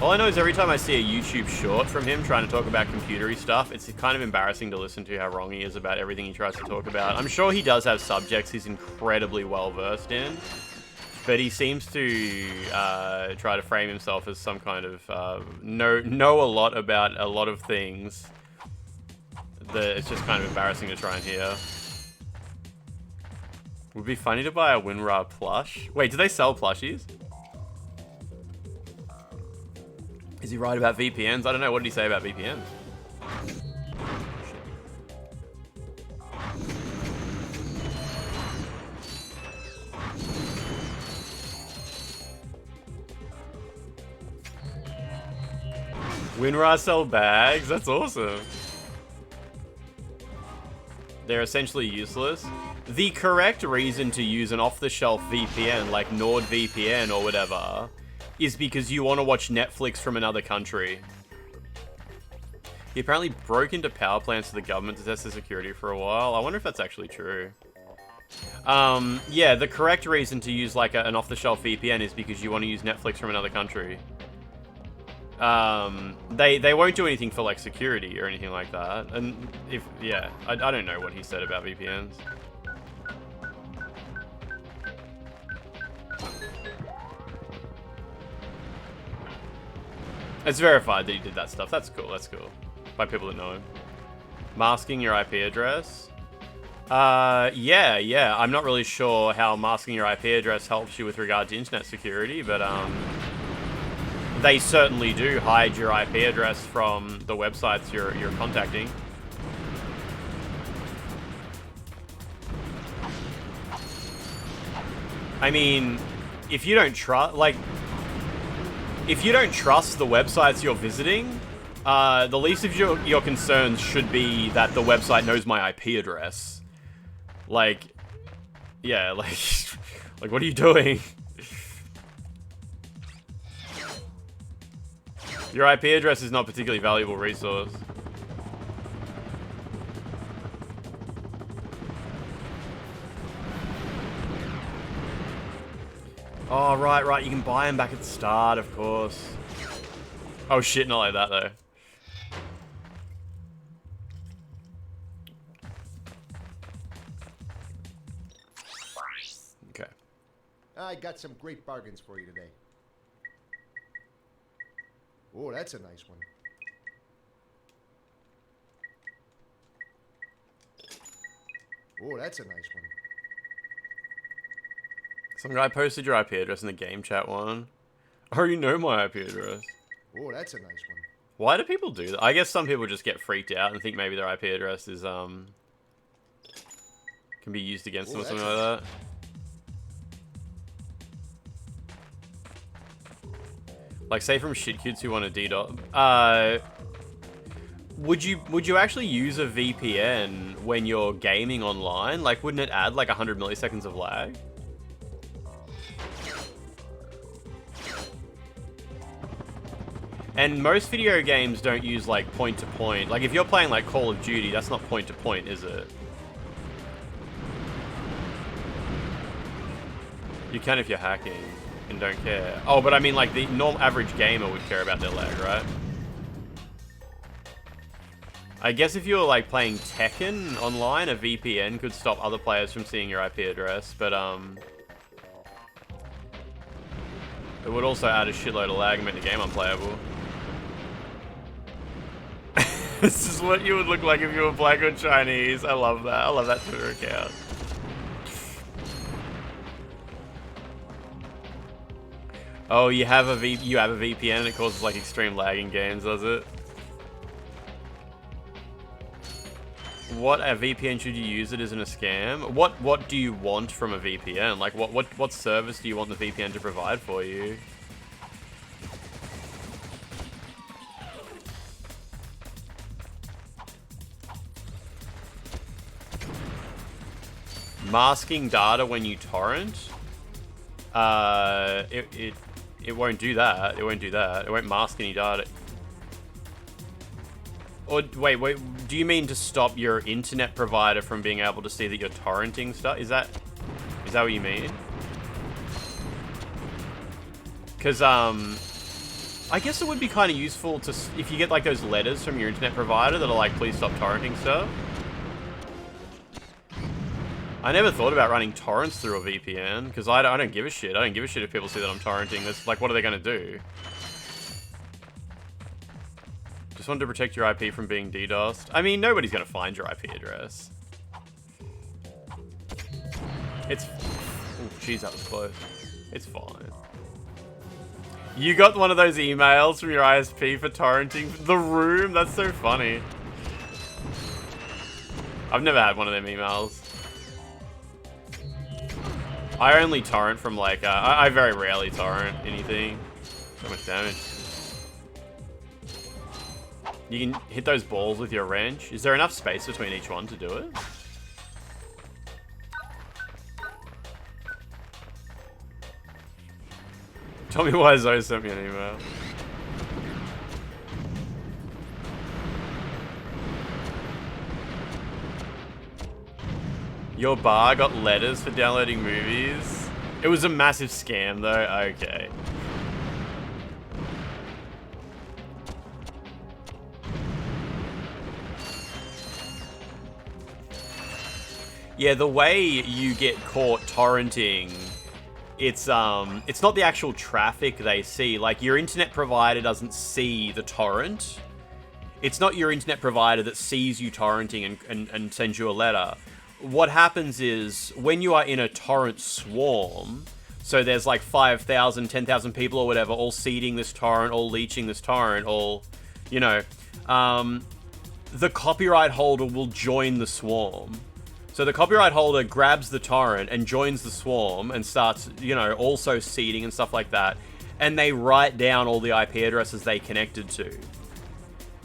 All I know is every time I see a YouTube short from him trying to talk about computery stuff, it's kind of embarrassing to listen to how wrong he is about everything he tries to talk about. I'm sure he does have subjects he's incredibly well versed in, but he seems to try to frame himself as some kind of know a lot about a lot of things that it's just kind of embarrassing to try and hear. Would be funny to buy a WinRAR plush. Wait, do they sell plushies? Is he right about VPNs? I don't know. What did he say about VPNs? WinRAR sell bags? That's awesome. They're essentially useless. The correct reason to use an off-the-shelf VPN like NordVPN or whatever is because you want to watch Netflix from another country. He apparently broke into power plants of the government to test the security for a while. I wonder if that's actually true. Yeah, the correct reason to use like an off-the-shelf VPN is because you want to use Netflix from another country. They won't do anything for like security or anything like that. And yeah, I don't know what he said about VPNs. It's verified that he did that stuff. That's cool. That's cool. By people that know him. Masking your IP address. Yeah. I'm not really sure how masking your IP address helps you with regard to internet security, but they certainly do hide your IP address from the websites you're contacting. I mean, if you don't trust the websites you're visiting, the least of your concerns should be that the website knows my IP address. Like, yeah, like, like, what are you doing? Your IP address is not a particularly valuable resource. Oh, right, you can buy them back at the start, of course. Oh shit, not like that though. Okay. I got some great bargains for you today. Oh, that's a nice one. Oh, that's a nice one. Some guy posted your IP address in the game chat one. Oh, you know my IP address. Oh, that's a nice one. Why do people do that? I guess some people just get freaked out and think maybe their IP address is, can be used against them or something like that. Like, say from shit kids who want to DDoS. Would you actually use a VPN when you're gaming online? Like, wouldn't it add like 100 milliseconds of lag? And most video games don't use like point to point. Like if you're playing like Call of Duty, that's not point to point, is it? You can if you're hacking and don't care. Oh, but I mean like the normal average gamer would care about their lag, right? I guess if you were like playing Tekken online, a VPN could stop other players from seeing your IP address, but it would also add a shitload of lag and make the game unplayable. This is what you would look like if you were black or Chinese. I love that. I love that Twitter account. Oh, you have a VPN and it causes like extreme lag in games, does it? What a VPN should you use it isn't a scam? What do you want from a VPN? Like what service do you want the VPN to provide for you? Masking data when you torrent? It won't do that. It won't do that. It won't mask any data. Or wait, do you mean to stop your internet provider from being able to see that you're torrenting stuff? Is that what you mean? Because I guess it would be kind of useful to if you get like those letters from your internet provider that are like, please stop torrenting stuff. I never thought about running torrents through a VPN because I don't give a shit. I don't give a shit if people see that I'm torrenting. That's like, what are they gonna do? Just wanted to protect your IP from being DDoSed. I mean, nobody's gonna find your IP address. It's... Oh, jeez, that was close. It's fine. You got one of those emails from your ISP for torrenting The Room? That's so funny. I've never had one of them emails. I only torrent from like, I very rarely torrent anything. So much damage. You can hit those balls with your wrench. Is there enough space between each one to do it? Tell me why Zoe sent me an email. Your bar got letters for downloading movies? It was a massive scam though, okay. Yeah, the way you get caught torrenting, it's not the actual traffic they see. Like, your internet provider doesn't see the torrent. It's not your internet provider that sees you torrenting and sends you a letter. What happens is, when you are in a torrent swarm, So there's like 5,000, 10,000 people or whatever, all seeding this torrent, all leeching this torrent, all, you know, the copyright holder will join the swarm. So the copyright holder grabs the torrent and joins the swarm and starts, you know, also seeding and stuff like that. And they write down all the IP addresses they connected to.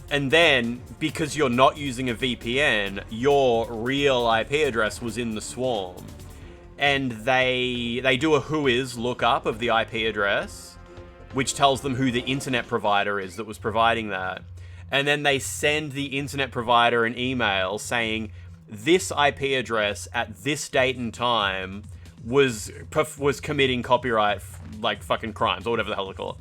And then, because you're not using a VPN, your real IP address was in the swarm. And they do a whois lookup of the IP address, which tells them who the internet provider is that was providing that. And then they send the internet provider an email saying, this IP address at this date and time was committing copyright, like, fucking crimes, or whatever the hell they call it.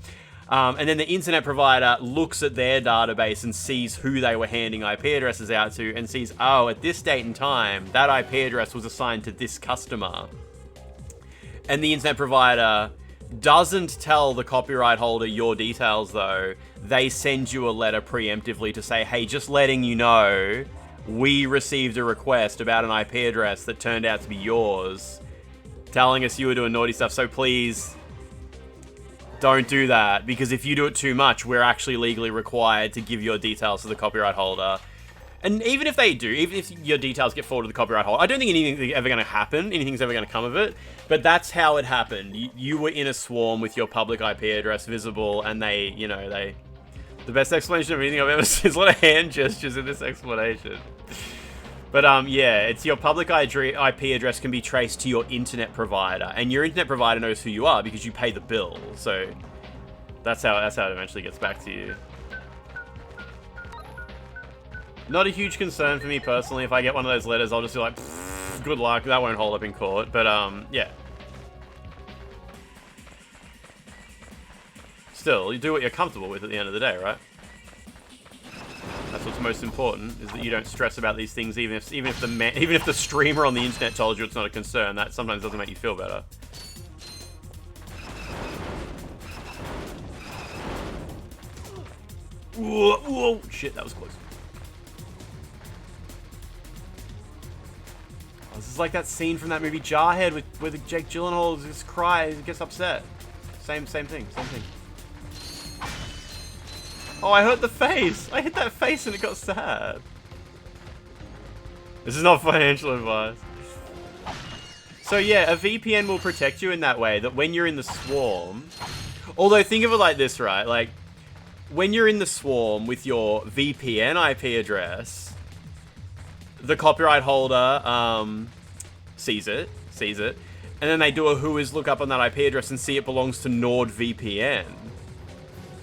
And then the internet provider looks at their database and sees who they were handing IP addresses out to and sees, oh, at this date and time, that IP address was assigned to this customer. And the internet provider doesn't tell the copyright holder your details, though. They send you a letter preemptively to say, hey, just letting you know, we received a request about an IP address that turned out to be yours, telling us you were doing naughty stuff, so please don't do that, because if you do it too much, we're actually legally required to give your details to the copyright holder. And even if they do, even if your details get forwarded to the copyright holder, I don't think anything's ever going to happen, anything's ever going to come of it, but that's how it happened. You were in a swarm with your public IP address visible, and they, you know, the best explanation of anything I've ever seen is a lot of hand gestures in this explanation. But yeah, it's your public IP address can be traced to your internet provider, and your internet provider knows who you are because you pay the bill. So that's how it eventually gets back to you. Not a huge concern for me personally. If I get one of those letters, I'll just be like, good luck. That won't hold up in court. But yeah. Still, you do what you're comfortable with at the end of the day, right? That's what's most important, is that you don't stress about these things, even if the streamer on the internet told you it's not a concern. That sometimes doesn't make you feel better. Whoa, whoa, shit, that was close. Oh, this is like that scene from that movie Jarhead where Jake Gyllenhaal just cries and gets upset. Same thing. Oh, I hurt the face. I hit that face and it got sad. This is not financial advice. So yeah, a VPN will protect you in that way, that when you're in the swarm... Although, think of it like this, right? Like, when you're in the swarm with your VPN IP address, the copyright holder sees it, and then they do a whois lookup on that IP address and see it belongs to NordVPN.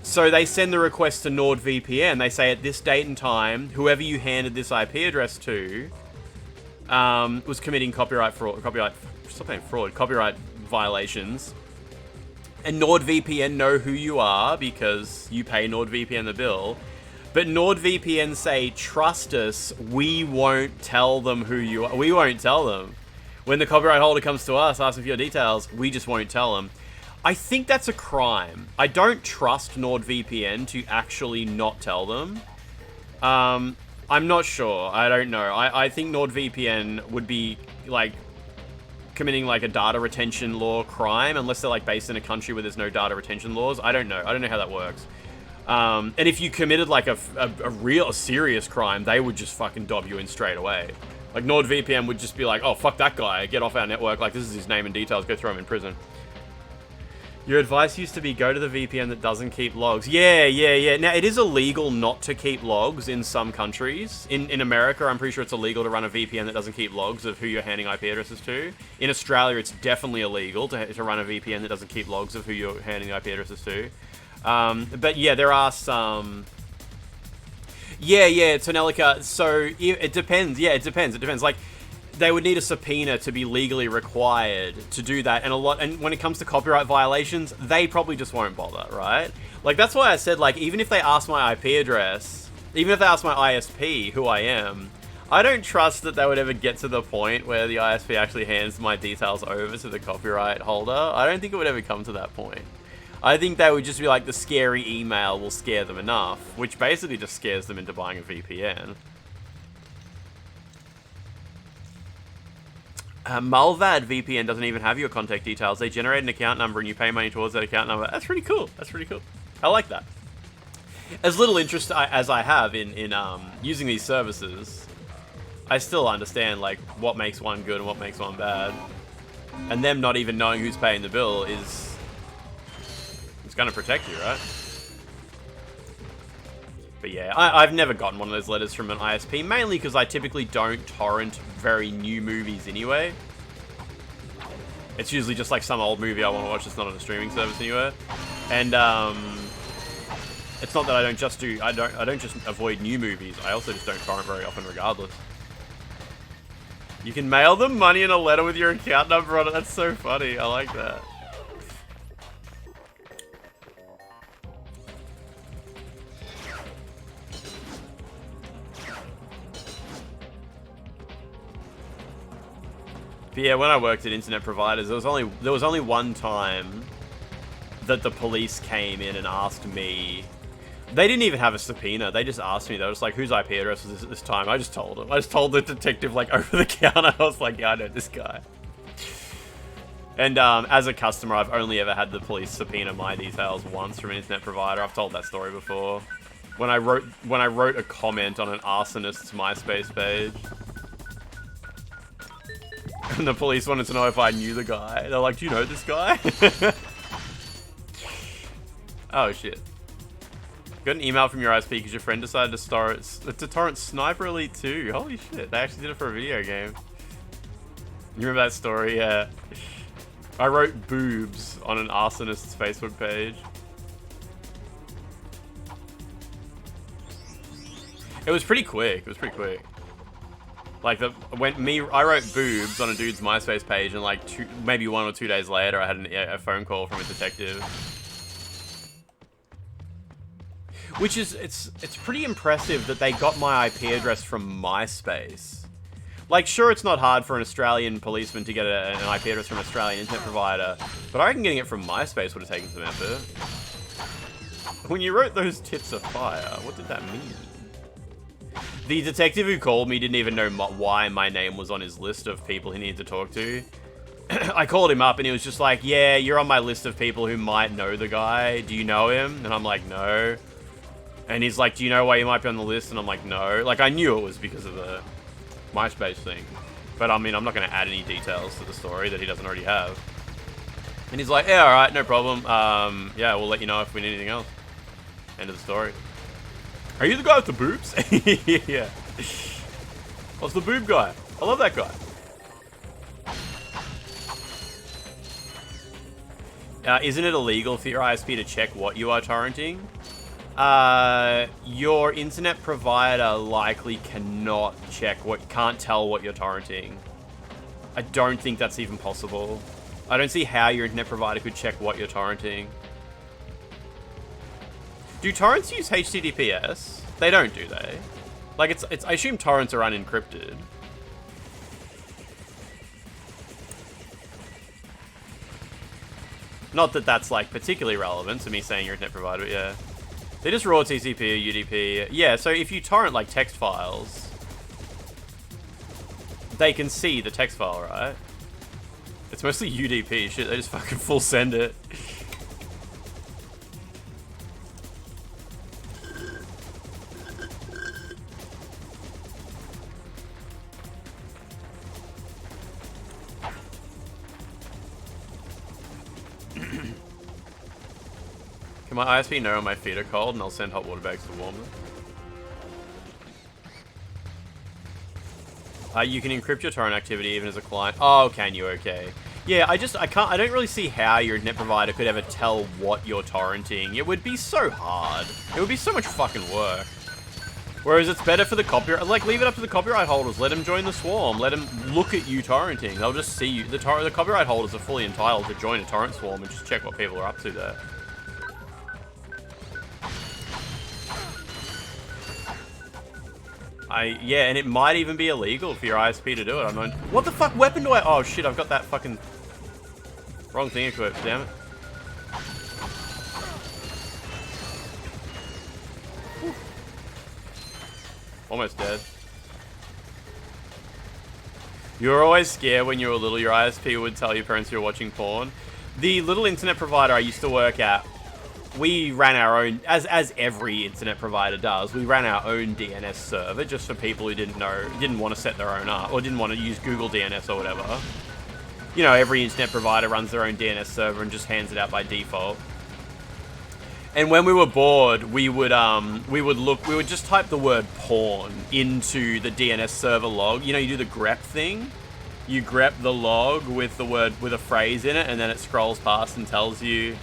So they send the request to NordVPN. They say at this date and time, whoever you handed this IP address to was committing copyright violations. And NordVPN know who you are because you pay NordVPN the bill. But NordVPN say, trust us, we won't tell them who you are. We won't tell them. When the copyright holder comes to us asking for your details, we just won't tell them. I think that's a crime. I don't trust NordVPN to actually not tell them. I'm not sure. I don't know. I think NordVPN would be, like, committing, like, a data retention law crime, unless they're, like, based in a country where there's no data retention laws. I don't know. I don't know how that works. And if you committed, like, a serious crime, they would just fucking dob you in straight away. Like, NordVPN would just be like, oh, fuck that guy. Get off our network. Like, this is his name and details. Go throw him in prison. Your advice used to be go to the VPN that doesn't keep logs. Yeah. Now, it is illegal not to keep logs in some countries. In America, I'm pretty sure it's illegal to run a VPN that doesn't keep logs of who you're handing IP addresses to. In Australia, it's definitely illegal to run a VPN that doesn't keep logs of who you're handing IP addresses to. But yeah, there are some... Yeah, Tonelica. So, it depends. Yeah, it depends. Like... They would need a subpoena to be legally required to do that, and when it comes to copyright violations, they probably just won't bother, right? Like, that's why I said, like, even if they ask my IP address, even if they ask my ISP who I am, I don't trust that they would ever get to the point where the ISP actually hands my details over to the copyright holder. I don't think it would ever come to that point. I think they would just be like, the scary email will scare them enough, which basically just scares them into buying a VPN. Malvad VPN doesn't even have your contact details. They generate an account number and you pay money towards that account number. That's pretty cool. That's pretty cool. I like that. As little interest as I have in using these services, I still understand like what makes one good and what makes one bad. And them not even knowing who's paying the bill is it's gonna protect you, right? But yeah, I've never gotten one of those letters from an ISP, mainly because I typically don't torrent very new movies anyway. It's usually just like some old movie I want to watch that's not on a streaming service anywhere. And it's not that I don't just avoid new movies. I also just don't torrent very often regardless. You can mail them money in a letter with your account number on it. That's so funny. I like that. But yeah, when I worked at internet providers, there was only one time that the police came in and asked me. They didn't even have a subpoena. They just asked me. They were just like, "Whose IP address is this at this time?" I just told them. I just told the detective like over the counter. I was like, "Yeah, I know this guy." And as a customer, I've only ever had the police subpoena my details once from an internet provider. I've told that story before. When I wrote a comment on an arsonist's MySpace page. And the police wanted to know if I knew the guy. They're like, "Do you know this guy?" Oh shit. Got an email from your ISP because your friend decided to torrent Sniper Elite 2. Holy shit, they actually did it for a video game. You remember that story? Yeah. I wrote boobs on an arsonist's Facebook page. It was pretty quick. It was pretty quick. Like I wrote boobs on a dude's MySpace page, and like maybe 1 or 2 days later, I had a phone call from a detective. Which is it's pretty impressive that they got my IP address from MySpace. Like, sure, it's not hard for an Australian policeman to get an IP address from an Australian internet provider, but I reckon getting it from MySpace would have taken some effort. When you wrote those tits of fire, what did that mean? The detective who called me didn't even know why my name was on his list of people he needed to talk to. I called him up and he was just like, "Yeah, you're on my list of people who might know the guy. Do you know him?" And I'm like, "No." And he's like, "Do you know why you might be on the list?" And I'm like, "No." Like, I knew it was because of the MySpace thing. But I mean, I'm not going to add any details to the story that he doesn't already have. And he's like, "Yeah, alright, no problem. Yeah, we'll let you know if we need anything else." End of the story. Are you the guy with the boobs? Yeah. What's the boob guy? I love that guy. Isn't it illegal for your ISP to check what you are torrenting? Your internet provider likely can't tell what you're torrenting. I don't think that's even possible. I don't see how your internet provider could check what you're torrenting. Do torrents use HTTPS? They don't, do they? Like, I assume torrents are unencrypted. Not that that's, like, particularly relevant to me saying your internet provider, but yeah. They just raw TCP or UDP. Yeah, so if you torrent, like, text files, they can see the text file, right? It's mostly UDP shit. They just fucking full send it. Can my ISP know when my feet are cold and I'll send hot water bags to warm them? You can encrypt your torrent activity even as a client. Oh, can you? Okay. Yeah, I don't really see how your internet provider could ever tell what you're torrenting. It would be so hard. It would be so much fucking work. Whereas it's better for the copyright, like, leave it up to the copyright holders. Let them join the swarm. Let them look at you torrenting. They'll just see you. The copyright holders are fully entitled to join a torrent swarm and just check what people are up to there. Yeah, and it might even be illegal for your ISP to do it. I'm not. What the fuck weapon do I? Oh shit! I've got that fucking wrong thing equipped. Damn it. Whew. Almost dead. You were always scared when you were little your ISP would tell your parents you were watching porn. The little internet provider I used to work at, we ran our own, as every internet provider does, we ran our own DNS server just for people who didn't want to set their own up, or didn't want to use Google DNS or whatever. You know, every internet provider runs their own DNS server and just hands it out by default. And when we were bored, we would just type the word porn into the DNS server log. You know, you do the grep thing. You grep the log with the word, with a phrase in it, and then it scrolls past and tells you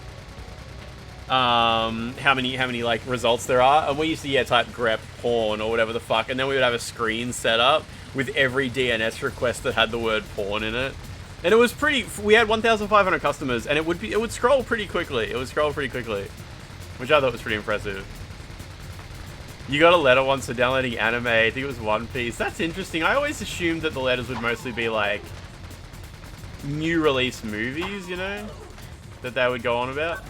how many like results there are. And we used to type grep porn or whatever the fuck, and then we would have a screen set up with every DNS request that had the word porn in it. And it was pretty. We had 1,500 customers, and it would scroll pretty quickly. It would scroll pretty quickly. Which I thought was pretty impressive. You got a letter once for downloading anime. I think it was One Piece. That's interesting. I always assumed that the letters would mostly be like new release movies, you know? That they would go on about.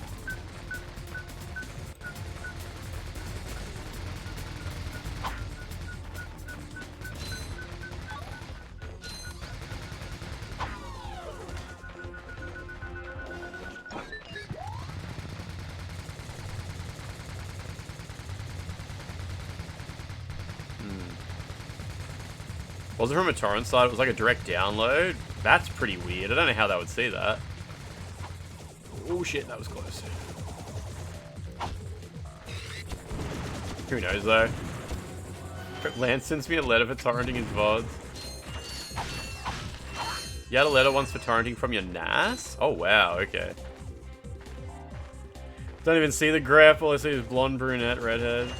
Wasn't from a torrent site, it was like a direct download. That's pretty weird. I don't know how they would see that. Oh shit, that was close. Who knows though? Lance sends me a letter for torrenting his VODs. You had a letter once for torrenting from your NAS? Oh wow, okay. Don't even see the graph, all I see is blonde, brunette, redhead.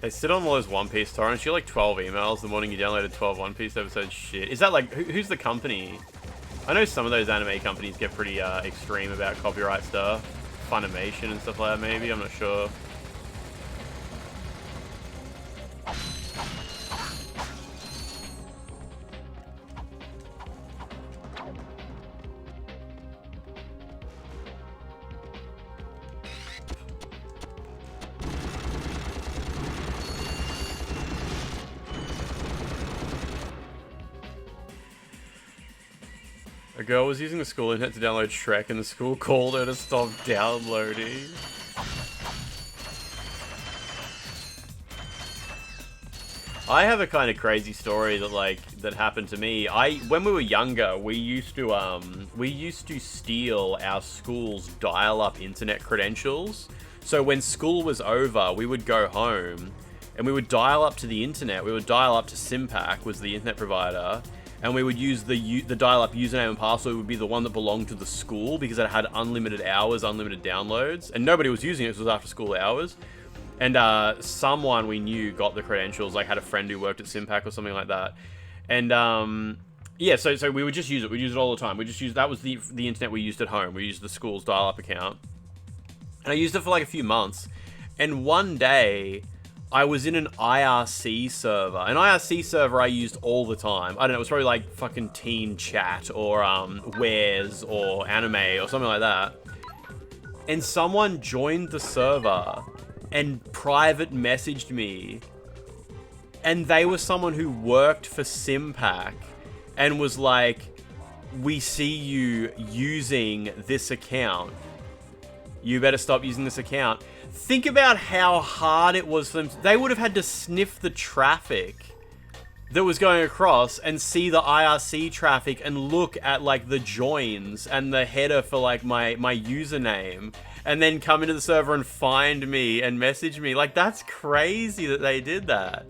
They sit on all those One Piece torrents. You like 12 emails the morning you downloaded 12 One Piece episodes. Shit. Is that like, who's the company? I know some of those anime companies get pretty extreme about copyright stuff. Funimation and stuff like that maybe, I'm not sure. A girl was using the school internet to download Shrek and the school called her to stop downloading. I have a kind of crazy story that happened to me. When we were younger, we used to steal our school's dial-up internet credentials. So when school was over, we would go home and we would dial up to the internet. We would dial up to Simpac, was the internet provider. And we would use the dial-up username and password would be the one that belonged to the school because it had unlimited hours, unlimited downloads. And nobody was using it, it was after school hours. And someone we knew got the credentials, like had a friend who worked at Simpac or something like that. And yeah, so we would just use it. We'd use it all the time. That was the internet we used at home. We used the school's dial-up account. And I used it for like a few months. And one day, I was in an IRC server. An IRC server I used all the time. I don't know, it was probably like fucking Teen Chat or Wares or Anime or something like that. And someone joined the server and private messaged me. And they were someone who worked for Simpac and was like, we see you using this account. You better stop using this account. Think about how hard it was for them. They would have had to sniff the traffic that was going across and see the IRC traffic and look at like the joins and the header for like my username and then come into the server and find me and message me. Like, that's crazy that they did that.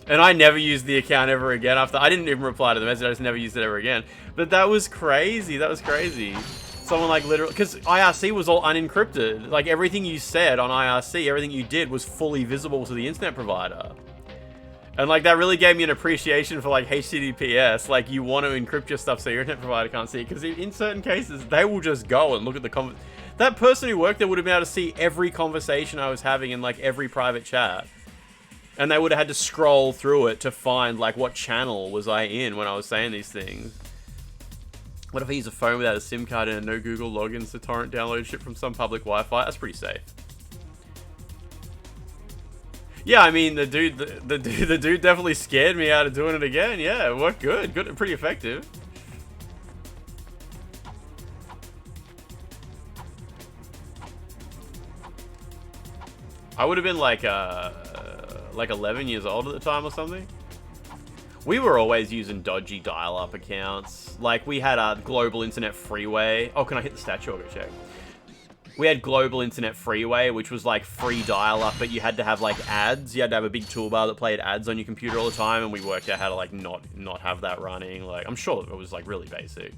And I never used the account ever again after. I didn't even reply to the message. I just never used it ever again. But that was crazy. That was crazy. Someone like literally, because IRC was all unencrypted. Like everything you said on IRC, everything you did was fully visible to the internet provider. And like that really gave me an appreciation for like HTTPS. Like you want to encrypt your stuff so your internet provider can't see it. Because in certain cases, they will just go and look at the that person who worked there would have been able to see every conversation I was having in like every private chat. And they would have had to scroll through it to find, like, what channel was I in when I was saying these things. What if I use a phone without a SIM card and no Google logins to torrent download shit from some public Wi-Fi? That's pretty safe. Yeah, I mean, the dude definitely scared me out of doing it again. Yeah, it worked good. Good, pretty effective. I would have been like 11 years old at the time or something. We were always using dodgy dial-up accounts. Like, we had a global internet freeway. Oh, can I hit the statue? I'll go check. We had global internet freeway, which was like free dial-up, but you had to have like ads. You had to have a big toolbar that played ads on your computer all the time, and we worked out how to like not have that running. Like, I'm sure it was like really basic.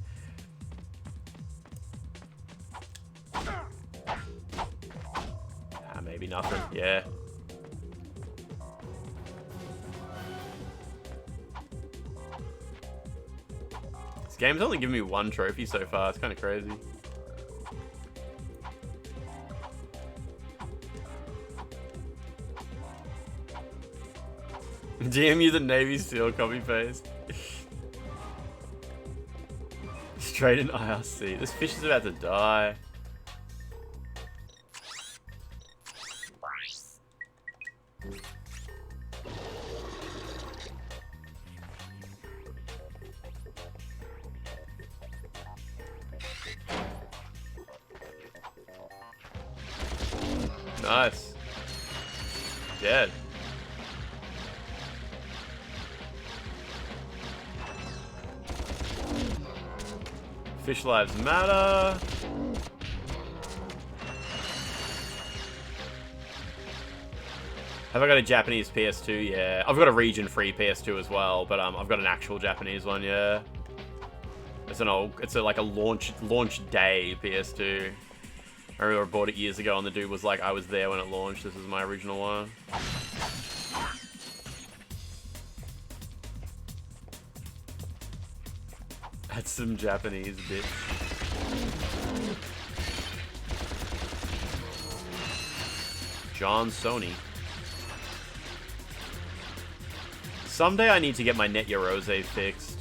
Maybe nothing. Yeah. This game's only given me 1 trophy so far. It's kind of crazy. DM you the Navy SEAL copy paste. Straight in IRC. This fish is about to die. Nice. Dead. Fish lives matter. Have I got a Japanese PS2? Yeah. I've got a region-free PS2 as well, but I've got an actual Japanese one, yeah. It's an old, like a launch day PS2. I remember I bought it years ago and the dude was like, I was there when it launched, this is my original one. That's some Japanese bitch. John Sony. Someday I need to get my Net Yorose fixed.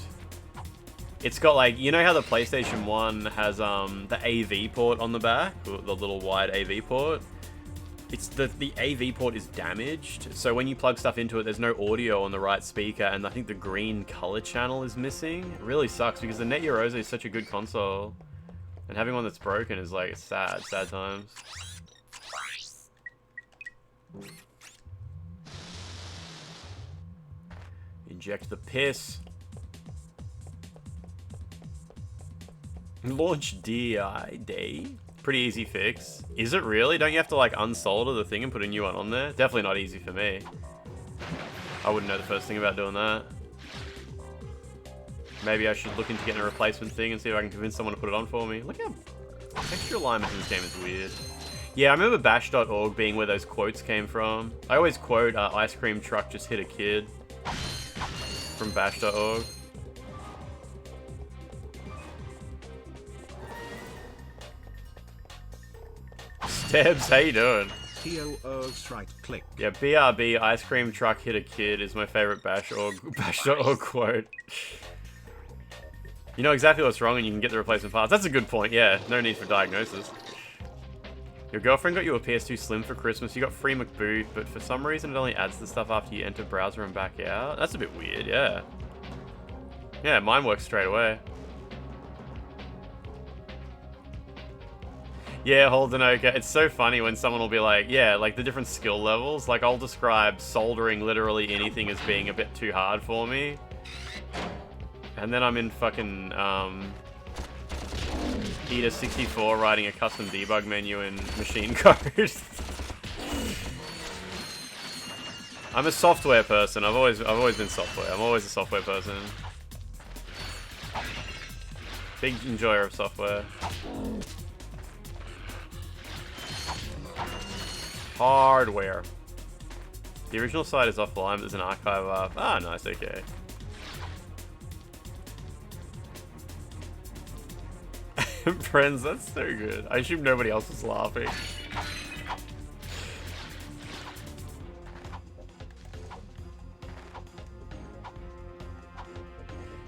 It's got like, you know how the PlayStation 1 has the AV port on the back? The little wide AV port? It's the AV port is damaged, so when you plug stuff into it, there's no audio on the right speaker, and I think the green color channel is missing. It really sucks because the Net Yorose is such a good console, and having one that's broken is like sad times. Inject the piss. Launch DI day. Pretty easy fix. Is it really? Don't you have to like unsolder the thing and put a new one on there? Definitely not easy for me. I wouldn't know the first thing about doing that. Maybe I should look into getting a replacement thing and see if I can convince someone to put it on for me. Look how texture alignment in this game is weird. Yeah, I remember bash.org being where those quotes came from. I always quote, ice cream truck just hit a kid from bash.org. Debs, how you doing? TOO's right click. Yeah, BRB, ice cream truck hit a kid is my favorite bash.org quote. You know exactly what's wrong and you can get the replacement parts. That's a good point, yeah. No need for diagnosis. Your girlfriend got you a PS2 Slim for Christmas. You got free McBoot, but for some reason it only adds the stuff after you enter browser and back out. That's a bit weird, yeah. Yeah, mine works straight away. Yeah, Holden, okay. It's so funny when someone will be like, yeah, like the different skill levels. Like, I'll describe soldering literally anything as being a bit too hard for me. And then I'm in fucking, Heater 64 writing a custom debug menu in machine code. I'm a software person. I've always been software. I'm always a software person. Big enjoyer of software. Hardware. The original site is offline, but there's an archive up. Ah, nice, okay. Friends, that's so good. I assume nobody else is laughing.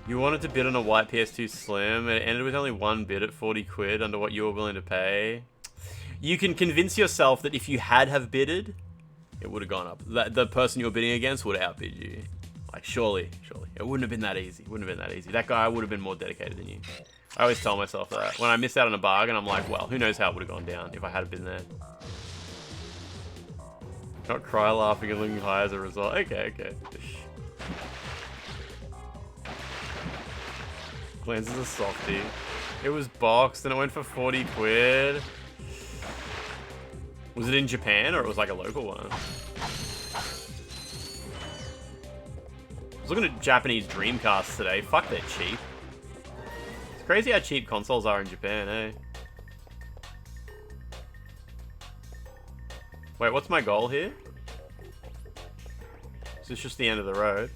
You wanted to bid on a white PS2 Slim, and it ended with only one bid at 40 quid under what you were willing to pay. You can convince yourself that if you had have bidded, it would have gone up. The person you were bidding against would have outbid you. Like, surely. It wouldn't have been that easy. That guy would have been more dedicated than you. I always tell myself that. When I miss out on a bargain, I'm like, well, who knows how it would have gone down if I had been there. Not cry laughing and looking high as a result. Okay. Glance is a softie. It was boxed and it went for 40 quid. Was it in Japan or it was like a local one? I was looking at Japanese Dreamcasts today. Fuck, they're cheap. It's crazy how cheap consoles are in Japan, eh? Wait, what's my goal here? Is this just the end of the road?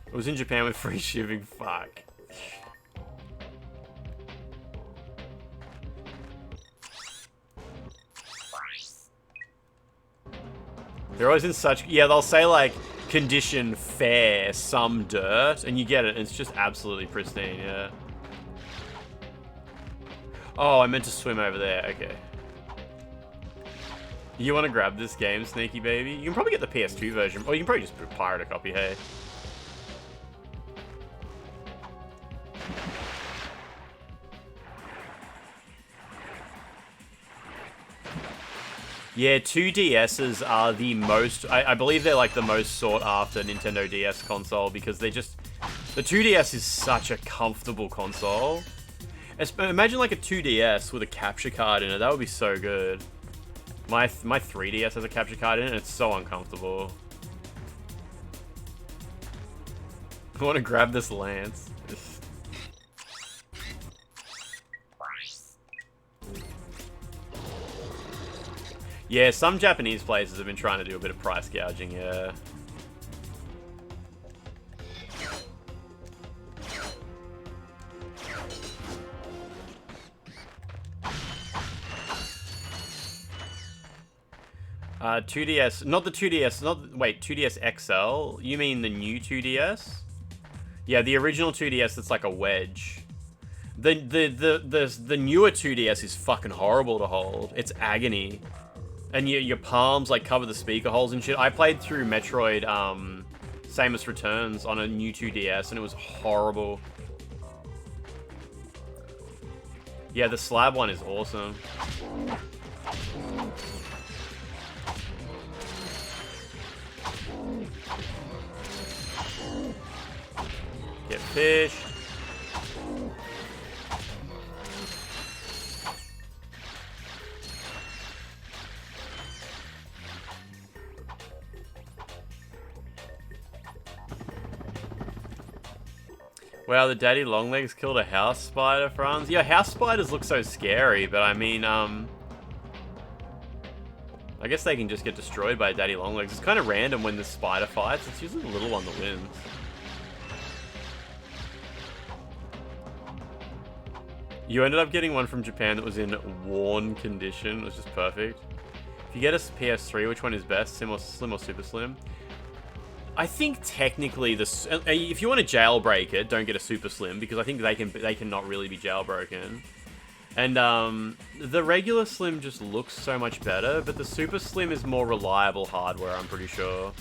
It was in Japan with free shipping. Fuck. They're always in such... Yeah, they'll say, like, condition fair, some dirt, and you get it, and it's just absolutely pristine, yeah. Oh, I meant to swim over there. Okay. You want to grab this game, sneaky baby? You can probably get the PS2 version, or you can probably just pirate a copy, hey. Yeah, 2DSs are the most... I believe they're like the most sought after Nintendo DS console because they just... The 2DS is such a comfortable console. Imagine like a 2DS with a capture card in it. That would be so good. My 3DS has a capture card in it and it's so uncomfortable. I want to grab this lance. Yeah, some Japanese places have been trying to do a bit of price gouging, yeah. Uh, 2DS, not the 2DS, wait, 2DS XL? You mean the new 2DS? Yeah, the original 2DS that's like a wedge. The newer 2DS is fucking horrible to hold. It's agony. And your palms like cover the speaker holes and shit. I played through Metroid Samus Returns on a new 2DS and it was horrible. Yeah, the slab one is awesome. Get fish. Wow, the daddy longlegs killed a house spider, Franz. Yeah, house spiders look so scary, but I mean, I guess they can just get destroyed by daddy longlegs. It's kind of random when the spider fights. It's usually the little one that wins. You ended up getting one from Japan that was in worn condition. It was just perfect. If you get a PS3, which one is best? Slim or Super Slim? I think technically this, if you want to jailbreak it, don't get a Super Slim because I think they cannot really be jailbroken. And the regular Slim just looks so much better, but the Super Slim is more reliable hardware, I'm pretty sure,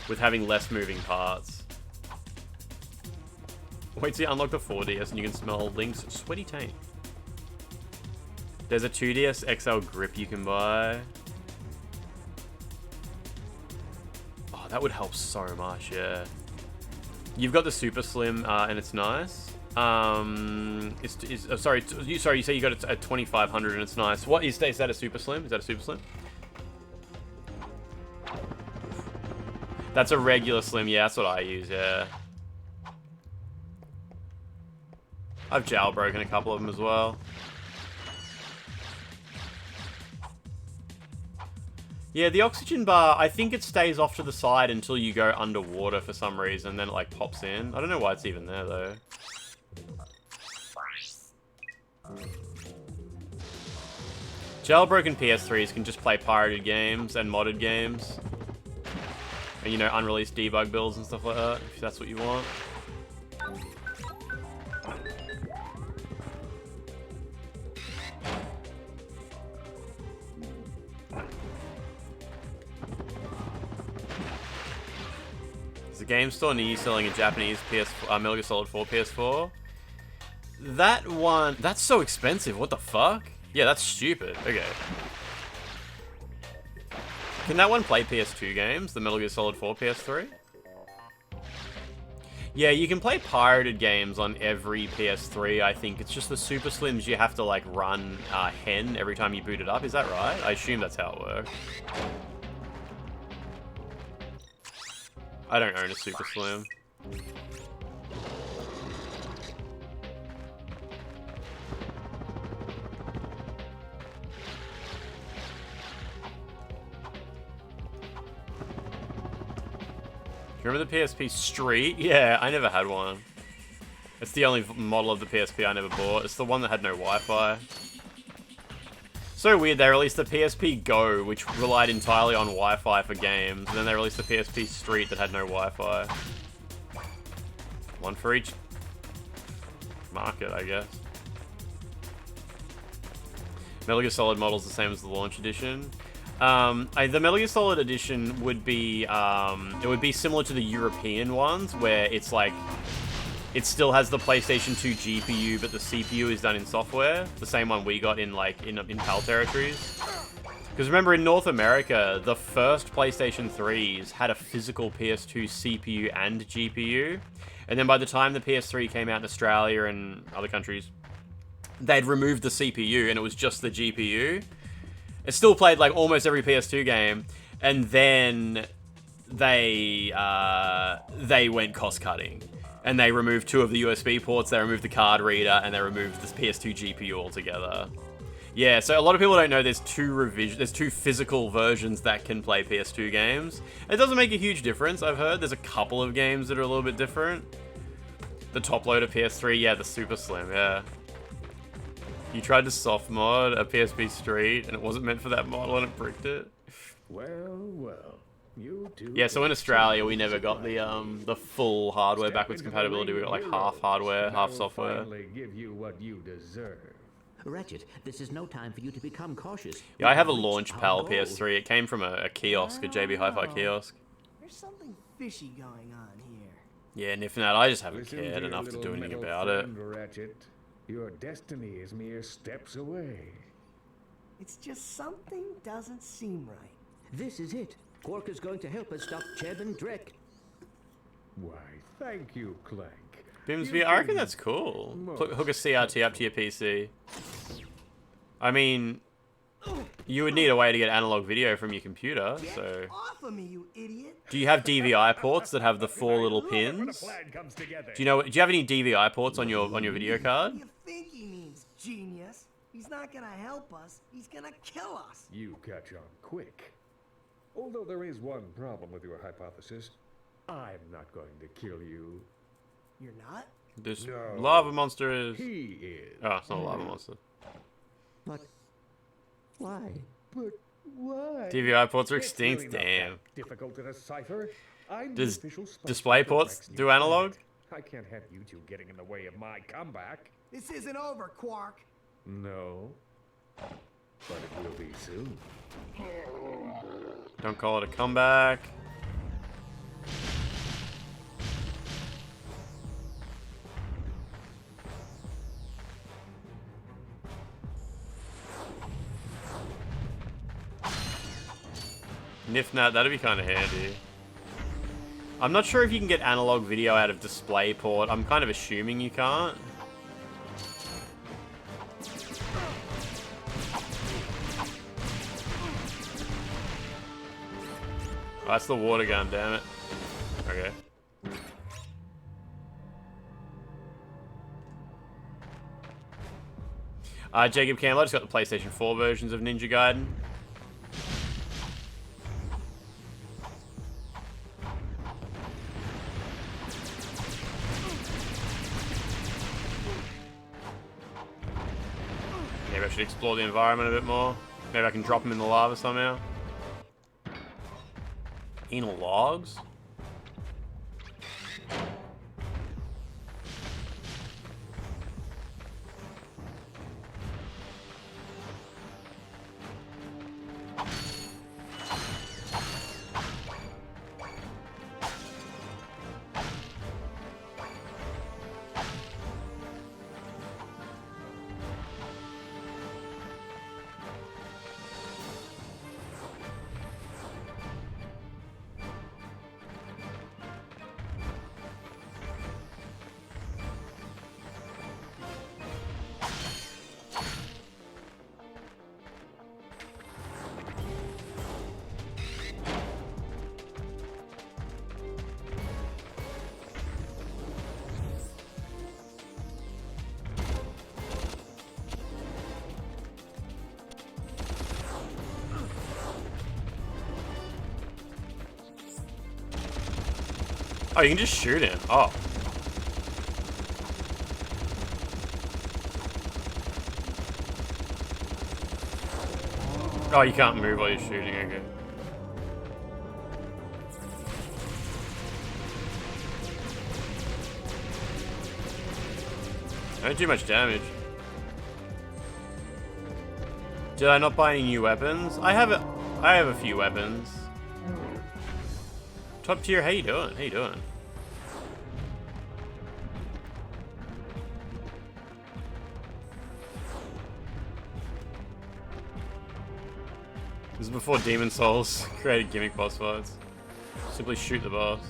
with having less moving parts. Wait till you unlock the 4DS and you can smell Link's sweaty taint. There's a 2DS XL grip you can buy. That would help so much, yeah. You've got the Super Slim, and it's nice. Sorry, you say you got it at 2500 and it's nice. What is that a Super Slim? Is that a Super Slim? That's a regular Slim, yeah, that's what I use, yeah. I've jailbroken a couple of them as well. Yeah, the oxygen bar, I think it stays off to the side until you go underwater for some reason, then it like pops in. I don't know why it's even there though. Jailbroken PS3s can just play pirated games and modded games. And, you know, unreleased debug builds and stuff like that, if that's what you want. Is the game store near you selling a Japanese Metal Gear Solid 4 PS4? That one... That's so expensive. What the fuck? Yeah, that's stupid. Okay. Can that one play PS2 games? The Metal Gear Solid 4 PS3? Yeah, you can play pirated games on every PS3, I think. It's just the Super Slims you have to, like, run hen every time you boot it up. Is that right? I assume that's how it works. I don't own a Super Slim. Remember the PSP Street? Yeah, I never had one. It's the only model of the PSP I never bought. It's the one that had no Wi-Fi. So weird, they released the PSP Go, which relied entirely on Wi-Fi for games. And then they released the PSP Street that had no Wi-Fi. One for each market, I guess. Metal Gear Solid model's the same as the launch edition. The Metal Gear Solid edition would be, it would be similar to the European ones, where it's like, it still has the PlayStation 2 GPU, but the CPU is done in software. The same one we got in, like, in PAL territories. Because remember, in North America, the first PlayStation 3s had a physical PS2 CPU and GPU. And then by the time the PS3 came out in Australia and other countries, they'd removed the CPU, and it was just the GPU. It still played like almost every PS2 game, and then they went cost cutting, and they removed 2 of the USB ports, they removed the card reader, and they removed the PS2 GPU altogether. Yeah, so a lot of people don't know there's 2 physical versions that can play PS2 games. It doesn't make a huge difference, I've heard. There's a couple of games that are a little bit different. The top loader PS3, yeah, the Super Slim, yeah. You tried to soft mod a PSP Street, and it wasn't meant for that model, and it bricked it. Well, you do. Yeah, so in Australia, we never got the full hardware backwards compatibility. We got like half hardware, half software. Finally give you what you deserve. Ratchet, this is no time for you to become cautious. Yeah, I have a launch PAL PS3. It came from a kiosk, a JB Hi-Fi kiosk. There's something fishy going on here. Yeah, Nifnat, I just haven't Listen, cared dear enough to little do anything metal about it. friend, Ratchet. Your destiny is mere steps away. It's just something doesn't seem right. This is it. Quark is going to help us stop Chairman Drek. Why, thank you, Clank. Bimsby, I reckon that's cool. Hook a CRT up to your PC. I mean, you would need a way to get analog video from your computer, so... Off of me, you idiot! Do you have DVI ports that have the 4 little pins? Do you have any DVI ports on your video card? What do you think he means, genius? He's not gonna help us. He's gonna kill us. You catch on quick. Although there is one problem with your hypothesis. I'm not going to kill you. You're not? This No. lava monster is... He is. Oh, it's not a lava monster. But why? But why? DVI ports are It's extinct, really not damn. that difficult to decipher. I'm Does the official spokesman display for ports Rex's do new analog? planet. I can't have you two getting in the way of my comeback. This isn't over, Quark. No. But it will be soon. Don't call it a comeback. Nifnat, that'd be kind of handy. I'm not sure if you can get analog video out of DisplayPort. I'm kind of assuming you can't. Oh, that's the water gun, damn it. Okay. Jacob Campbell just got the PlayStation 4 versions of Ninja Gaiden. Maybe I should explore the environment a bit more. Maybe I can drop him in the lava somehow. Anal logs? Oh, you can just shoot him. Oh. Oh, you can't move while you're shooting, okay. I don't do much damage. Did I not buy any new weapons? I have a few weapons. Top tier, how you doing? How you doing? This is before Demon Souls created gimmick boss fights. Simply shoot the boss.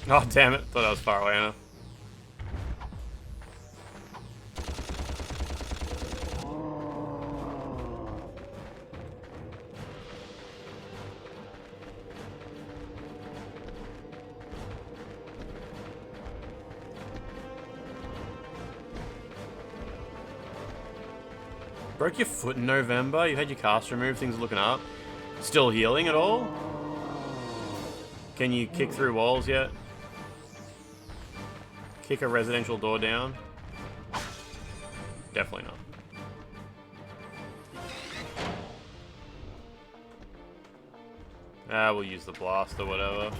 Oh, damn it. Thought I was far away enough. Broke your foot in November? You had your cast removed, things are looking up. Still healing at all? Can you kick through walls yet? Kick a residential door down? Definitely not. Ah, we'll use the blast or whatever.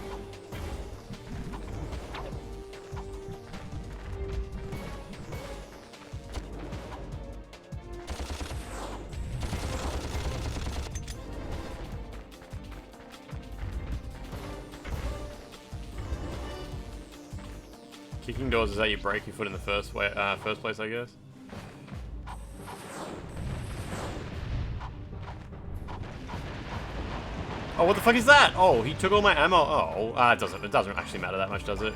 Kicking doors is how you break your foot in the first place, I guess. Oh, what the fuck is that? Oh, he took all my ammo. Oh, it doesn't actually matter that much, does it?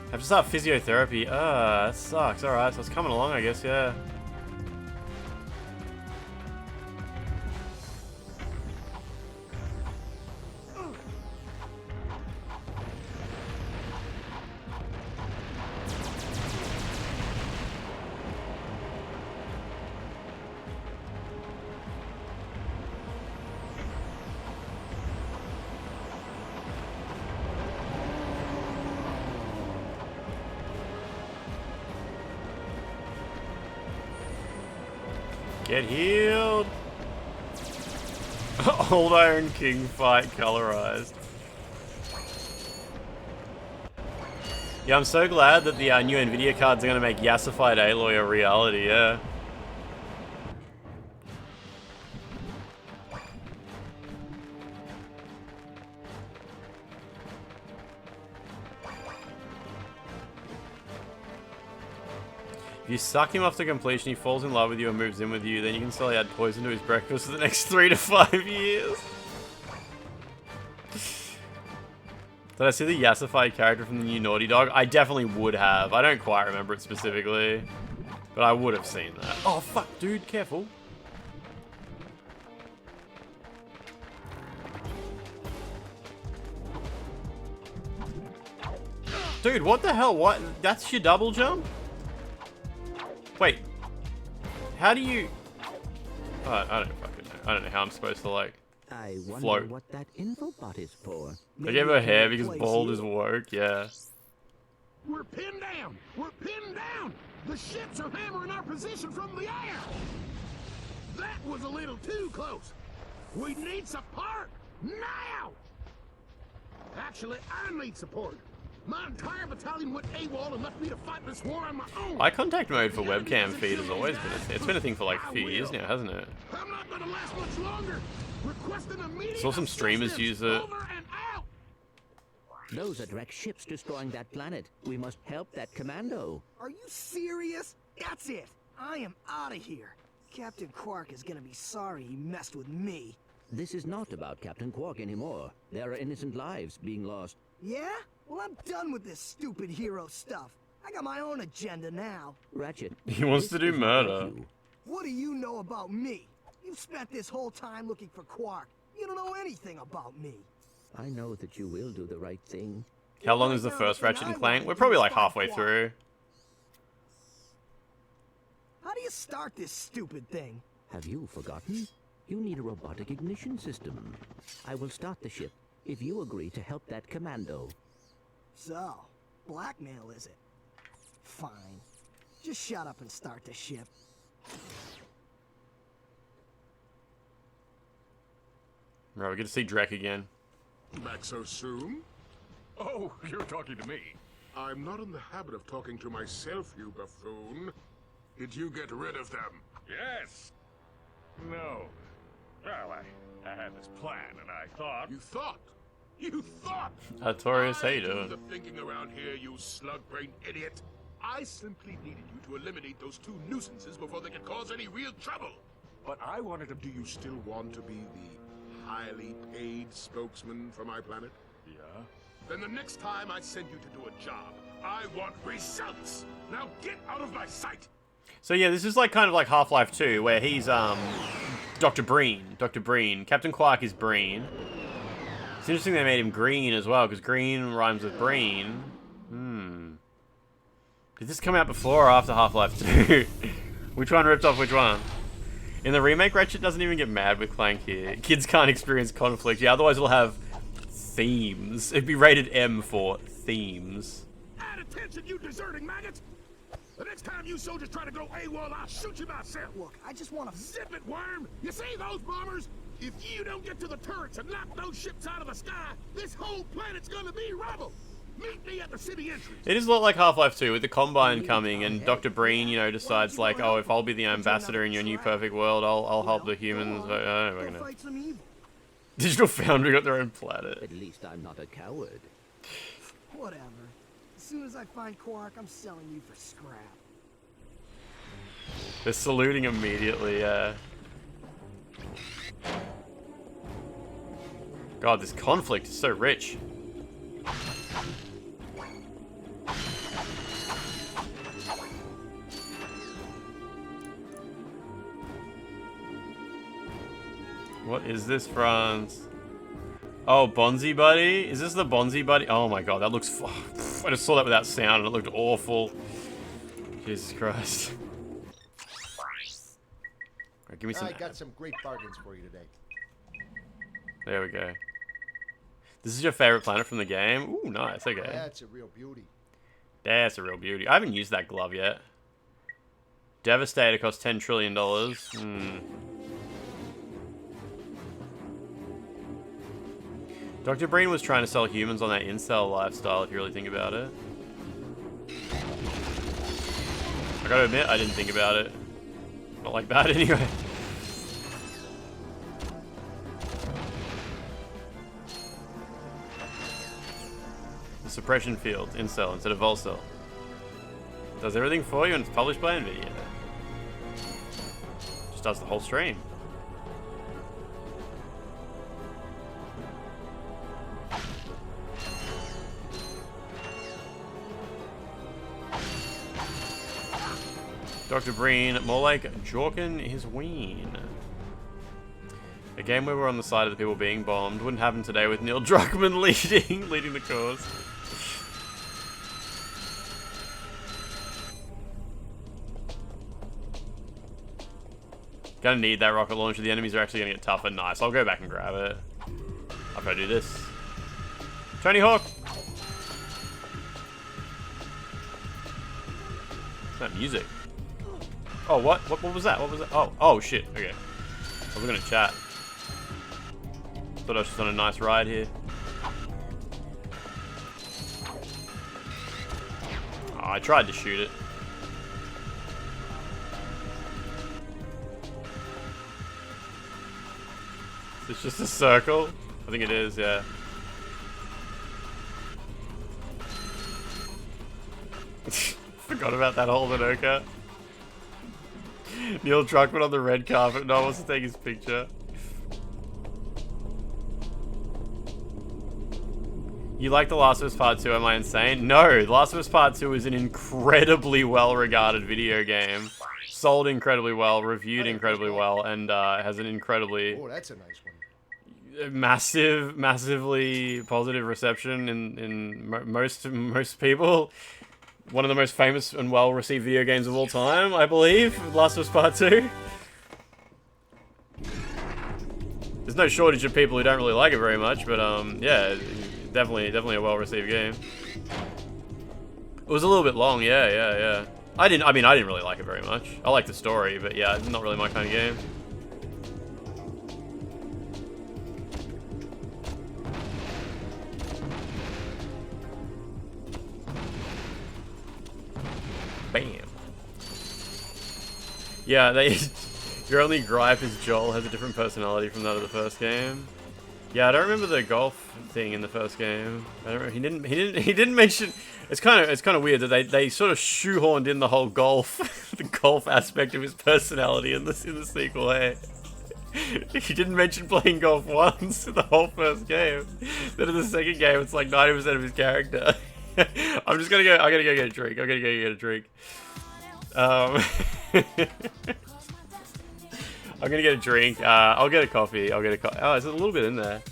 I have to start physiotherapy. That sucks. Alright, so it's coming along, I guess, yeah. Get healed! Old Iron King fight colorized. Yeah, I'm so glad that the new Nvidia cards are going to make Yassified Aloy a reality, yeah. If you suck him off to completion, he falls in love with you and moves in with you, then you can slowly add poison to his breakfast for the next 3 to 5 years. Did I see the Yassified character from the new Naughty Dog? I definitely would have. I don't quite remember it specifically, but I would have seen that. Oh, fuck, dude, careful. Dude, what the hell? What? That's your double jump? Wait, how do you... I don't fucking know. I don't know how I'm supposed to, like, I wonder float. what that infobot is for. I gave her hair because bald is woke, yeah. We're pinned down! We're pinned down! The ships are hammering our position from the air! That was a little too close! We need support! Now! Actually, I need support! My entire battalion went AWOL and left me to fight this war on my own. Eye contact mode for webcam feed has always been a thing. It's been a thing for like a few years now, hasn't it? I'm not gonna last much longer. Request an immediate Saw some streamers use it. Those are direct ships destroying that planet. We must help that commando. Are you serious? That's it. I am out of here. Captain Quark is gonna be sorry he messed with me. This is not about Captain Quark anymore. There are innocent lives being lost. Yeah? Well, I'm done with this stupid hero stuff. I got my own agenda now. Ratchet. He wants to do murder. What do you know about me? You've spent this whole time looking for Quark. You don't know anything about me. I know that you will do the right thing. How long is the first Ratchet and Clank? We're probably like halfway through. How do you start this stupid thing? Have you forgotten? You need a robotic ignition system. I will start the ship if you agree to help that commando. So, blackmail is it? Fine. Just shut up and start the ship. Right, we get to see Drek again. Back so soon? Oh, you're talking to me. I'm not in the habit of talking to myself, you buffoon. Did you get rid of them? Yes. No. Well, I had this plan, and I thought... You thought? You thought? Artorias, how you I do doing? the thinking around here, you slug-brained idiot. I simply needed you to eliminate those two nuisances before they could cause any real trouble. But I wanted to... Do you still want to be the highly paid spokesman for my planet? Yeah? Then the next time I send you to do a job, I want results. Now get out of my sight. So yeah, this is like kind of like Half-Life 2, where he's Dr. Breen. Dr. Breen. Captain Quark is Breen. It's interesting they made him green as well, because green rhymes with Breen. Did this come out before or after Half-Life 2? Which one ripped off which one? In the remake, Ratchet doesn't even get mad with Clank here. Kids can't experience conflict. Yeah, otherwise it'll have themes. It'd be rated M for themes. Add attention, you deserting maggots! The next time you soldiers try to go AWOL, I'll shoot you myself. Look, I just want to... Zip it, worm! You see those bombers? If you don't get to the turrets and knock those ships out of the sky, this whole planet's gonna be rubble! Meet me at the city entrance! It is a lot like Half-Life 2 with the Combine coming and Dr. Breen, you know, decides like, oh, if I'll be the ambassador in your new perfect world, I'll help the humans. I don't know. Digital Foundry got their own planet. At least I'm not a coward. Whatever. As soon as I find Quark, I'm selling you for scrap. They're saluting immediately, yeah. God, this conflict is so rich. What is this, Franz? Oh, Bonzi Buddy? Is this the Bonzi Buddy? Oh my god, that looks... I just saw that without sound and it looked awful. Jesus Christ. Right, give me some... I got some great bargains for you today. There we go. This is your favorite planet from the game? Ooh, nice, okay. That's a real beauty. That's a real beauty. I haven't used that glove yet. Devastator costs $10 trillion. Dr. Breen was trying to sell humans on that incel lifestyle, if you really think about it. I gotta admit, I didn't think about it. Not like that, anyway. The suppression field, incel instead of volcel. Does everything for you and it's published by NVIDIA. Just does the whole stream. Dr. Breen, more like Jorkin his ween. A game where we're on the side of the people being bombed wouldn't happen today with Neil Druckmann leading the cause. Gonna need that rocket launcher. The enemies are actually gonna get tougher. Nice. I'll go back and grab it. I'll go do this. Tony Hawk! What's that music? Oh, what? What was that? What was that? Oh, shit. Okay. I was gonna chat. Thought I was just on a nice ride here. Oh, I tried to shoot it. Is this just a circle? I think it is, yeah. Forgot about that whole Minoka. Neil Druckmann on the red carpet. No one wants to take his picture. You like The Last of Us Part 2, am I insane? No, The Last of Us Part 2 is an incredibly well-regarded video game. Sold incredibly well, reviewed incredibly well, and has an incredibly... Oh, that's a nice one. Massively positive reception in most people. One of the most famous and well-received video games of all time, I believe. Last of Us Part 2. There's no shortage of people who don't really like it very much, but yeah, definitely a well-received game. It was a little bit long, yeah. I didn't really like it very much. I like the story, but yeah, it's not really my kind of game. Bam. Yeah, your only gripe is Joel has a different personality from that of the first game. Yeah, I don't remember the golf thing in the first game. I don't. He didn't mention. It's kind of weird that they sort of shoehorned in the whole golf, the golf aspect of his personality in the sequel. Hey, he didn't mention playing golf once in the whole first game. Then in the second game, it's like 90% of his character. I'm gonna go get a drink. I'm gonna get a drink. I'll get a coffee. Oh, there's a little bit in there.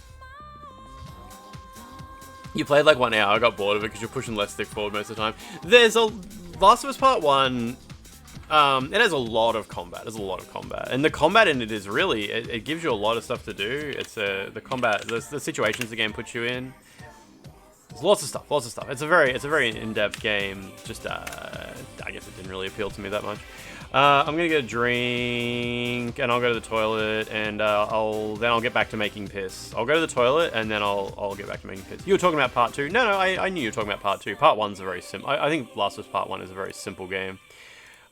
You played like 1 hour. I got bored of it because you're pushing left stick forward most of the time. There's a Last of Us Part 1. It has a lot of combat. And the combat in it is really it gives you a lot of stuff to do. It's the combat, the situations the game puts you in. There's lots of stuff. It's a very in-depth game. Just I guess it didn't really appeal to me that much. I'm gonna get a drink and I'll go to the toilet and I'll get back to making piss. I'll go to the toilet and then I'll get back to making piss. You were talking about Part 2? No, I knew you were talking about Part 2. Part 1's a very simple. I think Last of Us Part 1 is a very simple game.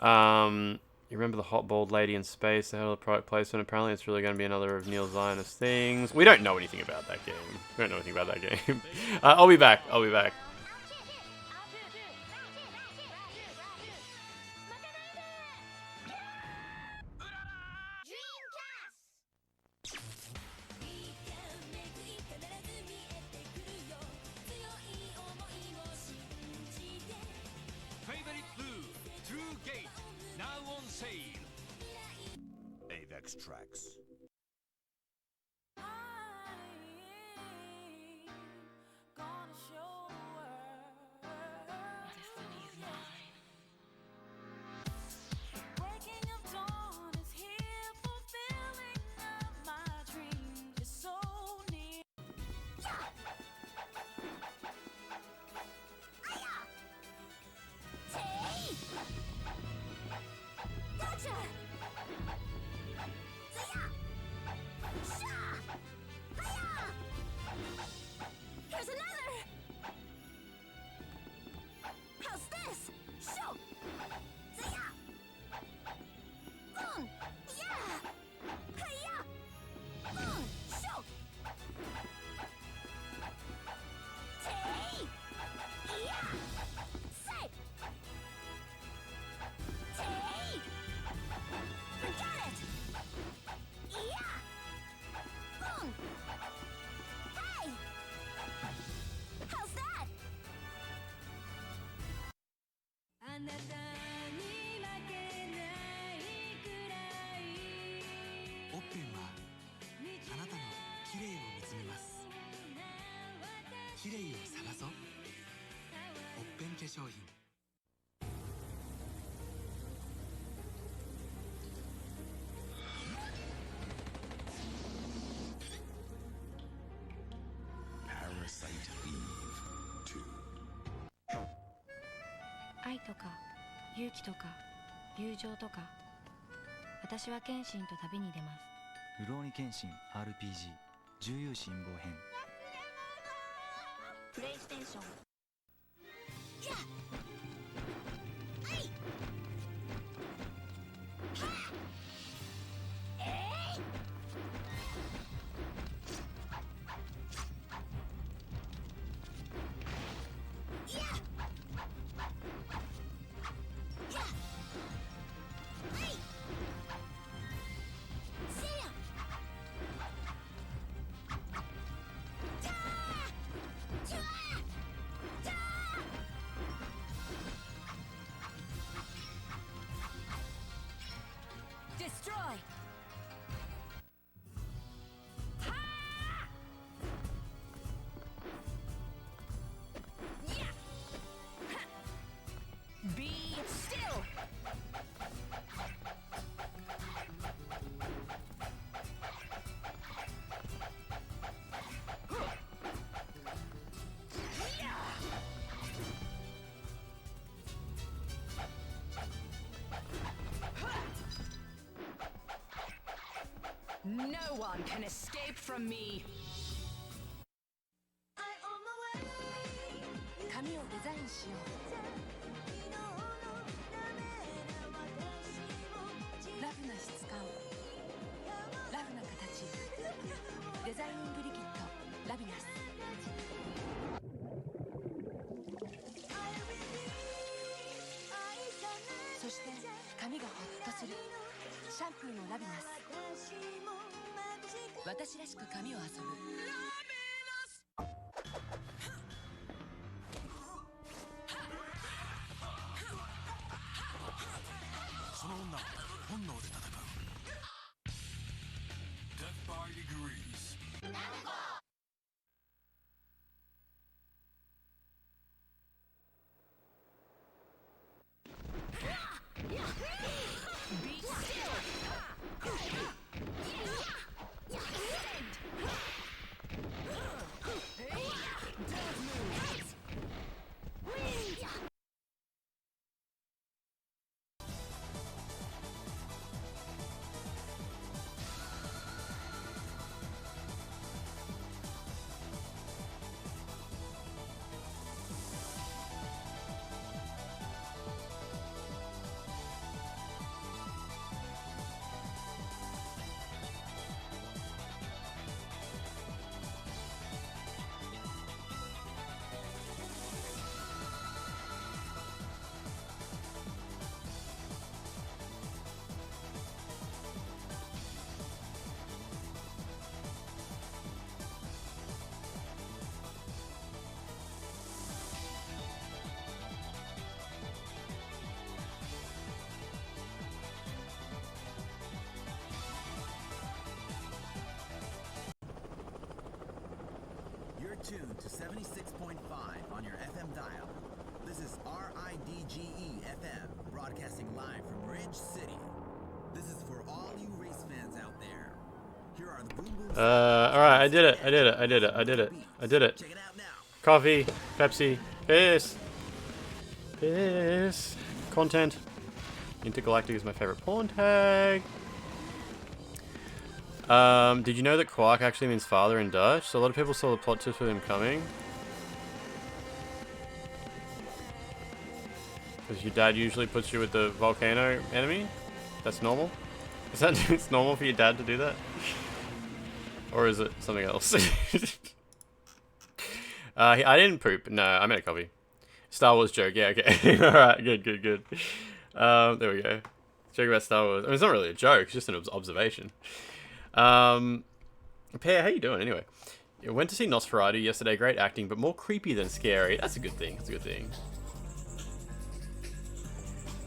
You remember the hot bald lady in space? The hell of the product placement. Apparently, it's really going to be another of Neil Zionist things. We don't know anything about that game. I'll be back. Favorite Blue, True Gate, now on sale. Avex Tracks. Here's another! How's this? Show! Zaya! Boom! Yeah! Hiya! Boom! Show! Tay! Yeah! Say! Tay! Forget it! Yeah! Boom! Hey! How's that? あなたに負けないくらいオッペンはあなたの綺麗を見つめます綺麗を探そうオッペン化粧品愛とか勇気とか友情とか私は剣心と旅に出ますルローニ剣心 RPG 重勇辛抱編プレイステーション one can escape from me. 髪をデザインしよう。ラフな質感、ラフな形。デザインブリキッド、ラビナス。そして髪がホッとするシャンプーのラビナス。私らしく髪を遊ぶ。その女は本能で戦う。Death by degrees. Be still. You're tuned to 76.5 on your FM dial. This is RIDGE FM, broadcasting live from Ridge City. This is for all you race fans out there. Here are the boom boom. Alright, I did it. Check it out now. Coffee, Pepsi, piss. Piss. Content. Intergalactic is my favorite pawn tag. Did you know that Quark actually means father in Dutch? So a lot of people saw the plot twist with him coming. Because your dad usually puts you with the volcano enemy? That's normal? Is that it's normal for your dad to do that? Or is it something else? I didn't poop. No, I made a copy. Star Wars joke. Yeah, okay. Alright, good. There we go. Joke about Star Wars. I mean, it's not really a joke. It's just an observation. Pear, how you doing anyway? I went to see Nosferatu yesterday. Great acting, but more creepy than scary. That's a good thing. That's a good thing.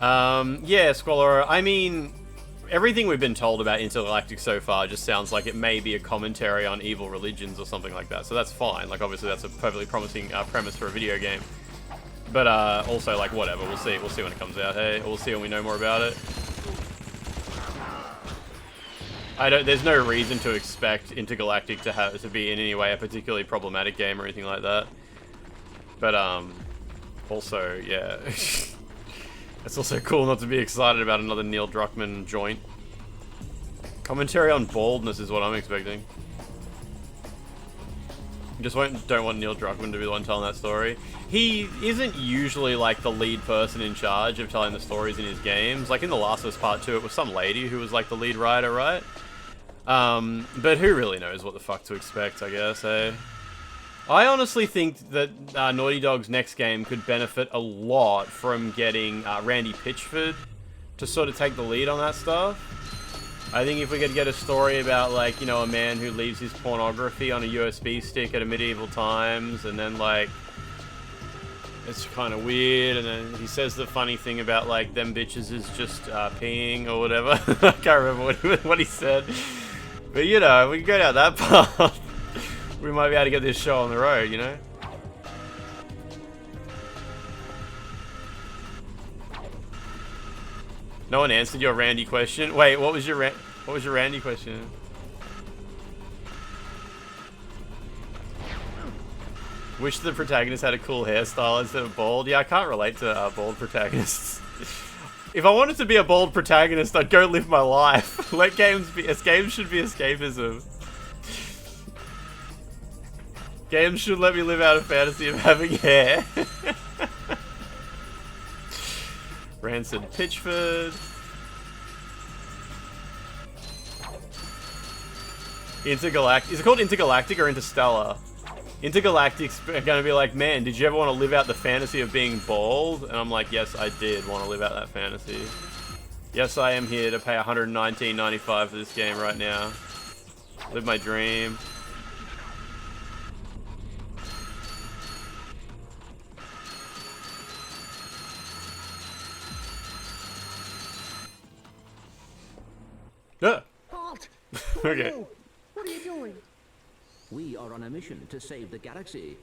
Yeah, Squalor. I mean, everything we've been told about Intergalactic so far just sounds like it may be a commentary on evil religions or something like that. So that's fine. Like, obviously, that's a perfectly promising premise for a video game. But also, like, whatever. We'll see. We'll see when it comes out. Hey, we'll see when we know more about it. There's no reason to expect Intergalactic to be in any way a particularly problematic game or anything like that. But also, yeah, it's also cool not to be excited about another Neil Druckmann joint. Commentary on baldness is what I'm expecting. Just don't want Neil Druckmann to be the one telling that story. He isn't usually like the lead person in charge of telling the stories in his games. Like in The Last of Us Part 2, it was some lady who was like the lead writer, right? But who really knows what the fuck to expect, I guess, eh? I honestly think that Naughty Dog's next game could benefit a lot from getting Randy Pitchford to sort of take the lead on that stuff. I think if we could get a story about, like, you know, a man who leaves his pornography on a USB stick at a medieval times, and then, like, it's kind of weird, and then he says the funny thing about, like, them bitches is just peeing or whatever. I can't remember what he said. But, you know, if we can go down that path, we might be able to get this show on the road, you know? No one answered your Randy question. Wait, what was your Randy question? Wish the protagonist had a cool hairstyle instead of bald. Yeah, I can't relate to bald protagonists. If I wanted to be a bold protagonist, I'd go live my life. Let games be. Games should be escapism. Games should let me live out a fantasy of having hair. Rancid Pitchford. Intergalactic. Is it called Intergalactic or Interstellar? Intergalactic's gonna be like, man, did you ever want to live out the fantasy of being bald? And I'm like, yes, I did want to live out that fantasy. Yes, I am here to pay $119.95 for this game right now. Live my dream. Yeah. Halt! Okay. What are you doing? We are on a mission to save the galaxy.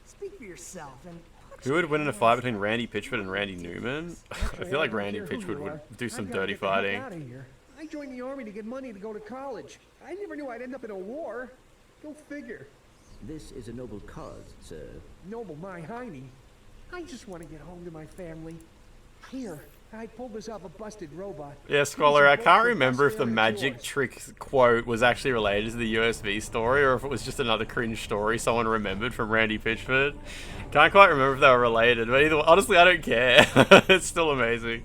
Speak for yourself and... Who would win in a fight between Randy Pitchford and Randy Newman? I feel like Randy Pitchford would do some dirty fighting. I joined the army to get money to go to college. I never knew I'd end up in a war. Go figure. This is a noble cause, sir. Noble my hiney. I just want to get home to my family. Here, I pulled this off a busted robot. Yeah, Scholar, I can't remember if the magic trick quote was actually related to the USB story or if it was just another cringe story someone remembered from Randy Pitchford. Can't quite remember if they were related, but either, honestly, I don't care. It's still amazing.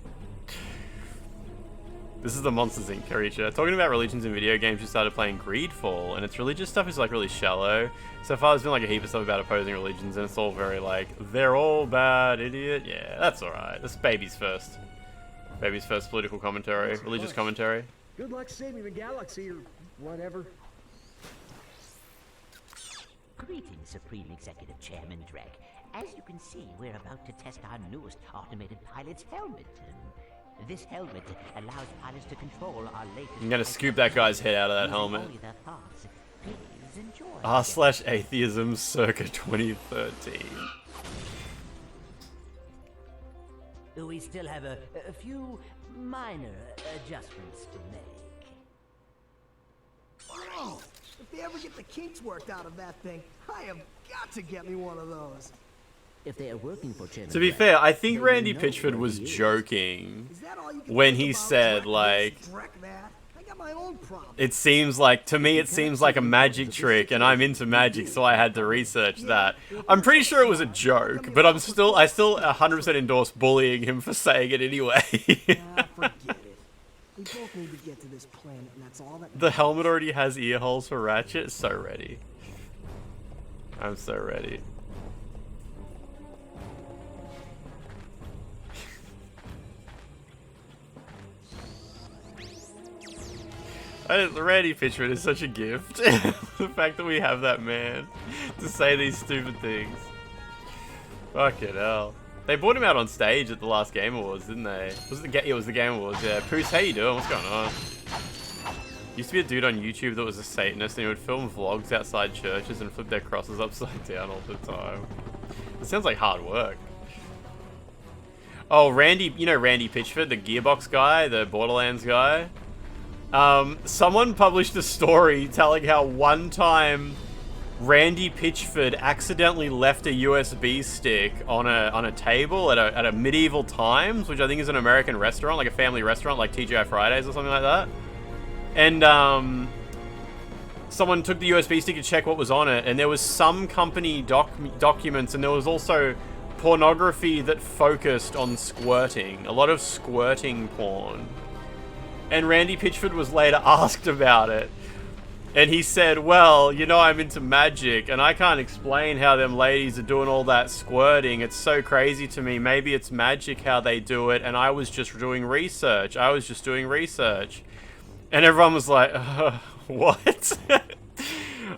This is the Monsters Inc. creature. Talking about religions in video games, you started playing Greedfall, and its religious stuff is like really shallow. So far there's been like a heap of stuff about opposing religions, and it's all very like, they're all bad, idiot. Yeah, that's alright. That's baby's first. Baby's first political commentary, religious commentary. Good luck saving the galaxy or whatever. Greetings, Supreme Executive Chairman Drek. As you can see, we're about to test our newest automated pilot's helmet. This helmet allows pilots to control our latest... I'm gonna scoop that guy's head out of that helmet. r/atheism circa 2013. We still have a few minor adjustments to make. Oh, if they ever get the kinks worked out of that thing, I have got to get me one of those. If they are working for Chairman To be fair, I think Randy Pitchford was joking when he said, like, it seems like, to me it seems like a magic trick, and I'm into magic, so I had to research that. I'm pretty sure it was a joke, but I still 100% endorse bullying him for saying it anyway. Forget it. We both need to get to this planet, and that's all that... The helmet already has ear holes for Ratchet. So ready. I'm so ready. Randy Pitchford is such a gift. The fact that we have that man to say these stupid things. Fucking hell. They brought him out on stage at the last Game Awards, didn't they? It was the Game Awards, yeah. Poos, how you doing? What's going on? Used to be a dude on YouTube that was a Satanist and he would film vlogs outside churches and flip their crosses upside down all the time. It sounds like hard work. Oh, Randy, you know Randy Pitchford, the Gearbox guy, the Borderlands guy? Someone published a story telling how one time Randy Pitchford accidentally left a USB stick on a table at a Medieval Times, which I think is an American restaurant, like a family restaurant, like TGI Fridays or something like that. And someone took the USB stick to check what was on it, and there was some company documents, and there was also pornography that focused on squirting, a lot of squirting porn. And Randy Pitchford was later asked about it. And he said, well, you know, I'm into magic, and I can't explain how them ladies are doing all that squirting. It's so crazy to me. Maybe it's magic how they do it, and I was just doing research. And everyone was like, what?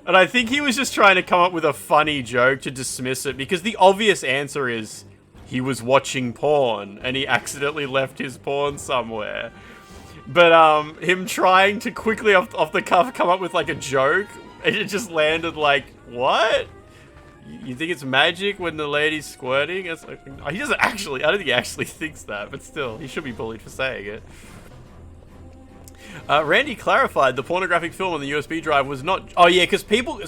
And I think he was just trying to come up with a funny joke to dismiss it, because the obvious answer is he was watching porn, and he accidentally left his porn somewhere. But him trying to quickly off the cuff come up with like a joke, it just landed like, what? You think it's magic when the lady's squirting? It's like, he doesn't actually, I don't think he actually thinks that, but still, he should be bullied for saying it. Randy clarified the pornographic film on the USB drive was not... Oh yeah, because people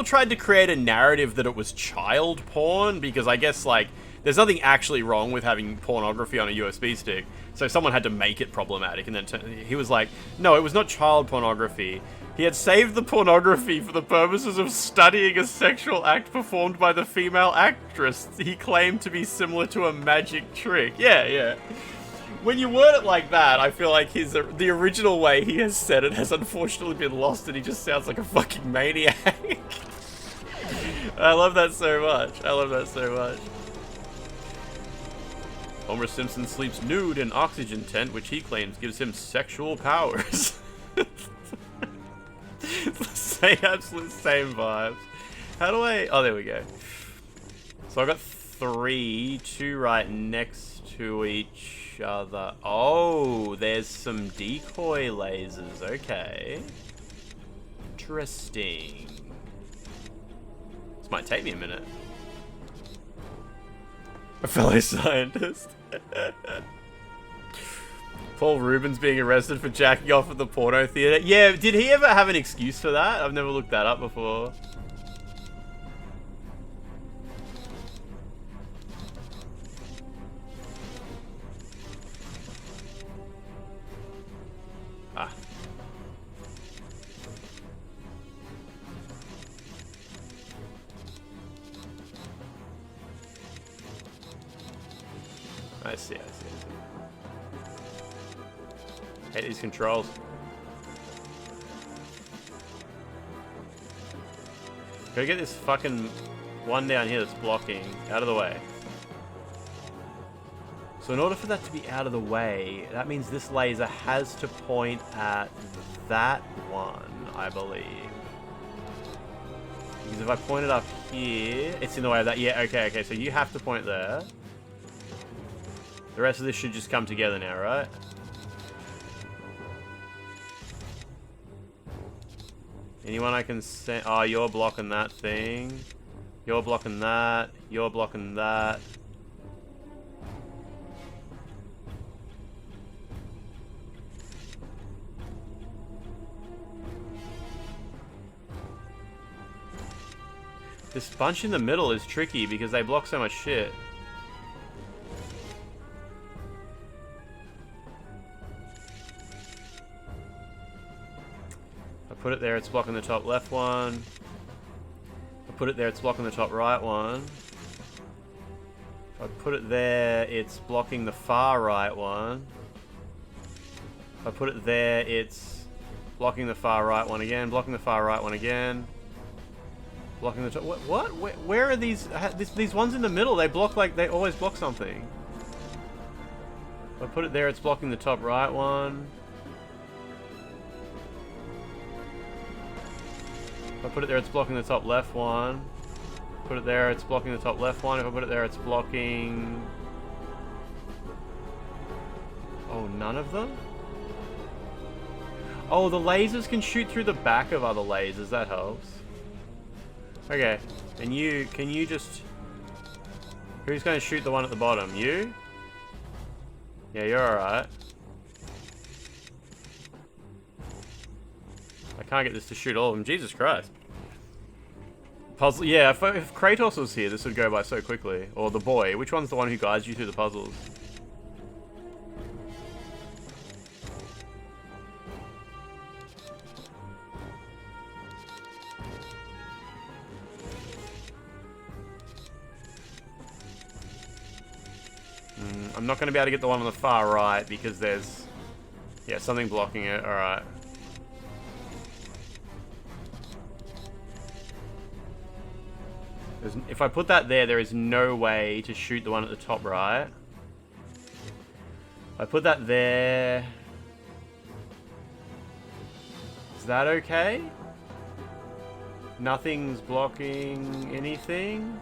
tried to create a narrative that it was child porn, because I guess like There's nothing actually wrong with having pornography on a USB stick. So someone had to make it problematic, and then he was like, no, it was not child pornography. He had saved the pornography for the purposes of studying a sexual act performed by the female actress he claimed to be similar to a magic trick. Yeah, yeah. When you word it like that, I feel like the original way he has said it has unfortunately been lost, and he just sounds like a fucking maniac. I love that so much. I love that so much. Homer Simpson sleeps nude in oxygen tent, which he claims gives him sexual powers. Absolute same vibes. How do I... Oh, there we go. So I got 3, 2 right next to each other. Oh, there's some decoy lasers. Okay. Interesting. This might take me a minute. A fellow scientist. Paul Rubens being arrested for jacking off at the porno theater. Yeah, did he ever have an excuse for that? I've never looked that up before. Ah. I see. Hate these controls. Gotta get this fucking one down here that's blocking out of the way. So in order for that to be out of the way, that means this laser has to point at that one, I believe. Because if I point it up here, it's in the way of that. Yeah, okay, so you have to point there. The rest of this should just come together now, right? Anyone I can send? Oh, you're blocking that thing. You're blocking that. You're blocking that. This bunch in the middle is tricky because they block so much shit. Put it there, it's blocking the top left one. I put it there, it's blocking the top right one. If I put it there, it's blocking the far right one. If I put it there, it's blocking the far right one again, blocking the far right one again. Blocking the top... What? Where are these... These ones in the middle, they block like... They always block something. If I put it there, it's blocking the top right one. If I put it there, it's blocking the top left one. Put it there, it's blocking the top left one. If I put it there, it's blocking... Oh, none of them? Oh, the lasers can shoot through the back of other lasers. That helps. Okay. And you... Can you just... Who's going to shoot the one at the bottom? You? Yeah, you're alright. I can't get this to shoot all of them. Jesus Christ. Puzzle. Yeah, if Kratos was here, this would go by so quickly. Or the boy. Which one's the one who guides you through the puzzles? I'm not going to be able to get the one on the far right because there's... Yeah, something blocking it. Alright. If I put that there, there is no way to shoot the one at the top right. If I put that there... Is that okay? Nothing's blocking anything?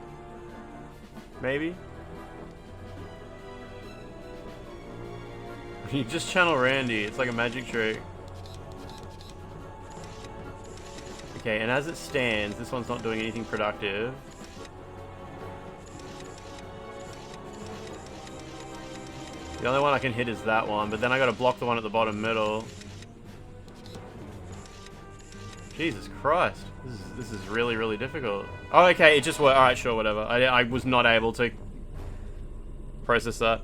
Maybe? You just channel Randy. It's like a magic trick. Okay, and as it stands, this one's not doing anything productive. The only one I can hit is that one, but then I gotta block the one at the bottom middle. Jesus Christ. This is really, really difficult. Oh, okay, it just worked. Alright, sure, whatever. I was not able to process that.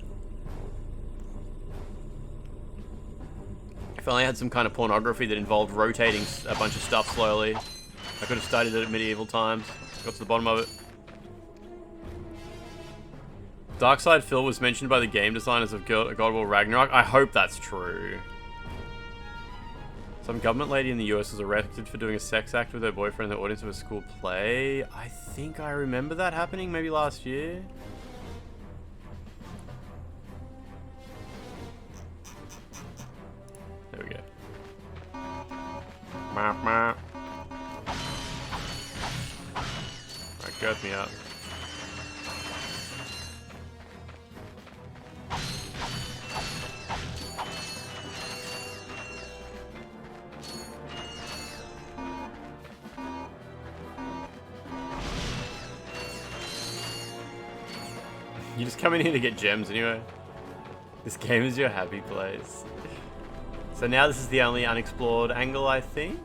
If I only had some kind of pornography that involved rotating a bunch of stuff slowly, I could have studied it at medieval times. Got to the bottom of it. Darkside Phil was mentioned by the game designers of God of War Ragnarok. I hope that's true. Some government lady in the US was arrested for doing a sex act with her boyfriend in the audience of a school play. I think I remember that happening maybe last year. There we go. Map, map. Alright, girth me up. You just come in here to get gems anyway. This game is your happy place. So now this is the only unexplored angle, I think.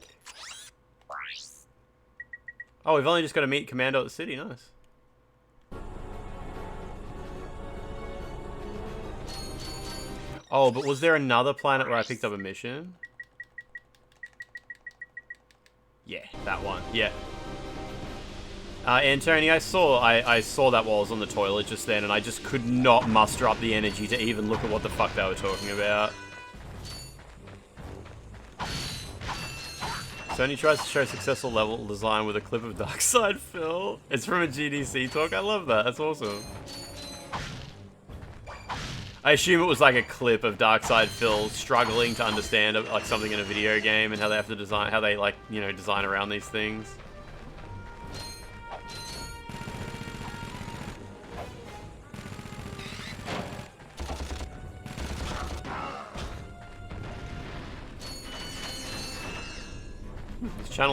Oh, we've only just got to meet Commando at the city. Nice. Oh, but was there another planet where I picked up a mission? Yeah, that one. Yeah. Antony, I saw that while I was on the toilet just then, and I just could not muster up the energy to even look at what the fuck they were talking about. Sony tries to show successful level design with a clip of Darkside Phil. It's from a GDC talk. I love that. That's awesome. I assume it was like a clip of Darkside Phil struggling to understand like something in a video game and how they have to design, how they like, you know, design around these things.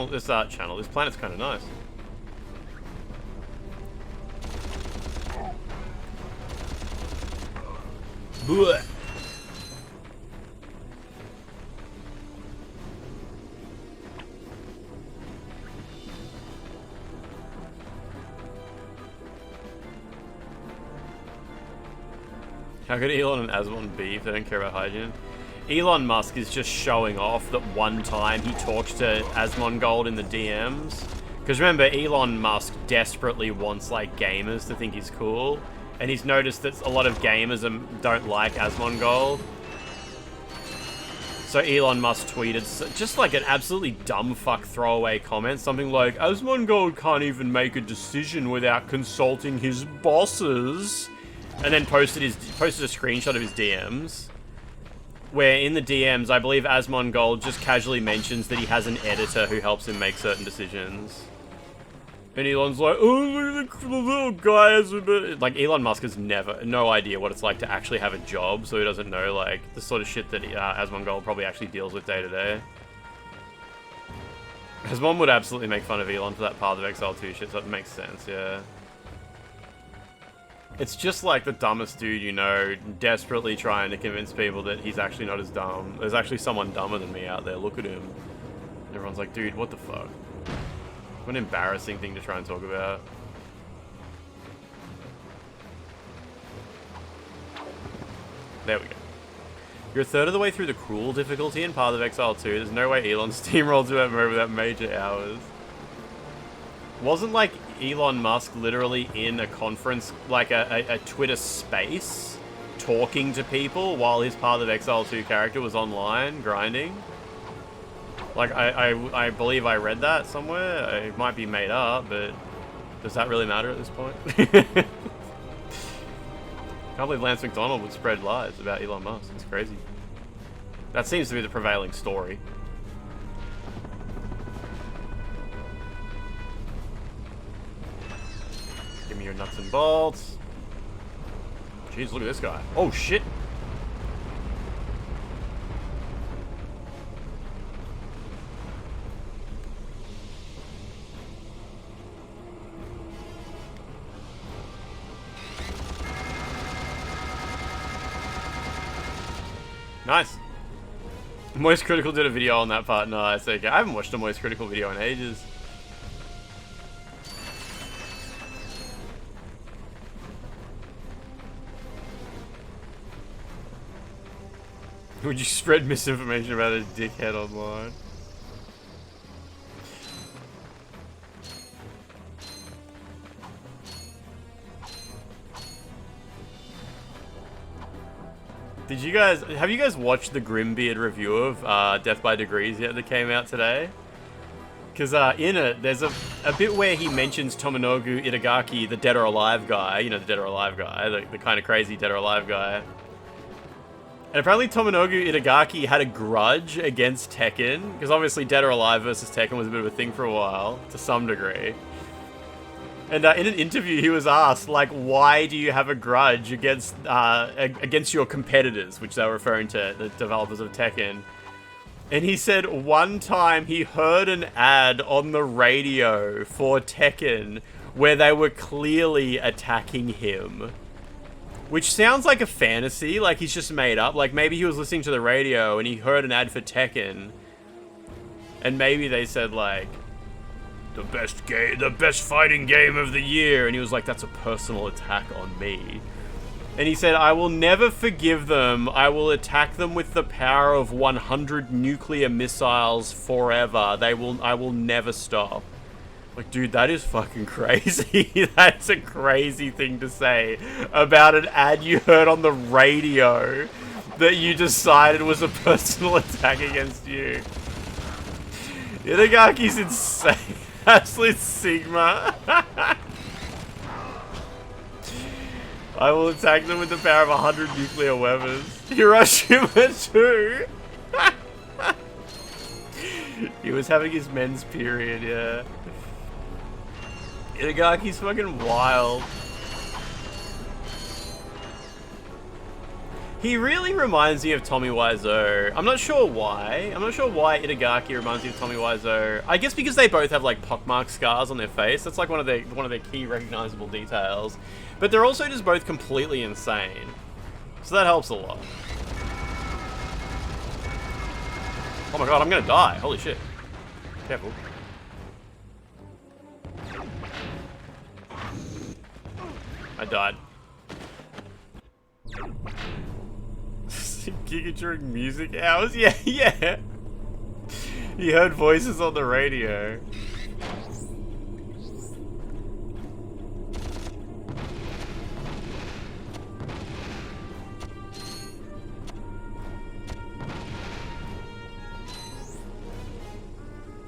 This planet's kind of nice. Blech. How could Elon and Asmon be if they don't care about hygiene? Elon Musk is just showing off that one time he talked to Asmongold in the DMs. Because remember, Elon Musk desperately wants like gamers to think he's cool. And he's noticed that a lot of gamers don't like Asmongold. So Elon Musk tweeted just like an absolutely dumb fuck throwaway comment. Something like, Asmongold can't even make a decision without consulting his bosses. And then posted a screenshot of his DMs. Where in the DMs, I believe Asmongold just casually mentions that he has an editor who helps him make certain decisions. And Elon's like, oh, look at the little guy has a bit... Like, Elon Musk has no idea what it's like to actually have a job, so he doesn't know, like, the sort of shit that Asmongold probably actually deals with day to day. Asmon would absolutely make fun of Elon for that Path of Exile 2 shit, so it makes sense, yeah. It's just like the dumbest dude you know, desperately trying to convince people that he's actually not as dumb. There's actually someone dumber than me out there, look at him. And everyone's like, dude, what the fuck? What an embarrassing thing to try and talk about. There we go. You're a third of the way through the cruel difficulty in Path of Exile 2. There's no way Elon steamrolled to that mode without major hours. Wasn't like Elon Musk literally in a conference, like a Twitter space, talking to people while his Path of Exile 2 character was online, grinding? Like, I believe I read that somewhere. It might be made up, but does that really matter at this point? Can't believe Lance McDonald would spread lies about Elon Musk. It's crazy. That seems to be the prevailing story. Give me your nuts and bolts. Jeez, look at this guy. Oh, shit. Nice. Moist Critical did a video on that part. Nice. Okay. I haven't watched a Moist Critical video in ages. Would you spread misinformation about a dickhead online? Have you guys watched the Grimbeard review of Death by Degrees yet that came out today? Because in it, there's a bit where he mentions Tomonobu Itagaki, the Dead or Alive guy. You know, the Dead or Alive guy, the kind of crazy Dead or Alive guy. And apparently Tomonobu Itagaki had a grudge against Tekken, because obviously Dead or Alive versus Tekken was a bit of a thing for a while, to some degree. And in an interview, he was asked, like, why do you have a grudge against your competitors, which they were referring to, the developers of Tekken. And he said one time he heard an ad on the radio for Tekken where they were clearly attacking him. Which sounds like a fantasy, like he's just made up. Like maybe he was listening to the radio and he heard an ad for Tekken. And maybe they said like, the best fighting game of the year. And he was like, that's a personal attack on me. And he said, I will never forgive them. I will attack them with the power of 100 nuclear missiles forever. I will never stop. Like, dude, that is fucking crazy. That's a crazy thing to say about an ad you heard on the radio that you decided was a personal attack against you. Itagaki's insane. Absolute Sigma. I will attack them with the power of 100 nuclear weapons. Hiroshima too. He was having his men's period, yeah. Itagaki's fucking wild. He really reminds me of Tommy Wiseau. I'm not sure why. I'm not sure why Itagaki reminds me of Tommy Wiseau. I guess because they both have like pockmark scars on their face. That's like one of their key recognizable details. But they're also just both completely insane. So that helps a lot. Oh my god, I'm gonna die. Holy shit. Careful. I died. Giga during music hours? Yeah, yeah. He heard voices on the radio.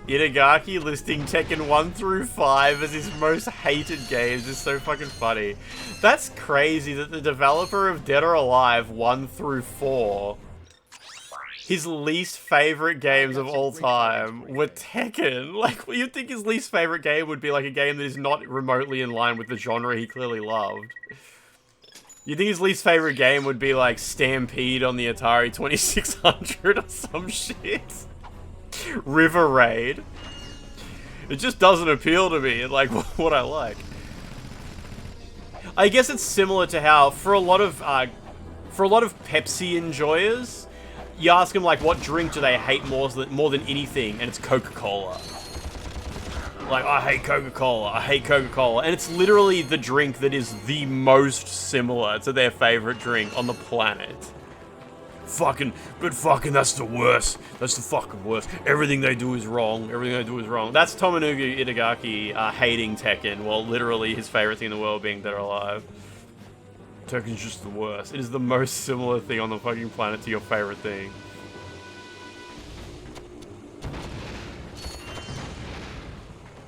Itagaki listing Tekken 1 through 5 as his most hated games is so fucking funny. That's crazy that the developer of Dead or Alive 1 through 4, his least favorite games of all time were Tekken. Like, you'd think his least favorite game would be like a game that is not remotely in line with the genre he clearly loved. You'd think his least favorite game would be like Stampede on the Atari 2600 or some shit. River Raid. It just doesn't appeal to me, like what I like. I guess it's similar to how for a lot of Pepsi enjoyers, you ask them like what drink do they hate more than anything, and it's Coca-Cola. Like, I hate Coca-Cola, I hate Coca-Cola, and it's literally the drink that is the most similar to their favorite drink on the planet. But that's the worst. That's the fucking worst. Everything they do is wrong. Everything they do is wrong. That's Tomonobu Itagaki hating Tekken, while literally his favorite thing in the world being Dead or Alive. Tekken's just the worst. It is the most similar thing on the fucking planet to your favorite thing.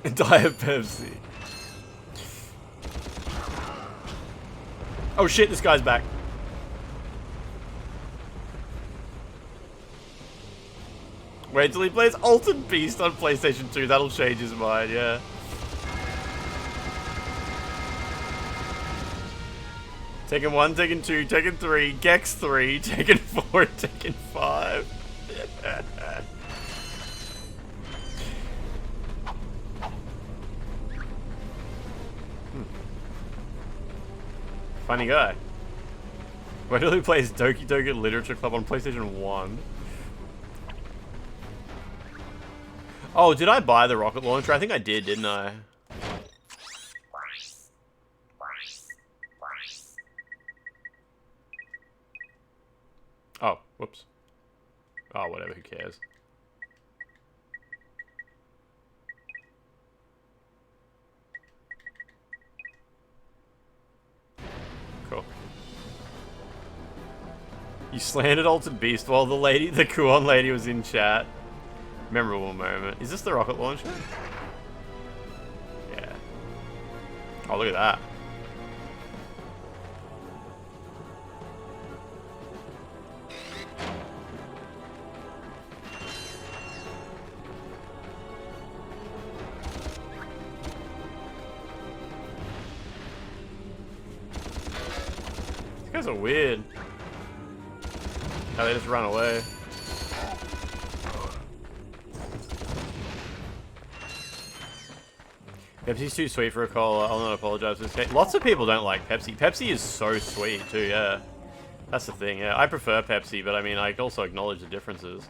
Diet Pepsi. Oh shit, this guy's back. Wait till he plays Altered Beast on PlayStation 2. That'll change his mind, yeah. Tekken 1, Tekken 2, Tekken 3, Gex 3, Tekken 4, Tekken 5. Funny guy. Wait till he plays Doki Doki Literature Club on PlayStation 1. Oh, did I buy the rocket launcher? I think I did, didn't I? Oh, whoops. Oh, whatever, who cares? Cool. You slandered Altered Beast while the Kuon lady was in chat. Memorable moment. Is this the rocket launcher? Yeah. Oh, look at that. These guys are weird. How they just run away. Pepsi's too sweet for a cola. I'll not apologize for this case. Lots of people don't like Pepsi. Pepsi is so sweet too, yeah. That's the thing, yeah. I prefer Pepsi, but I mean, I also acknowledge the differences.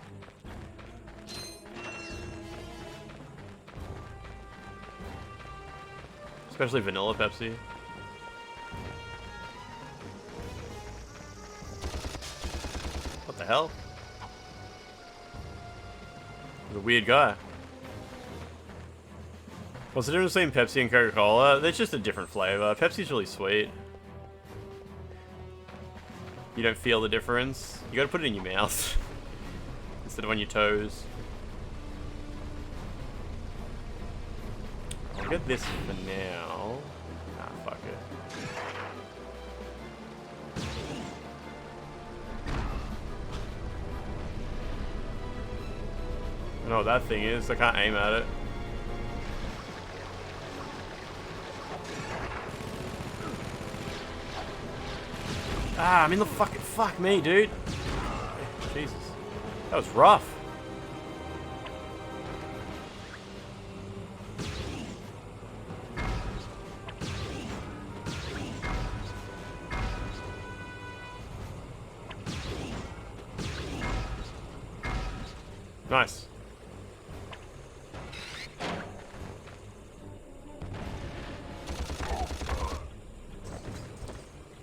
Especially vanilla Pepsi. What the hell? He's a weird guy. What's the difference between Pepsi and Coca-Cola? They're just a different flavor. Pepsi's really sweet. You don't feel the difference. You gotta put it in your mouth instead of on your toes. I'll get this for now. Ah, fuck it. I don't know what that thing is. I can't aim at it. Ah, I'm in the fucking... Fuck me, dude. Jesus. That was rough. Nice.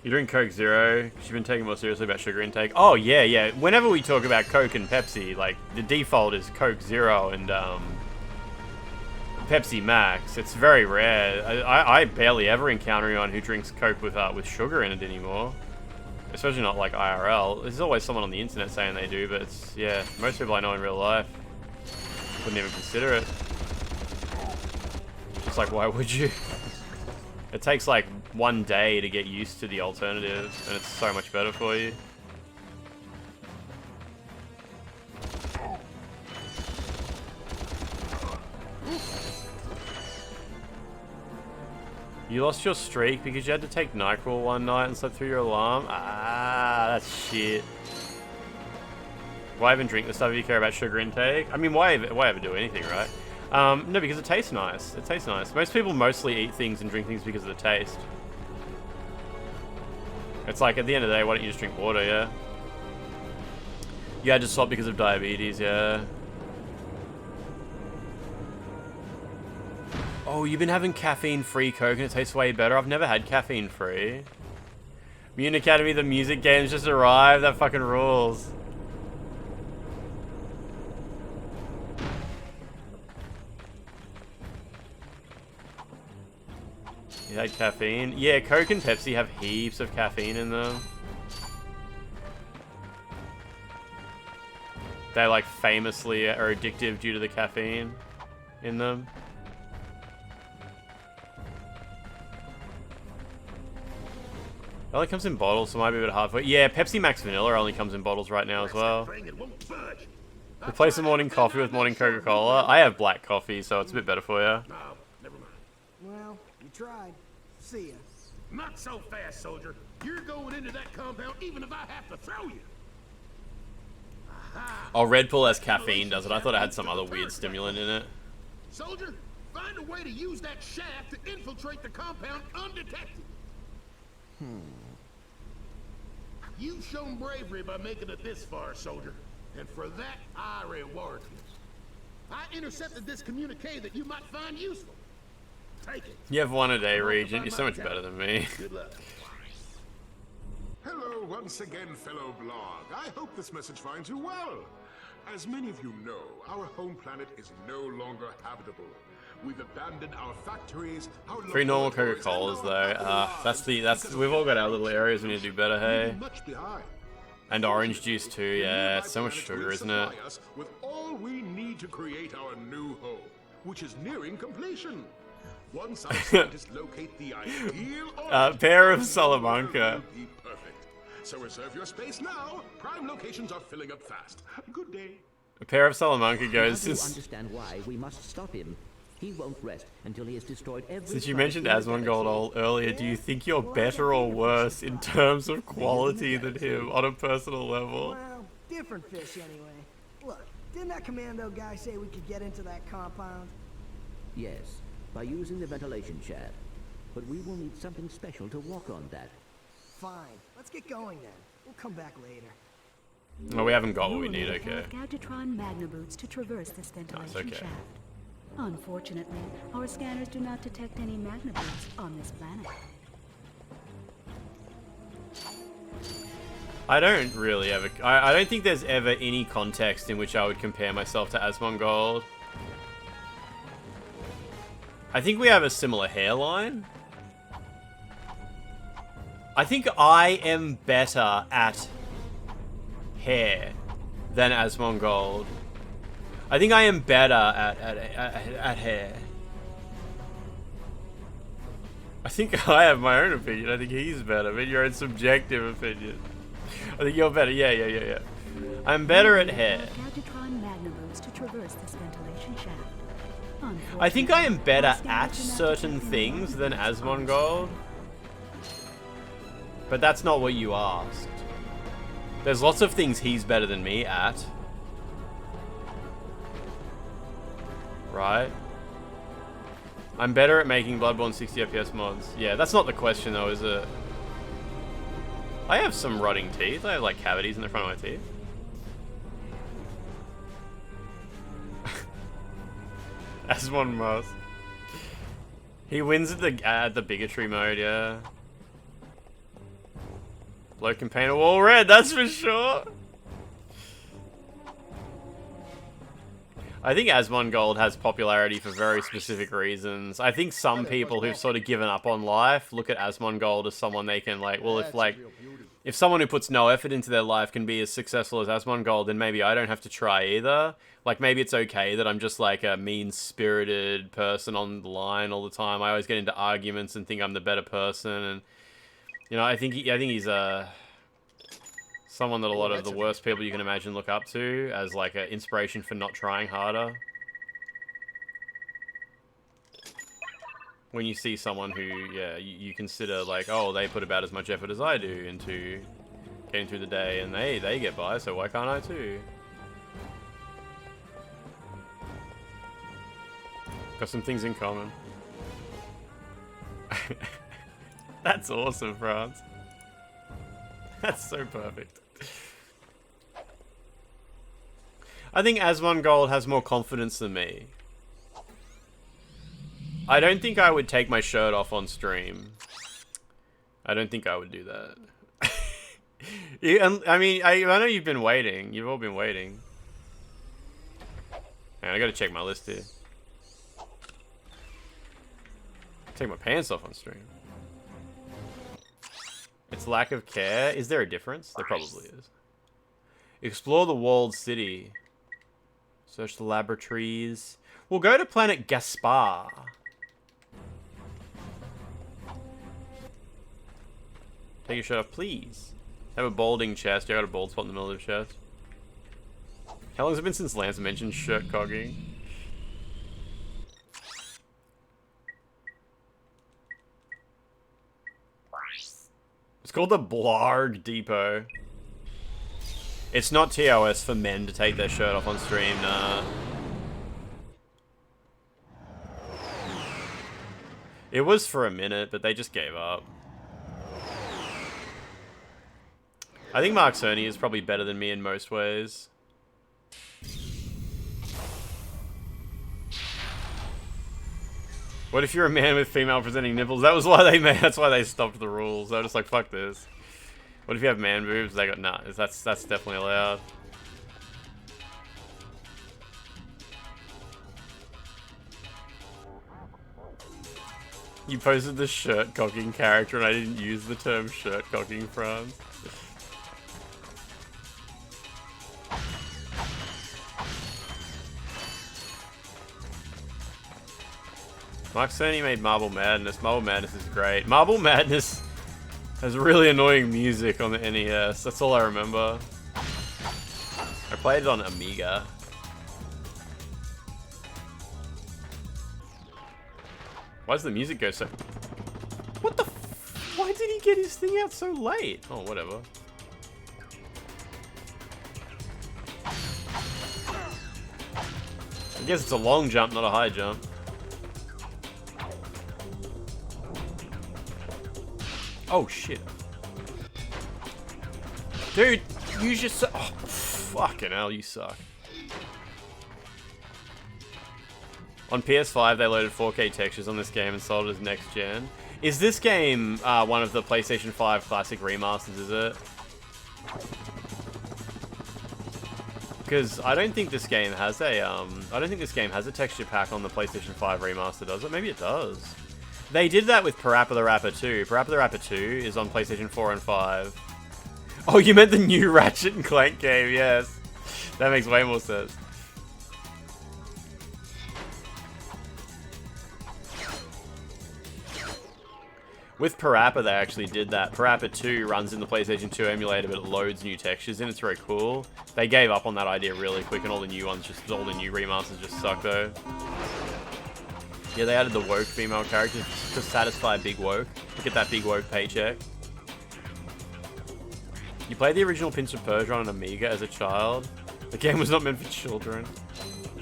You're doing Coke Zero because you've been taking more seriously about sugar intake. Oh, yeah, yeah. Whenever we talk about Coke and Pepsi, like, the default is Coke Zero and Pepsi Max. It's very rare. I barely ever encounter anyone who drinks Coke with sugar in it anymore. Especially not, like, IRL. There's always someone on the internet saying they do, but it's, yeah, most people I know in real life wouldn't even consider it. It's like, why would you? It takes like 1 day to get used to the alternative, and it's so much better for you. You lost your streak because you had to take NyQuil one night and slept through your alarm? Ah, that's shit. Why even drink the stuff if you care about sugar intake? I mean, why ever do anything, right? No, because it tastes nice. It tastes nice. Most people mostly eat things and drink things because of the taste. It's like, at the end of the day, why don't you just drink water, yeah? You had to stop because of diabetes, yeah. Oh, you've been having caffeine-free Coke and it tastes way better? I've never had caffeine-free. Mutant Academy, the music games just arrived. That fucking rules. You had caffeine? Yeah, Coke and Pepsi have heaps of caffeine in them. They like famously are addictive due to the caffeine in them. It only comes in bottles, so it might be a bit hard for it. Yeah, Pepsi Max Vanilla only comes in bottles right now as well. Replace the morning coffee with morning Coca-Cola. I have black coffee, so it's a bit better for you. Well, you tried. See ya. Not so fast, soldier. You're going into that compound even if I have to throw you. Aha. Oh, Red Bull has caffeine, does it? I thought it had some other weird stimulant in it. Soldier, find a way to use that shaft to infiltrate the compound undetected. You've shown bravery by making it this far, soldier. And for that, I reward you. I intercepted this communique that you might find useful. Take it. You have one a day, Regent. You're so much better than me. Good luck. Hello, once again, fellow blog. I hope this message finds you well. As many of you know, our home planet is no longer habitable. We've abandoned our factories, our 3 normal Coca-Colas though. We've all got our little areas we need to do better, hey? much behind. And orange juice too, yeah. It's so much sugar, isn't it? Us with all we need to create our new home, which is nearing completion. Once our scientists locate the ideal pair of Salamanca. be perfect. So reserve your space now. Prime locations are filling up fast. Good day. A pair of Salamanca goes How do you since... understand why we must stop him? He won't rest until he has destroyed every... Since you mentioned Asmongold earlier, do you think you're better or worse in terms of quality than him on a personal level? Well, different fish anyway. Look, didn't that commando guy say we could get into that compound? Yes, by using the ventilation shaft. But we will need something special to walk on that. Fine, let's get going then. We'll come back later. No, we haven't got what we need, okay. Gadgetron Magna boots to traverse this ventilation okay. shaft. Unfortunately, our scanners do not detect any magna boots on this planet. I don't really ever... I don't think there's ever any context in which I would compare myself to Asmongold. I think we have a similar hairline. I think I am better at hair than Asmongold. I think I am better at hair. I think I have my own opinion. I think he's better. I mean, your own subjective opinion. I think you're better. Yeah. I'm better at hair. Gadgetron Magna boots to traverse this ventilation shaft. I think I am better at certain things than Asmongold. But that's not what you asked. There's lots of things he's better than me at. Right? I'm better at making Bloodborne 60 FPS mods. Yeah, that's not the question though, is it? I have some rotting teeth. I have like cavities in the front of my teeth. As one must. He wins at the bigotry mode, yeah. Bloke can paint a wall red, that's for sure. I think Asmongold has popularity for very specific reasons. I think some people who've sort of given up on life look at Asmongold as someone they can like, well, if someone who puts no effort into their life can be as successful as Asmongold, then maybe I don't have to try either. Like, maybe it's okay that I'm just like a mean-spirited person on the line all the time. I always get into arguments and think I'm the better person, and you know, I think he's someone that a lot of the worst people you can imagine look up to as like an inspiration for not trying harder. When you see someone who, yeah, you consider like, oh, they put about as much effort as I do into getting through the day, and they get by, so why can't I too? Got some things in common. That's awesome, France. That's so perfect. I think Asmongold has more confidence than me. I don't think I would take my shirt off on stream. I don't think I would do that. I mean, I know you've been waiting. You've all been waiting. Man, I gotta check my list here. Take my pants off on stream. It's lack of care. Is there a difference? There probably is. Explore the walled city. Search the laboratories. We'll go to planet Gaspar. Take your shirt off, please. Have a balding chest. You got a bald spot in the middle of the chest. How long has it been since Lance mentioned shirt cogging? It's called the Blarg Depot. It's not TOS for men to take their shirt off on stream, nah. It was for a minute, but they just gave up. I think Mark Cerny is probably better than me in most ways. What if you're a man with female presenting nipples? That was why that's why they stopped the rules. They were just like, fuck this. What if you have man boobs? They got nah. That's definitely allowed. You posted the shirt cocking character and I didn't use the term shirt cocking, France. Mike Cerny made Marble Madness. Marble Madness is great. Marble Madness has really annoying music on the NES. That's all I remember. I played it on Amiga. Why does the music go so... What the f... Why did he get his thing out so late? Oh, whatever. I guess it's a long jump, not a high jump. Oh, shit. Dude, you just... Oh, fucking hell, you suck. On PS5, they loaded 4K textures on this game and sold it as next gen. Is this game one of the PlayStation 5 classic remasters, is it? Because I don't think this game has a texture pack on the PlayStation 5 remaster, does it? Maybe it does. They did that with Parappa the Rapper 2. Parappa the Rapper 2 is on PlayStation 4 and 5. Oh, you meant the new Ratchet and Clank game, yes. That makes way more sense. With Parappa, they actually did that. Parappa 2 runs in the PlayStation 2 emulator, but it loads new textures in. It's very cool. They gave up on that idea really quick, and all the new remasters just suck, though. Yeah, they added the woke female character to satisfy Big Woke. To get that Big Woke paycheck. You played the original Prince of Persia on an Amiga as a child? The game was not meant for children.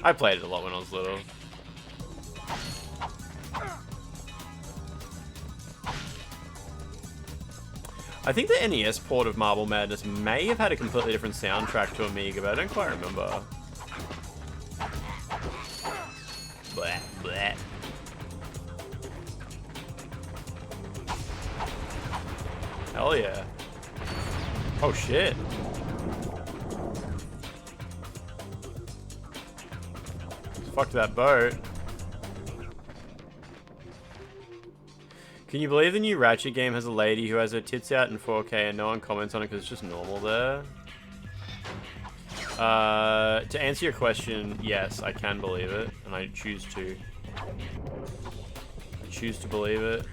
I played it a lot when I was little. I think the NES port of Marble Madness may have had a completely different soundtrack to Amiga, but I don't quite remember. Blah, blah. Hell yeah. Oh shit. Fuck that boat. Can you believe the new Ratchet game has a lady who has her tits out in 4K and no one comments on it because it's just normal there? To answer your question, yes, I can believe it, and I choose to. I choose to believe it.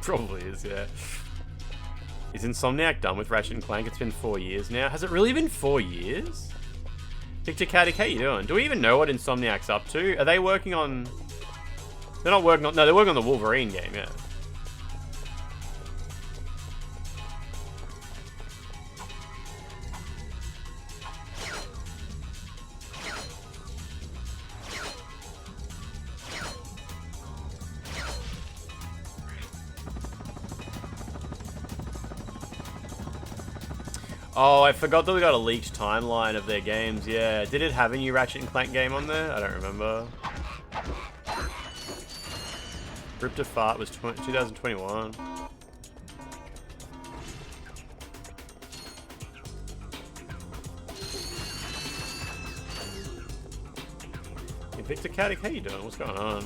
Probably is, yeah. Is Insomniac done with Ratchet and Clank? It's been 4 years now. Has it really been 4 years? Victor Caddick, how you doing? Do we even know what Insomniac's up to? Are they working on... They're not working on... No, they're working on the Wolverine game, yeah. Oh, I forgot that we got a leaked timeline of their games, yeah. Did it have a new Ratchet and Clank game on there? I don't remember. Rip to Fart was 2021. Hey, Victor Caddick, how you doing? What's going on?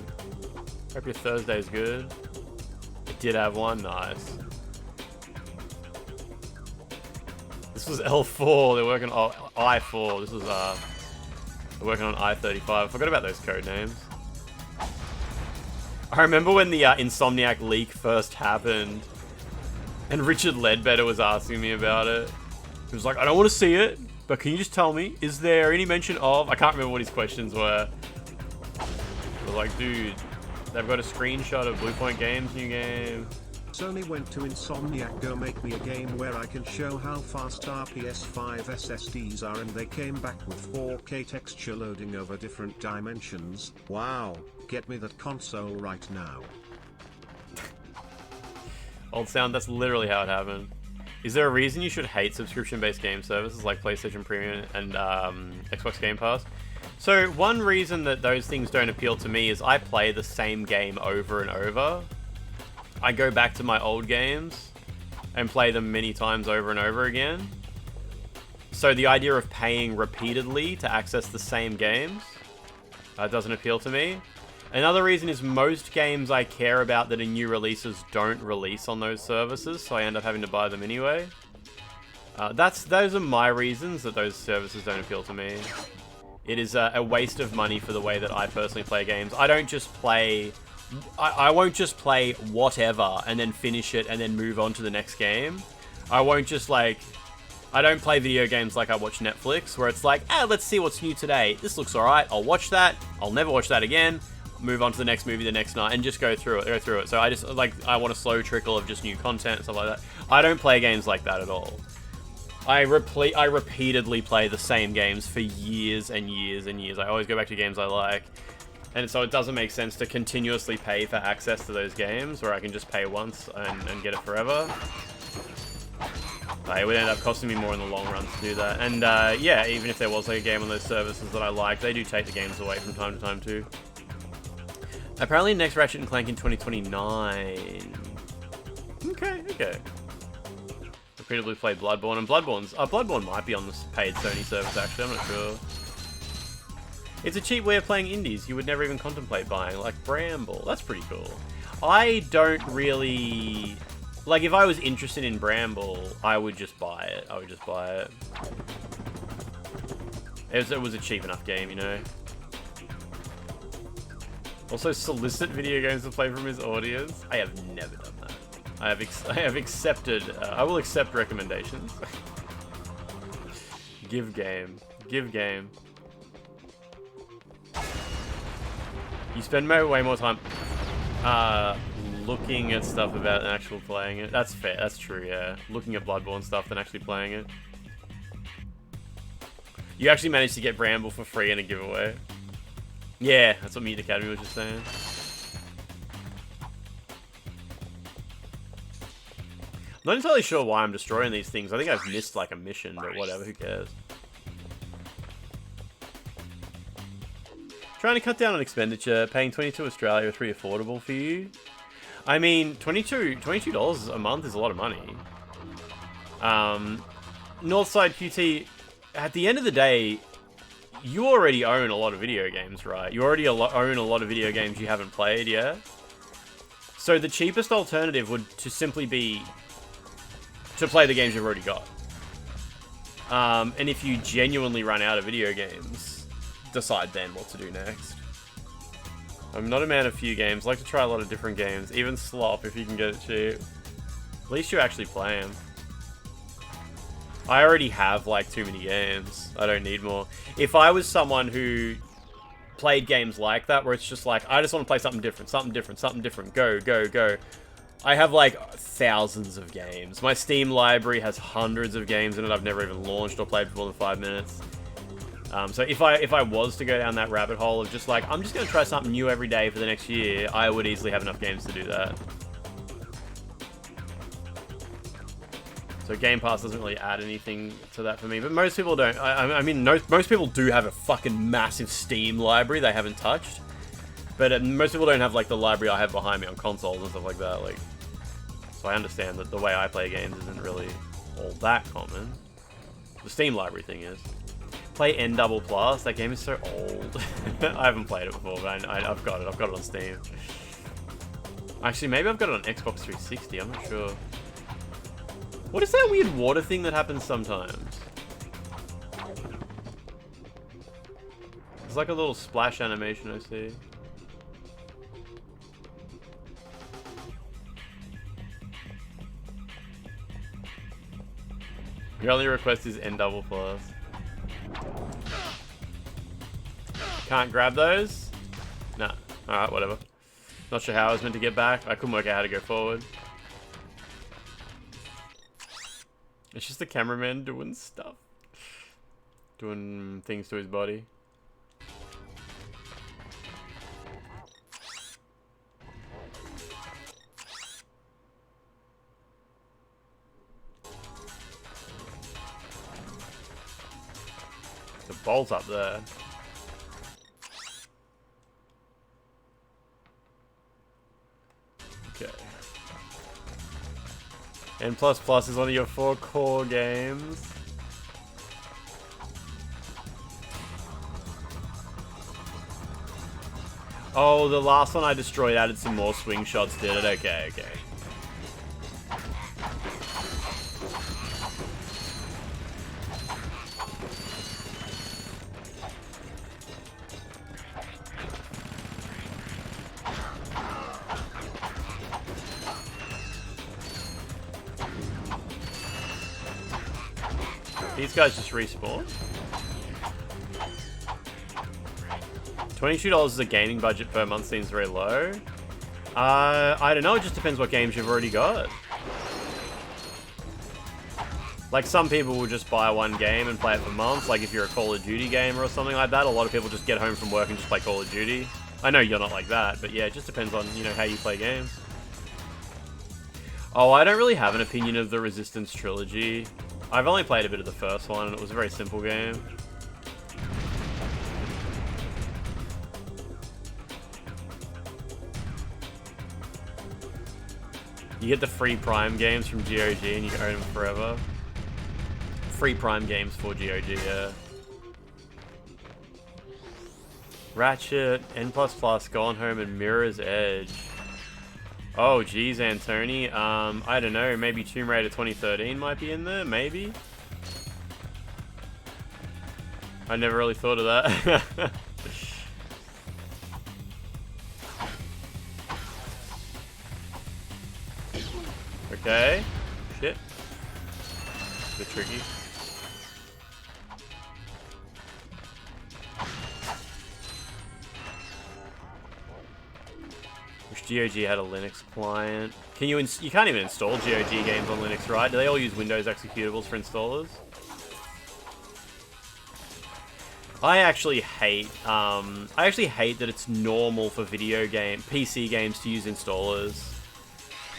Hope your Thursday's good. It did have one, nice. This was L4, they're working on I4, this was, they're working on I-35. I forgot about those code names. I remember when the Insomniac leak first happened, and Richard Ledbetter was asking me about it. He was like, I don't want to see it, but can you just tell me, is there any mention of... I can't remember what his questions were. I was like, dude, they've got a screenshot of Blue Point Games' new game. Sony went to Insomniac, go make me a game where I can show how fast our PS5 SSDs are, and they came back with 4K texture loading over different dimensions. Wow, get me that console right now. Old sound, that's literally how it happened. Is there a reason you should hate subscription-based game services like PlayStation Premium and Xbox Game Pass? So one reason that those things don't appeal to me is I play the same game over and over. I go back to my old games and play them many times over and over again. So the idea of paying repeatedly to access the same games doesn't appeal to me. Another reason is most games I care about that are new releases don't release on those services, so I end up having to buy them anyway. Those are my reasons that those services don't appeal to me. It is a waste of money for the way that I personally play games. I don't just play... I won't just play whatever and then finish it and then move on to the next game. I won't just like... I don't play video games like I watch Netflix, where it's like, let's see what's new today. This looks alright, I'll watch that, I'll never watch that again. Move on to the next movie the next night and just go through it. So I just I want a slow trickle of just new content and stuff like that. I don't play games like that at all. I repeatedly play the same games for years and years and years. I always go back to games I like. And so it doesn't make sense to continuously pay for access to those games where I can just pay once and get it forever. It would end up costing me more in the long run to do that. And yeah, even if there was like a game on those services that I like, they do take the games away from time to time too. Apparently next Ratchet & Clank in 2029. Okay. Repeatedly played Bloodborne, and Bloodborne might be on this paid Sony service actually, I'm not sure. It's a cheap way of playing indies you would never even contemplate buying, like Bramble. That's pretty cool. I don't really... Like, if I was interested in Bramble, I would just buy it. It was a cheap enough game, you know? Also, solicit video games to play from his audience. I have never done that. I have accepted. I will accept recommendations. Give game. You spend way more time looking at stuff about than actually playing it. That's fair. That's true. Yeah, looking at Bloodborne stuff than actually playing it. You actually managed to get Bramble for free in a giveaway. Yeah, that's what Meat Academy was just saying. I'm not entirely sure why I'm destroying these things. I think I've missed like a mission, but whatever, who cares? Trying to cut down on expenditure, paying 22 Australia is pretty affordable for you. I mean, $22 a month is a lot of money. Northside QT, at the end of the day, you already own a lot of video games, right? You already own a lot of video games you haven't played, yeah? So the cheapest alternative would to simply be to play the games you've already got. And if you genuinely run out of video games, decide then what to do next. I'm not a man of few games. I like to try a lot of different games, even slop if you can get it cheap. At least you actually play them. I already have like too many games. I don't need more. If I was someone who played games like that, where it's just like, I just want to play something different, go. I have like thousands of games. My Steam library has hundreds of games in it I've never even launched or played for more than 5 minutes. So if I was to go down that rabbit hole of just like, I'm just going to try something new every day for the next year, I would easily have enough games to do that. So Game Pass doesn't really add anything to that for me, but most people don't. I mean, most people do have a fucking massive Steam library they haven't touched, but most people don't have like the library I have behind me on consoles and stuff like that. Like, so I understand that the way I play games isn't really all that common. The Steam library thing is. Play N++. That game is so old. I haven't played it before, but I've got it. I've got it on Steam. Actually, maybe I've got it on Xbox 360. I'm not sure. What is that weird water thing that happens sometimes? It's like a little splash animation I see. Your only request is N++. Can't grab those? Nah. Alright, whatever. Not sure how I was meant to get back. I couldn't work out how to go forward. It's just the cameraman doing stuff. Doing things to his body. There's a bolt up there. Okay. N++ is one of your 4 core games. Oh, the last one I destroyed added some more swing shots, did it? Okay, okay. These guys just respawn. $22 is a gaming budget per month seems very low. I don't know, it just depends what games you've already got. Like, some people will just buy one game and play it for months. Like, if you're a Call of Duty gamer or something like that, a lot of people just get home from work and just play Call of Duty. I know you're not like that, but yeah, it just depends on, you know, how you play games. Oh, I don't really have an opinion of the Resistance trilogy. I've only played a bit of the first one, and it was a very simple game. You get the free Prime games from GOG, and you can own them forever. Free Prime games for GOG, yeah. Ratchet, N++, Gone Home, and Mirror's Edge. Oh, geez, Antony. I don't know. Maybe Tomb Raider 2013 might be in there. Maybe. I never really thought of that. Okay. Shit. A bit tricky. GOG had a Linux client. Can you can't even install GOG games on Linux, right? Do they all use Windows executables for installers? I actually hate that it's normal for PC games to use installers.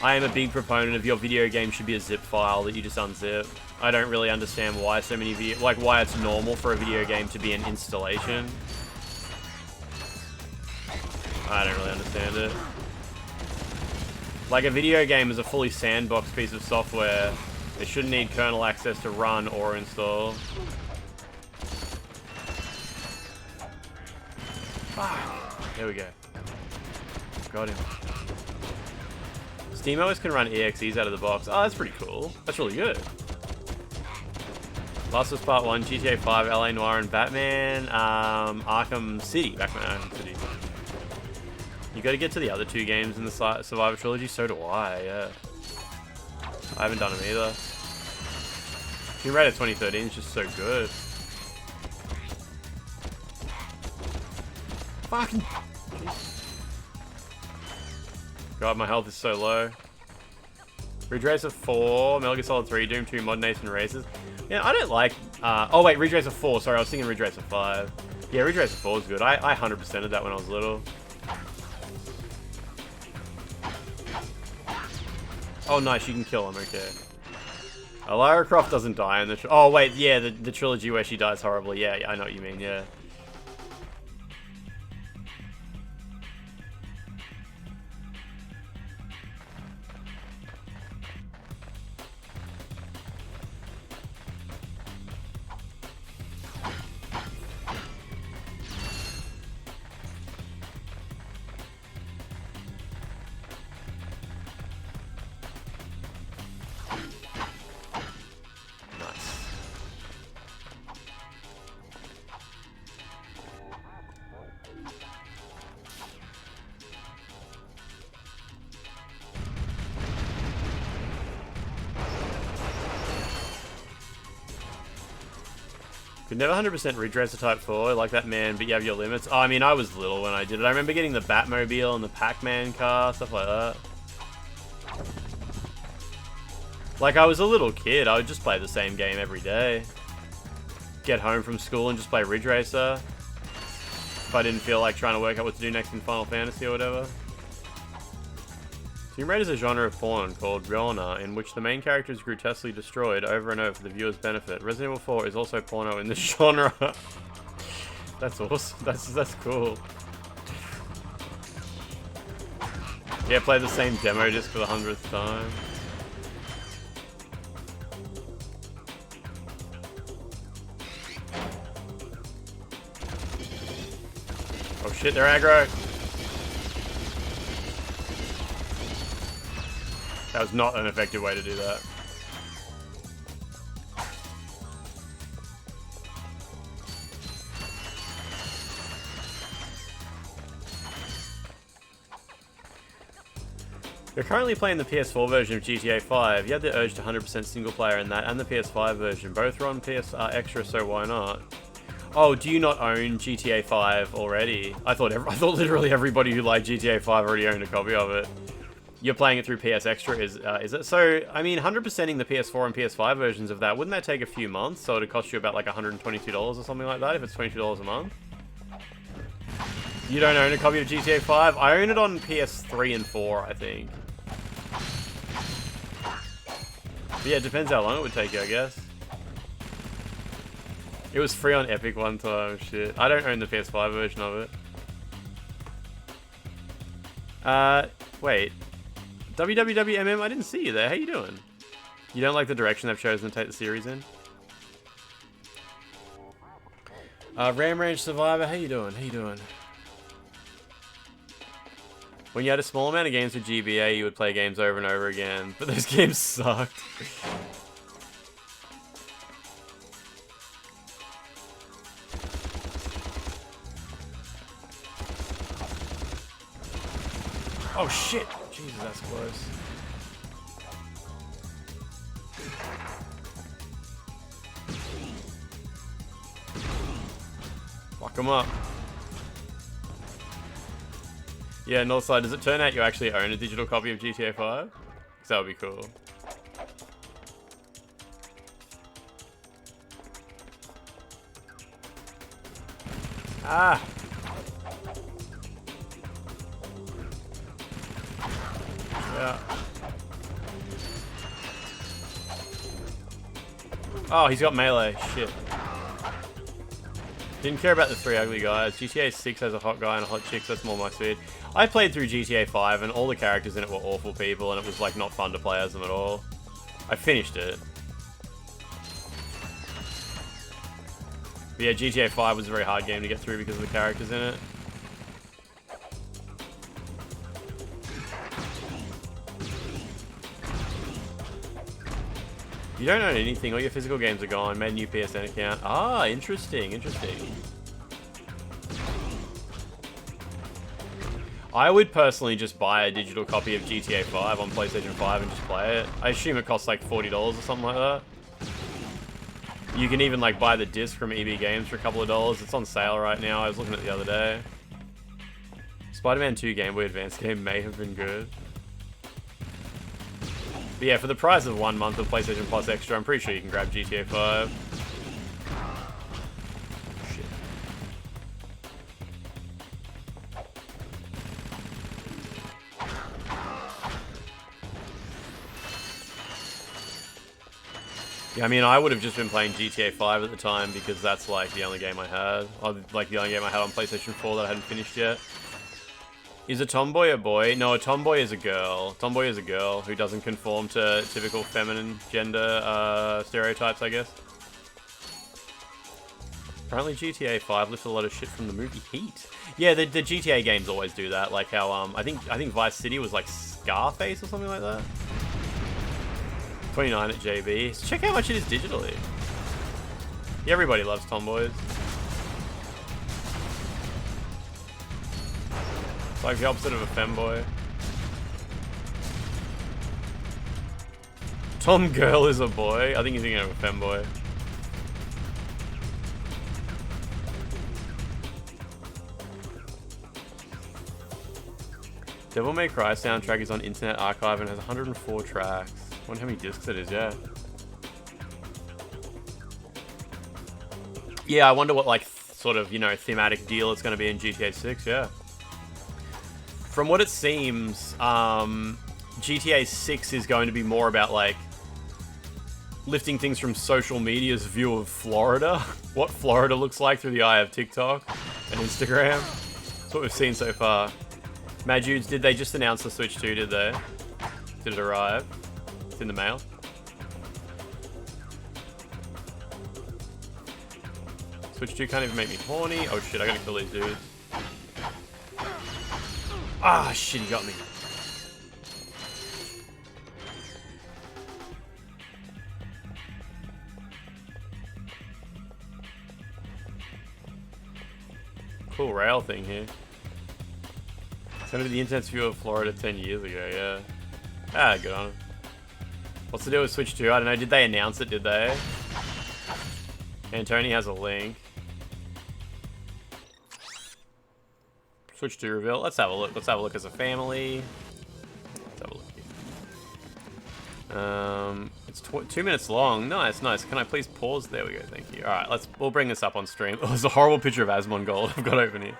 I am a big proponent of your video game should be a zip file that you just unzip. I don't really understand why so many why it's normal for a video game to be an installation. I don't really understand it. Like, a video game is a fully sandboxed piece of software. It shouldn't need kernel access to run or install. There we go. Got him. SteamOS can run EXEs out of the box. Oh, that's pretty cool. That's really good. Last of Us Part 1, GTA 5, LA Noire, and Batman, Arkham City. Batman Arkham City. You gotta get to the other 2 games in the Survivor Trilogy, so do I, yeah. I haven't done them either. Tomb Raider 2013 is just so good. Fucking... God, my health is so low. Ridge Racer 4, Metal Gear Solid 3, Doom 2, Modern Nation Races. Yeah, I don't like... oh wait, Ridge Racer 4, sorry, I was thinking Ridge Racer 5. Yeah, Ridge Racer 4 is good. I 100%ed that when I was little. Oh, nice, you can kill him, okay. Lara Croft doesn't die in the... Oh, wait, yeah, the trilogy where she dies horribly. Yeah, I know what you mean, yeah. Could never 100% Ridge Racer Type 4, like that, man, but you have your limits. Oh, I mean, I was little when I did it. I remember getting the Batmobile and the Pac-Man car, stuff like that. Like, I was a little kid, I would just play the same game every day. Get home from school and just play Ridge Racer. If I didn't feel like trying to work out what to do next in Final Fantasy or whatever. Tomb Raider is a genre of porn called Rona, in which the main character is grotesquely destroyed over and over for the viewer's benefit. Resident Evil 4 is also porno in this genre. That's awesome. That's cool. Yeah, play the same demo just for the 100th time. Oh shit, they're aggro. That was not an effective way to do that. You're currently playing the PS4 version of GTA 5. You had the urge to 100% single player in that and the PS5 version. Both are on PS Extra, so why not? Oh, do you not own GTA 5 already? I thought literally everybody who liked GTA 5 already owned a copy of it. You're playing it through PS Extra, is it? So, I mean, 100%ing the PS4 and PS5 versions of that, wouldn't that take a few months? So it'd cost you about like $122 or something like that if it's $22 a month? You don't own a copy of GTA 5? I own it on PS3 and 4, I think. But yeah, it depends how long it would take you, I guess. It was free on Epic one time, shit. I don't own the PS5 version of it. Wait. WWWMM, I didn't see you there. How you doing? You don't like the direction they've chosen to take the series in? Ram Range Survivor, how you doing? How you doing? When you had a small amount of games with GBA, you would play games over and over again, but those games sucked. Oh shit! Jesus, that's close. Fuck him up. Yeah, Northside, does it turn out you actually own a digital copy of GTA 5? Because that would be cool. Ah! Yeah. Oh, he's got melee. Shit. Didn't care about the 3 ugly guys. GTA 6 has a hot guy and a hot chick, so that's more my speed. I played through GTA 5 and all the characters in it were awful people and it was like not fun to play as them at all. I finished it. But yeah, GTA 5 was a very hard game to get through because of the characters in it. You don't own anything, all your physical games are gone. Made a new PSN account. Ah, interesting, interesting. I would personally just buy a digital copy of GTA 5 on PlayStation 5 and just play it. I assume it costs like $40 or something like that. You can even like buy the disc from EB Games for a couple of dollars. It's on sale right now. I was looking at it the other day. Spider-Man 2 Game Boy Advance game may have been good. But yeah, for the price of 1 month of PlayStation Plus Extra, I'm pretty sure you can grab GTA 5. Shit. Yeah, I mean, I would have just been playing GTA 5 at the time because that's like the only game I had. Or like the only game I had on PlayStation 4 that I hadn't finished yet. Is a tomboy a boy? No, a tomboy is a girl. Tomboy is a girl who doesn't conform to typical feminine gender stereotypes, I guess. Apparently GTA 5 lifted a lot of shit from the movie Heat. Yeah, the GTA games always do that. Like how I think Vice City was like Scarface or something like that. 29 at JB. So check how much it is digitally. Yeah, everybody loves tomboys. Like the opposite of a femboy. Tom Girl is a boy. I think he's thinking of a femboy. Devil May Cry soundtrack is on Internet Archive and has 104 tracks. I wonder how many discs it is, yeah. Yeah, I wonder what like sort of, you know, thematic deal it's going to be in GTA 6, yeah. From what it seems, GTA 6 is going to be more about, like, lifting things from social media's view of Florida. What Florida looks like through the eye of TikTok and Instagram. That's what we've seen so far. Mad Dudes, did they just announce the Switch 2, did they? Did it arrive? It's in the mail. Switch 2 can't even make me horny. Oh shit, I gotta kill these dudes. Ah, shit, he got me. Cool rail thing here. It's gonna be the internet's view of Florida 10 years ago, yeah. Ah, good on him. What's the deal with Switch 2? I don't know, did they announce it, did they? And Tony has a link. Switch 2 reveal. Let's have a look. Let's have a look as a family. Let's have a look here. It's 2 minutes long. Nice, nice. Can I please pause? There we go. Thank you. All right, we'll bring this up on stream. Oh, there's a horrible picture of Asmongold I've got open here.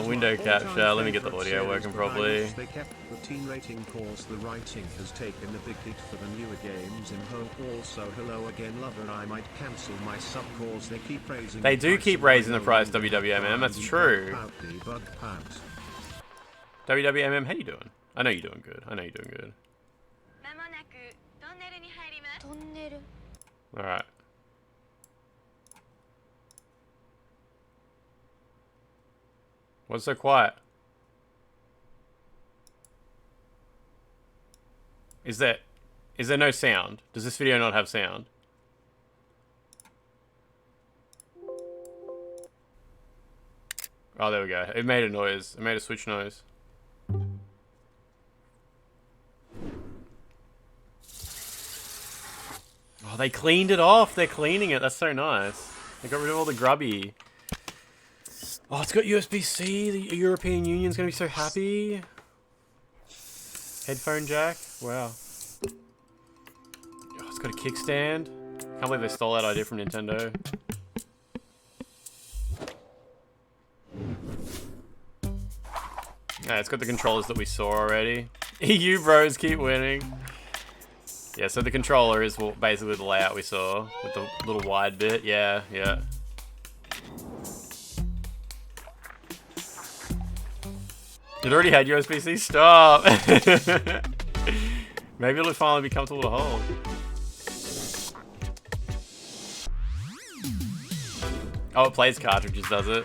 Window capture. Let me get the audio working properly. They kept the teen rating cause the writing has taken a big hit for the newer games in hope. Also, hello again, lover. I might cancel my sub cause they keep raising. They do keep raising the price, WWMM. That's true. WWMM, how you doing? I know you're doing good. I know you're doing good. All right. What's so quiet? Is there no sound? Does this video not have sound? Oh, there we go. It made a noise. It made a Switch noise. Oh, they cleaned it off. They're cleaning it. That's so nice. They got rid of all the grubby. Oh, it's got USB-C. The European Union's gonna be so happy. Headphone jack. Wow. Oh, it's got a kickstand. Can't believe they stole that idea from Nintendo. Yeah, it's got the controllers that we saw already. EU bros keep winning. Yeah, so the controller is basically the layout we saw with the little wide bit. Yeah, yeah. It already had USB-C. Stop. Maybe it'll finally be comfortable to hold. Oh, it plays cartridges, does it?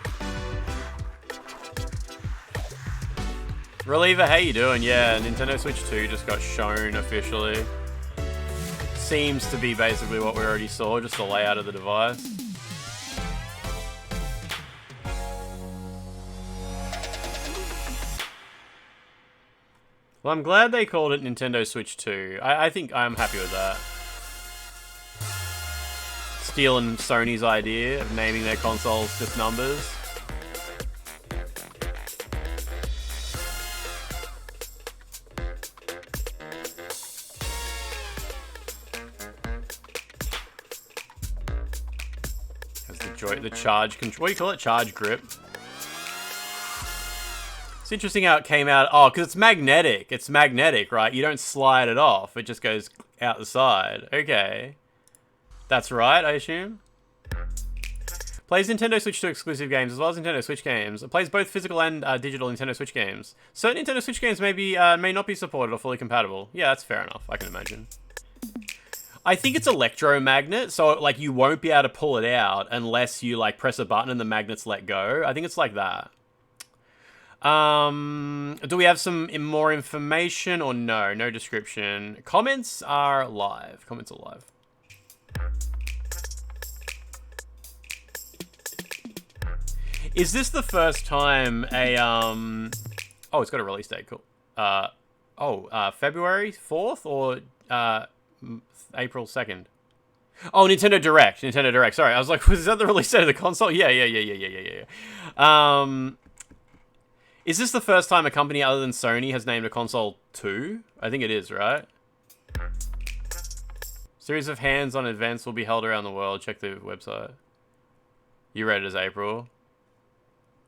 Reliever, how you doing? Yeah, Nintendo Switch 2 just got shown officially. Seems to be basically what we already saw, just the layout of the device. Well, I'm glad they called it Nintendo Switch 2. I think I'm happy with that. Stealing Sony's idea of naming their consoles just numbers. The charge control. What do you call it? Charge grip. It's interesting how it came out. Oh, because it's magnetic. It's magnetic, right? You don't slide it off. It just goes out the side. Okay. That's right, I assume. Plays Nintendo Switch 2 exclusive games as well as Nintendo Switch games. It plays both physical and digital Nintendo Switch games. Certain Nintendo Switch games may not be supported or fully compatible. Yeah, that's fair enough. I can imagine. I think it's electromagnet, so like you won't be able to pull it out unless you like press a button and the magnets let go. I think it's like that. Do we have some more information or no? No description. Comments are live. Comments are live. Is this the first time a oh, it's got a release date. Cool. February 4th or April 2nd. Oh, Nintendo Direct. Nintendo Direct. Sorry, I was like, was that the release date of the console? Yeah. Is this the first time a company other than Sony has named a console 2? I think it is, right? Series of hands-on events will be held around the world. Check the website. You read it as April.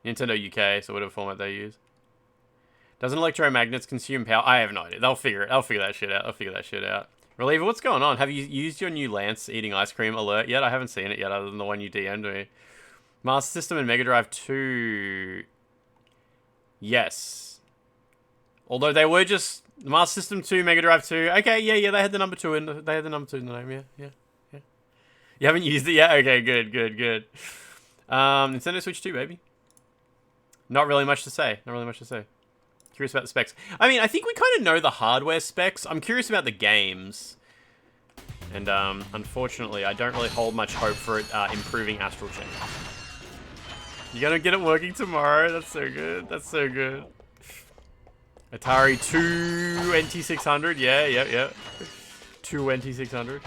Nintendo UK, so whatever format they use. Doesn't electromagnets consume power? I have no idea. They'll figure that shit out. Reliever, what's going on? Have you used your new Lance eating ice cream alert yet? I haven't seen it yet, other than the one you DM'd me. Master System and Mega Drive 2. Yes. Although they were just Master System 2, Mega Drive 2. Okay, yeah, they had the number 2 in the name. Yeah. You haven't used it yet? Okay, good. Nintendo Switch 2, baby. Not really much to say. Curious about the specs. I mean, I think we kind of know the hardware specs. I'm curious about the games. And, unfortunately, I don't really hold much hope for it improving Astral Chain. You're gonna get it working tomorrow? That's so good. Atari 2 NT600. Yeah. 2 NT600.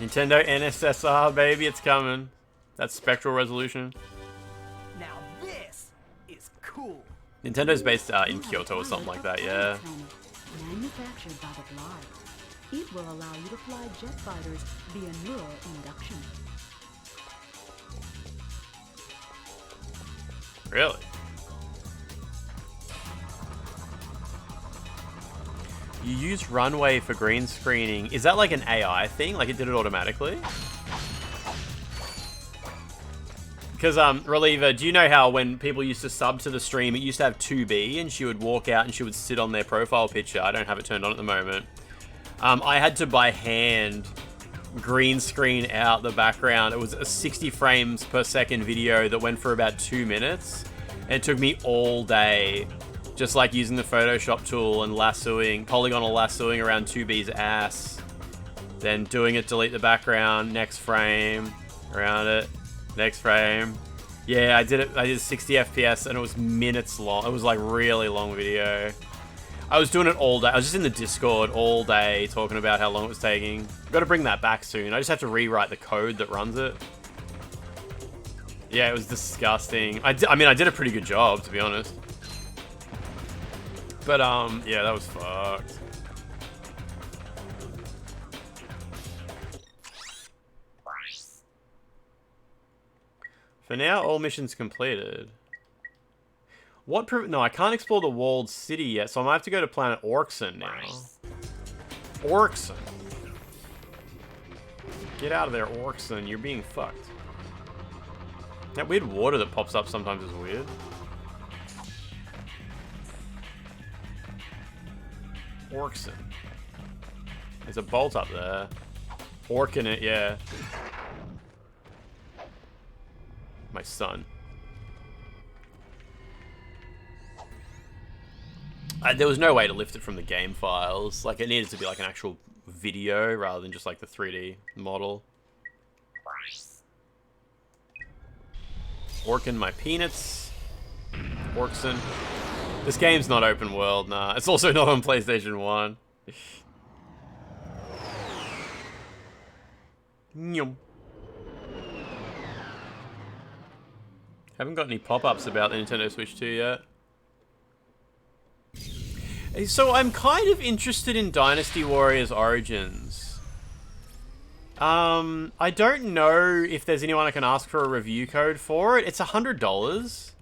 Nintendo NSSR, baby. It's coming. That's spectral resolution. Now this is cool. Nintendo's based in Kyoto or something like that, yeah. Manufactured by the Blood. It will allow you to fly jet fighters via neural induction. Really? You use Runway for green screening. Is that like an AI thing? Like it did it automatically? Because, Reliever, do you know how when people used to sub to the stream, it used to have 2B and she would walk out and she would sit on their profile picture? I don't have it turned on at the moment. I had to, by hand, green screen out the background. It was a 60 frames per second video that went for about 2 minutes. And it took me all day, just like using the Photoshop tool and polygonal lassoing around 2B's ass. Then doing it, delete the background, next frame, around it. Next frame. Yeah, I did 60 FPS and it was minutes long. It was like really long video. I was doing it all day. I was just in the Discord all day talking about how long it was taking. Got to bring that back soon. I just have to rewrite the code that runs it. Yeah, it was disgusting. I mean, I did a pretty good job, to be honest. But, yeah, that was fucked. For now, all missions completed. No, I can't explore the walled city yet, so I might have to go to planet Orkson now. Orkson. Get out of there, Orkson. You're being fucked. That weird water that pops up sometimes is weird. Orkson. There's a bolt up there. Orking it, yeah. My son. There was no way to lift it from the game files. Like, it needed to be like an actual video rather than just like the 3D model. Orkin my peanuts. Orkson. This game's not open world, nah. It's also not on PlayStation 1. Nyum. Haven't got any pop-ups about the Nintendo Switch 2 yet. So I'm kind of interested in Dynasty Warriors Origins. I don't know if there's anyone I can ask for a review code for it. It's $100.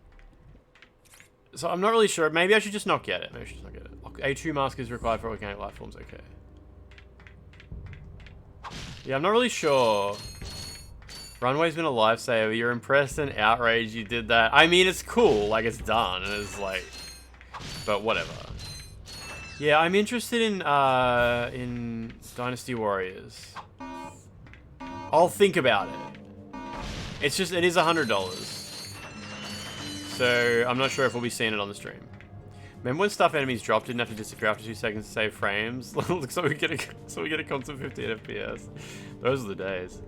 So I'm not really sure. Maybe I should just not get it. A2 mask is required for organic life forms. Okay. Yeah, I'm not really sure. Runway's been a lifesaver. You're impressed and outraged you did that. I mean, it's cool. Like, it's done. And it's like... But whatever. Yeah, I'm interested in Dynasty Warriors. I'll think about it. It's just, it is $100. So, I'm not sure if we'll be seeing it on the stream. Remember when stuff enemies dropped, didn't have to disappear after 2 seconds to save frames? so we get a constant 15 FPS. Those are the days.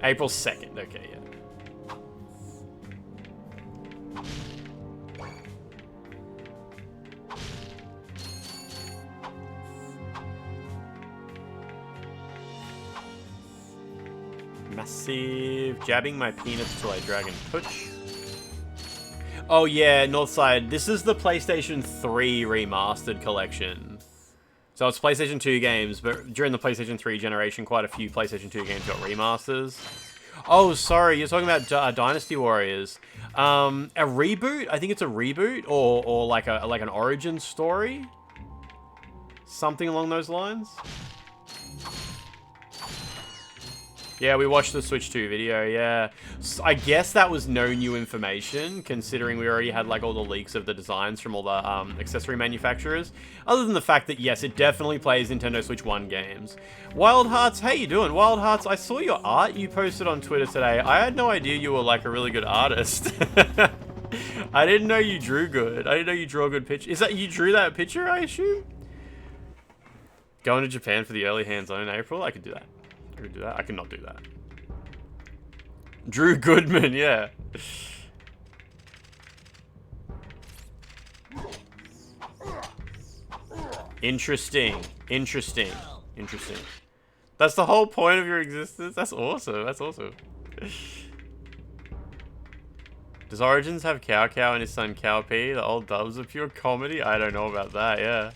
April 2nd, okay, yeah. Massive. Jabbing my peanuts till I drag and push. Oh yeah, Northside. This is the PlayStation 3 remastered collection. So it's PlayStation 2 games, but during the PlayStation 3 generation, quite a few PlayStation 2 games got remasters. Oh, sorry, you're talking about Dynasty Warriors. A reboot? I think it's a reboot, or like an origin story, something along those lines. Yeah, we watched the Switch 2 video, yeah. So I guess that was no new information, considering we already had, like, all the leaks of the designs from all the accessory manufacturers. Other than the fact that, yes, it definitely plays Nintendo Switch 1 games. Wild Hearts, how you doing? Wild Hearts, I saw your art you posted on Twitter today. I had no idea you were, like, a really good artist. I didn't know you drew good. I didn't know you drew a good picture. Is that, you drew that picture, I assume? Going to Japan for the early hands-on in April? I could do that. I could do that. I could not do that. Drew Goodman, yeah. Interesting. Interesting. Interesting. That's the whole point of your existence? That's awesome. That's awesome. Does Origins have Cow Cow and his son Cow P? The old dubs are pure comedy? I don't know about that, yeah.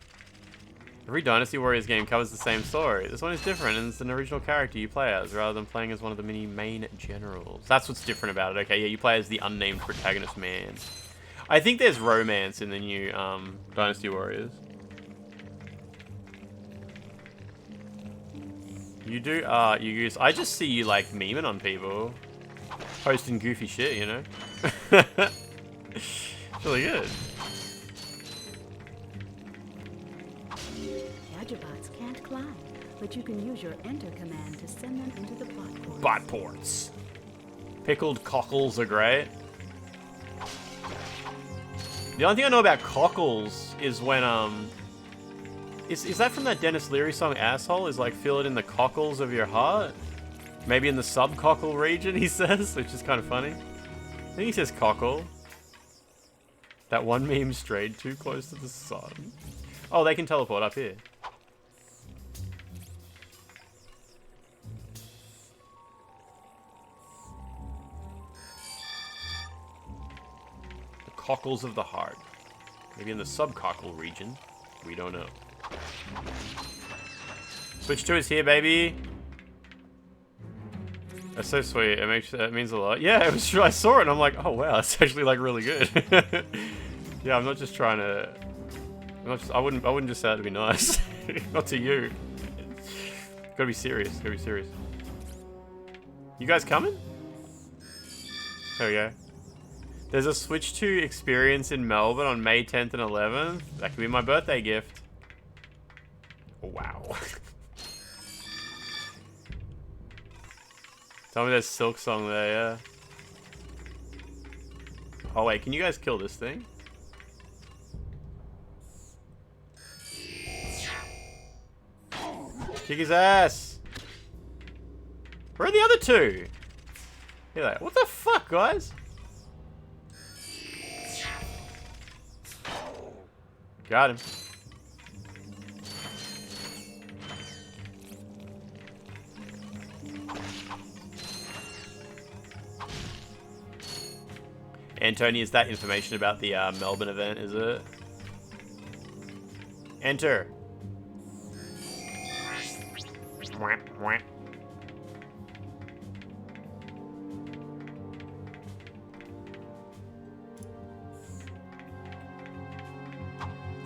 Every Dynasty Warriors game covers the same story. This one is different, and it's an original character you play as, rather than playing as one of the many main generals. That's what's different about it. Okay, yeah, you play as the unnamed protagonist man. I think there's romance in the new Dynasty Warriors. You do you use... I just see you, like, memeing on people. Posting goofy shit, you know? It's really good. Gadgetbots can't climb, but you can use your enter command to send them into the bot ports. Bot ports. Pickled cockles are great. The only thing I know about cockles is when, Is that from that Dennis Leary song, Asshole? Is like, feel it in the cockles of your heart? Maybe in the subcockle region, he says, which is kind of funny. I think he says cockle. That one meme strayed too close to the sun. Oh, they can teleport up here. The cockles of the heart. Maybe in the subcockle region. We don't know. Switch 2 is here, baby. That's so sweet. It means a lot. Yeah, it was true. I saw it and I'm like, oh wow, it's actually like really good. Yeah, I'm not just trying to. I wouldn't just say that to be nice. Not to you. Gotta be serious. Gotta be serious. You guys coming? There we go. There's a Switch 2 experience in Melbourne on May 10th and 11th. That could be my birthday gift. Wow. Tell me there's Silk Song there, yeah. Oh wait, can you guys kill this thing? Kick his ass! Where are the other two? Here they are. What the fuck, guys? Got him. Antony, is that information about the Melbourne event, is it? Enter.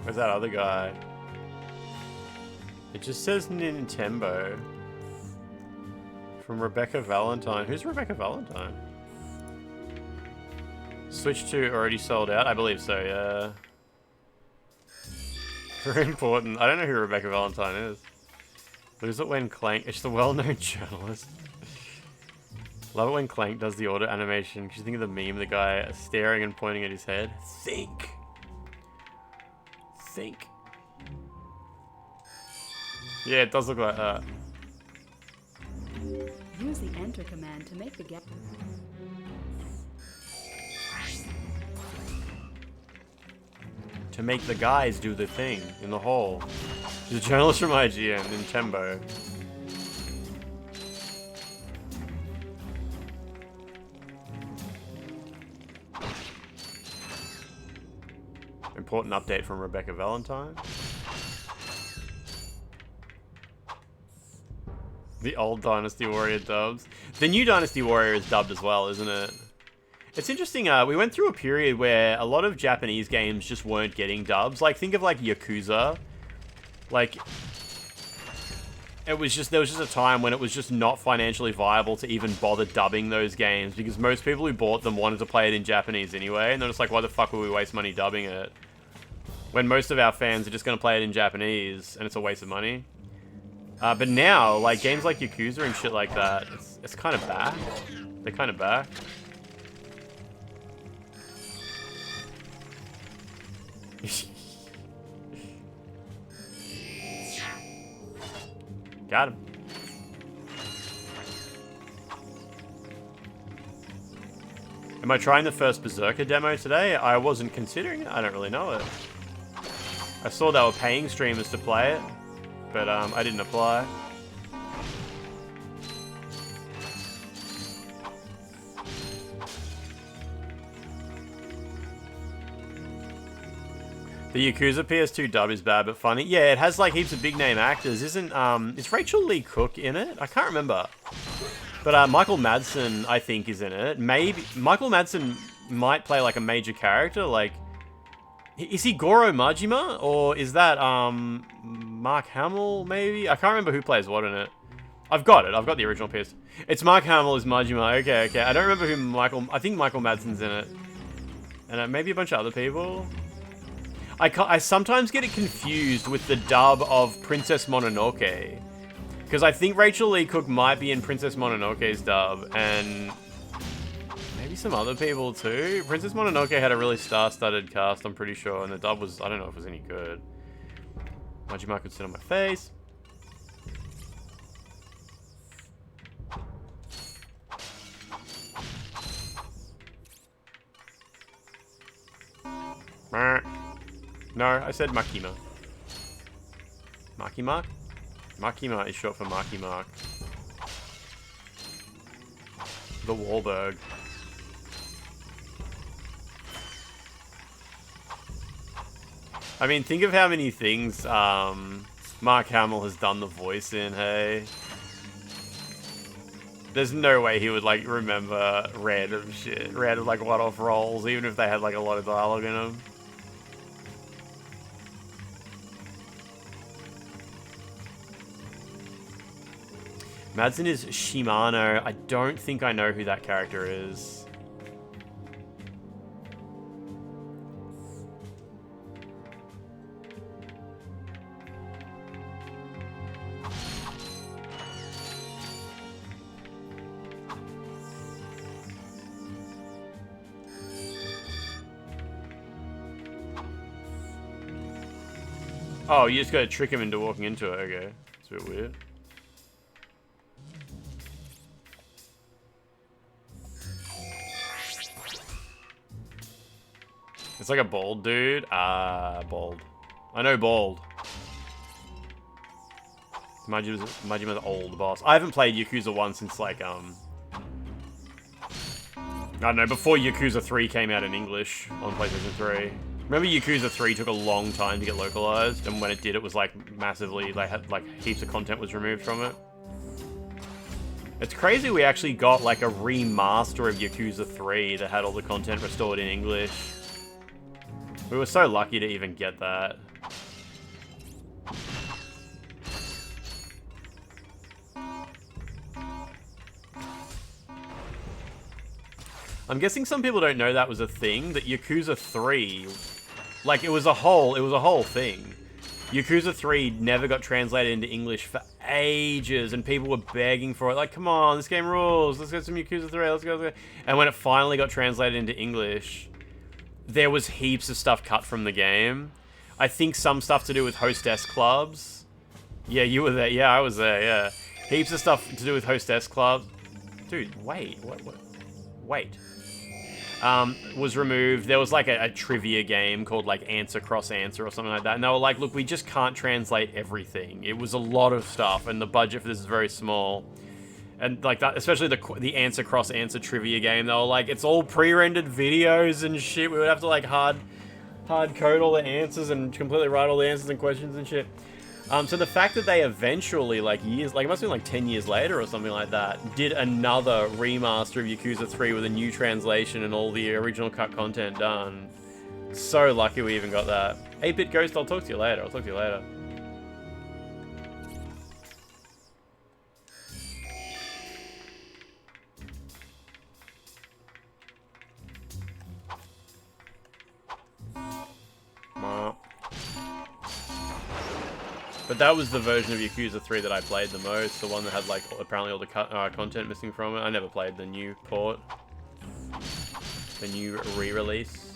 Where's that other guy? It just says Nintendo. From Rebecca Valentine. Who's Rebecca Valentine? Switch 2 already sold out? I believe so, yeah. Very important. I don't know who Rebecca Valentine is. Lose it when Clank... It's the well-known journalist. Love it when Clank does the auto animation. Could you think of the meme? The guy staring and pointing at his head? Think. Think. Yeah, it does look like that. Use the enter command to make the gap. To make the guys do the thing in the hole. She's a journalist from IGN, Nintendo. Important update from Rebecca Valentine. The old Dynasty Warrior dubs. The new Dynasty Warrior is dubbed as well, isn't it? It's interesting, we went through a period where a lot of Japanese games just weren't getting dubs. Like, think of, like, Yakuza. Like, there was just a time when it was just not financially viable to even bother dubbing those games, because most people who bought them wanted to play it in Japanese anyway, and they're just like, why the fuck would we waste money dubbing it? When most of our fans are just going to play it in Japanese, and it's a waste of money. But now, like, games like Yakuza and shit like that, it's kind of back. They're kind of back. Got him. Am I trying the first Berserker demo today? I wasn't considering it. I don't really know it. I saw they were paying streamers to play it, but I didn't apply. The Yakuza PS2 dub is bad but funny. Yeah, it has like heaps of big name actors. Isn't is Rachel Lee Cook in it? I can't remember. But Michael Madsen, I think, is in it. Maybe Michael Madsen might play like a major character. Like, is he Goro Majima or is that Mark Hamill? Maybe I can't remember who plays what in it. I've got it. I've got the original PS. It's Mark Hamill as Majima. Okay, okay. I don't remember who Michael. I think Michael Madsen's in it, and maybe a bunch of other people. I sometimes get it confused with the dub of Princess Mononoke. Because I think Rachel Lee Cook might be in Princess Mononoke's dub. And maybe some other people too. Princess Mononoke had a really star-studded cast, I'm pretty sure. And the dub was, I don't know if it was any good. Majima could sit on my face. No, I said Makima. Maki Mark? Makima is short for Maki Mark. The Wahlberg. I mean, think of how many things Mark Hamill has done the voice in, hey? There's no way he would, like, remember random shit. Random, like, one-off roles, even if they had, like, a lot of dialogue in them. Madsen is Shimano. I don't think I know who that character is. Oh, you just gotta trick him into walking into it. Okay. It's a bit weird. It's like a bald dude. Ah, bald. I know bald. Majima's old boss. I haven't played Yakuza 1 since like, I don't know, before Yakuza 3 came out in English on PlayStation 3. Remember Yakuza 3 took a long time to get localized, and when it did, it was like massively, like, had like heaps of content was removed from it. It's crazy we actually got like a remaster of Yakuza 3 that had all the content restored in English. We were so lucky to even get that. I'm guessing some people don't know that was a thing, that Yakuza 3, like, it was a whole thing. Yakuza 3 never got translated into English for ages, and people were begging for it, like, come on, this game rules, let's get some Yakuza 3, let's go. And when it finally got translated into English, there was heaps of stuff cut from the game. I think some stuff to do with hostess clubs. Yeah, you were there. Yeah, I was there, yeah. Heaps of stuff to do with hostess clubs. Dude, wait. What? Wait. Was removed. There was like a trivia game called like Answer Cross Answer or something like that. And they were like, look, we just can't translate everything. It was a lot of stuff, and the budget for this is very small. And like that, especially the Answer Cross Answer trivia game, they were like, it's all pre-rendered videos and shit. We would have to like hard code all the answers and completely write all the answers and questions and shit. So the fact that they eventually, like years, like it must have been like 10 years later or something like that, did another remaster of Yakuza 3 with a new translation and all the original cut content done. So lucky we even got that. 8-Bit Ghost, I'll talk to you later. I'll talk to you later. But that was the version of Yakuza 3 that I played the most, the one that had like apparently all the content missing from it. I never played the new port, the new re-release.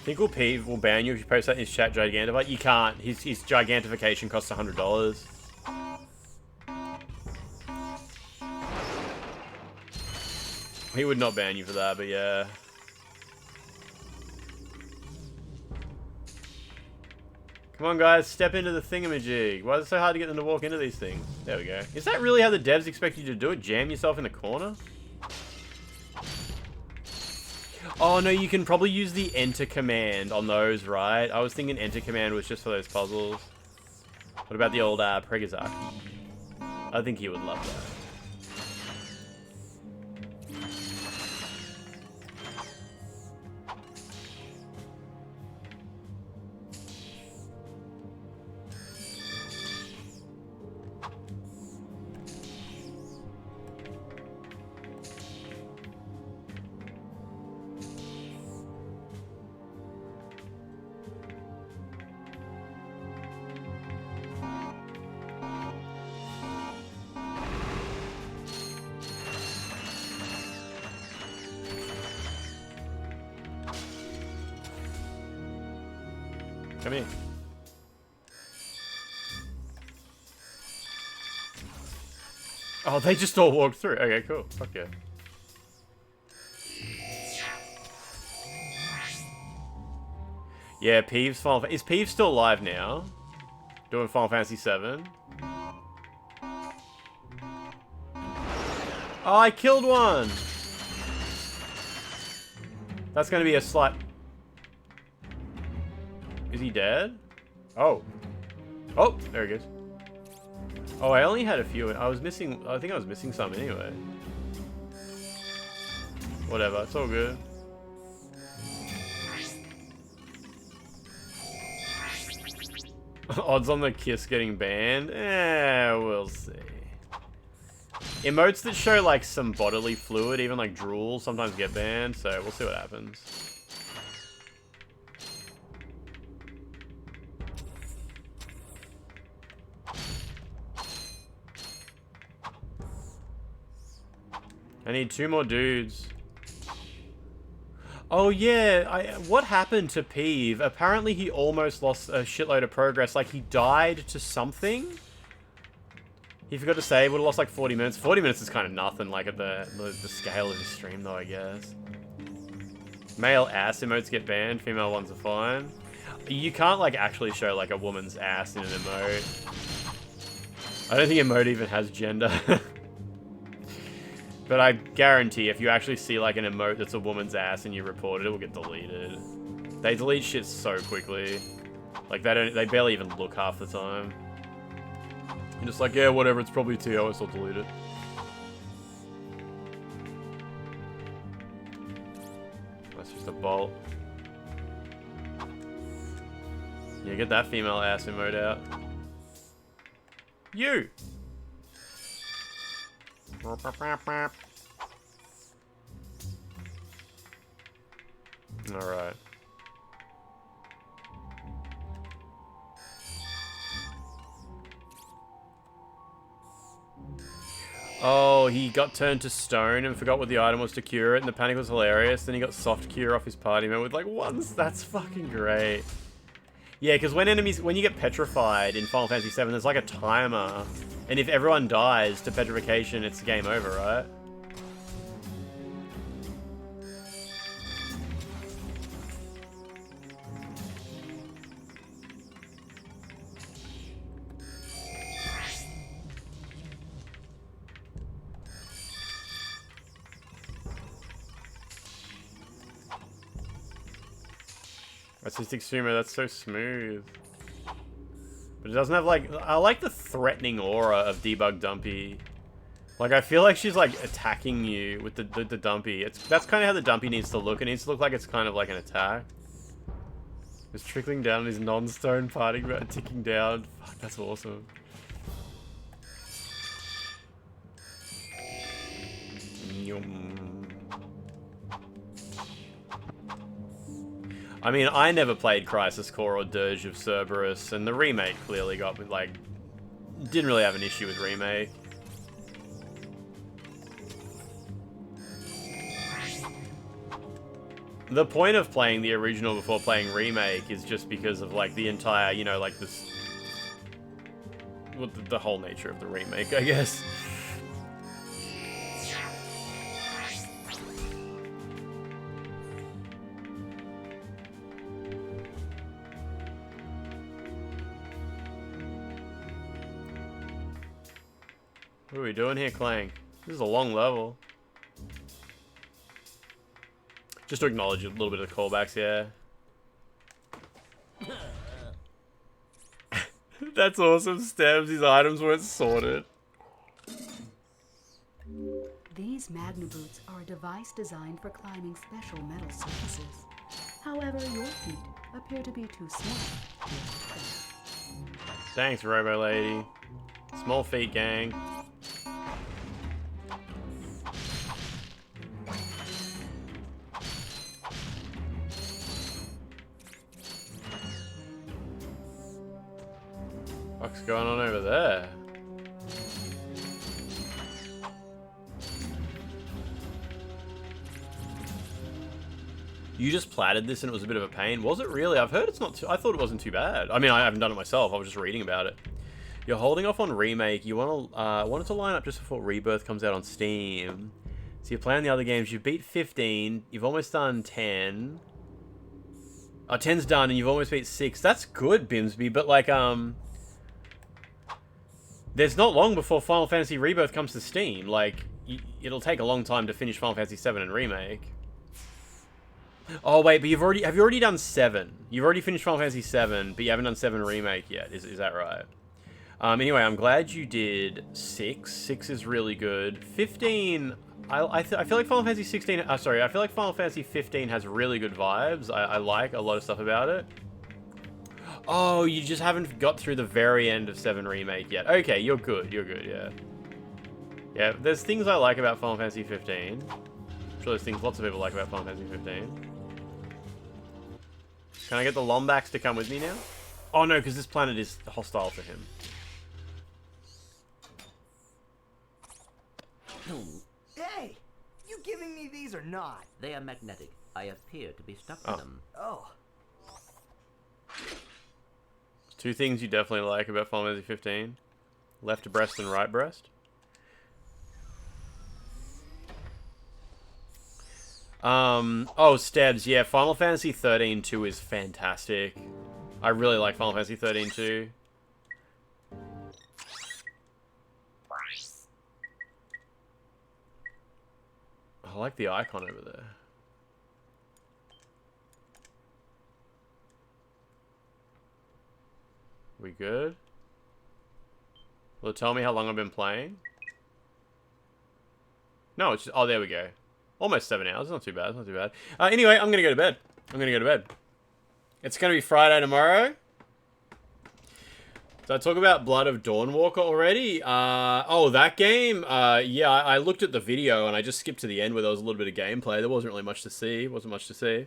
Think Peeve will ban you if you post that in his chat Gigantify? You can't. His Gigantification costs $100. He would not ban you for that, but yeah. Come on, guys, step into the thingamajig. Why is it so hard to get them to walk into these things? There we go. Is that really how the devs expect you to do it? Jam yourself in the corner? Oh, no, you can probably use the enter command on those, right? I was thinking enter command was just for those puzzles. What about the old Pregazaki? I think he would love that. Come here. Oh, they just all walked through. Okay, cool. Fuck yeah. Yeah, Peeves Final... Is Peeves still alive now? Doing Final Fantasy 7? Oh, I killed one! That's gonna be a slight... Is he dead? Oh. Oh, there he goes. Oh, I only had a few. I was missing... I think I was missing some anyway. Whatever, it's all good. Odds on the kiss getting banned? We'll see. Emotes that show like some bodily fluid, even like drool, sometimes get banned, so we'll see what happens. I need 2 more dudes. Oh yeah, what happened to Peeve? Apparently he almost lost a shitload of progress. Like he died to something. He forgot to save, would have lost like 40 minutes. 40 minutes is kind of nothing, like at the scale of his stream though, I guess. Male ass emotes get banned, female ones are fine. You can't like actually show like a woman's ass in an emote. I don't think emote even has gender. But I guarantee if you actually see like an emote that's a woman's ass and you report it, it will get deleted. They delete shit so quickly. Like they barely even look half the time. You're just like, yeah, whatever, it's probably TOS, I'll delete it. That's just a bolt. Yeah, get that female ass emote out. You! Alright. Oh, he got turned to stone and forgot what the item was to cure it, and the panic was hilarious. Then he got soft cure off his party member with like once. That's fucking great. Yeah, because when you get petrified in Final Fantasy 7, there's like a timer. And if everyone dies to petrification, it's game over, right? Artistic streamer, that's so smooth. But it doesn't have like... I like the threatening aura of Debug Dumpy. Like, I feel like she's like attacking you with the Dumpy. That's kind of how the Dumpy needs to look. It needs to look like it's kind of like an attack. It's trickling down his non-stone parting about ticking down. Fuck, that's awesome. I mean, I never played Crisis Core or Dirge of Cerberus, and the remake clearly got me, like... Didn't really have an issue with remake. The point of playing the original before playing remake is just because of, like, the entire, you know, like, this... Well, the whole nature of the remake, I guess. What are we doing here, Clank? This is a long level. Just to acknowledge a little bit of the callbacks, yeah. That's awesome, Stems. These items weren't sorted. These Magna Boots are a device designed for climbing special metal surfaces. However, your feet appear to be too small. Thanks, Robo Lady. Small feet, gang. What's going on over there? You just platted this and it was a bit of a pain. Was it really? I've heard it's not too... I thought it wasn't too bad. I mean, I haven't done it myself. I was just reading about it. You're holding off on Remake. You want it to line up just before Rebirth comes out on Steam. So you're playing the other games. You've beat 15. You've almost done 10. 10's done and you've almost beat 6. That's good, Bimsby. But, like, there's not long before Final Fantasy Rebirth comes to Steam. Like, it'll take a long time to finish Final Fantasy 7 and Remake. Oh, wait, but have you already done 7? You've already finished Final Fantasy 7, but you haven't done 7 Remake yet. Is that right? Anyway, I'm glad you did 6. 6 is really good. 15, I feel like Final Fantasy 16... sorry, I feel like Final Fantasy 15 has really good vibes. I like a lot of stuff about it. Oh, you just haven't got through the very end of 7 Remake yet. Okay, you're good, yeah. Yeah, there's things I like about Final Fantasy 15. I'm sure there's things lots of people like about Final Fantasy 15. Can I get the Lombax to come with me now? Oh no, because this planet is hostile to him. Hey! You giving me these or not? They are magnetic. I appear to be stuck to them. Oh. Two things you definitely like about Final Fantasy 15. Left breast and right breast. Oh, Stabs, yeah, Final Fantasy 13-2 is fantastic. I really like Final Fantasy 13-2. I like the icon over there. We good? Will it tell me how long I've been playing? No, it's just, oh, there we go. Almost 7 hours. Not too bad. Not too bad. Anyway, I'm gonna go to bed. It's gonna be Friday tomorrow. Did I talk about Blood of Dawnwalker already? Oh, that game? Yeah, I looked at the video and I just skipped to the end where there was a little bit of gameplay. There wasn't really much to see. Wasn't much to see.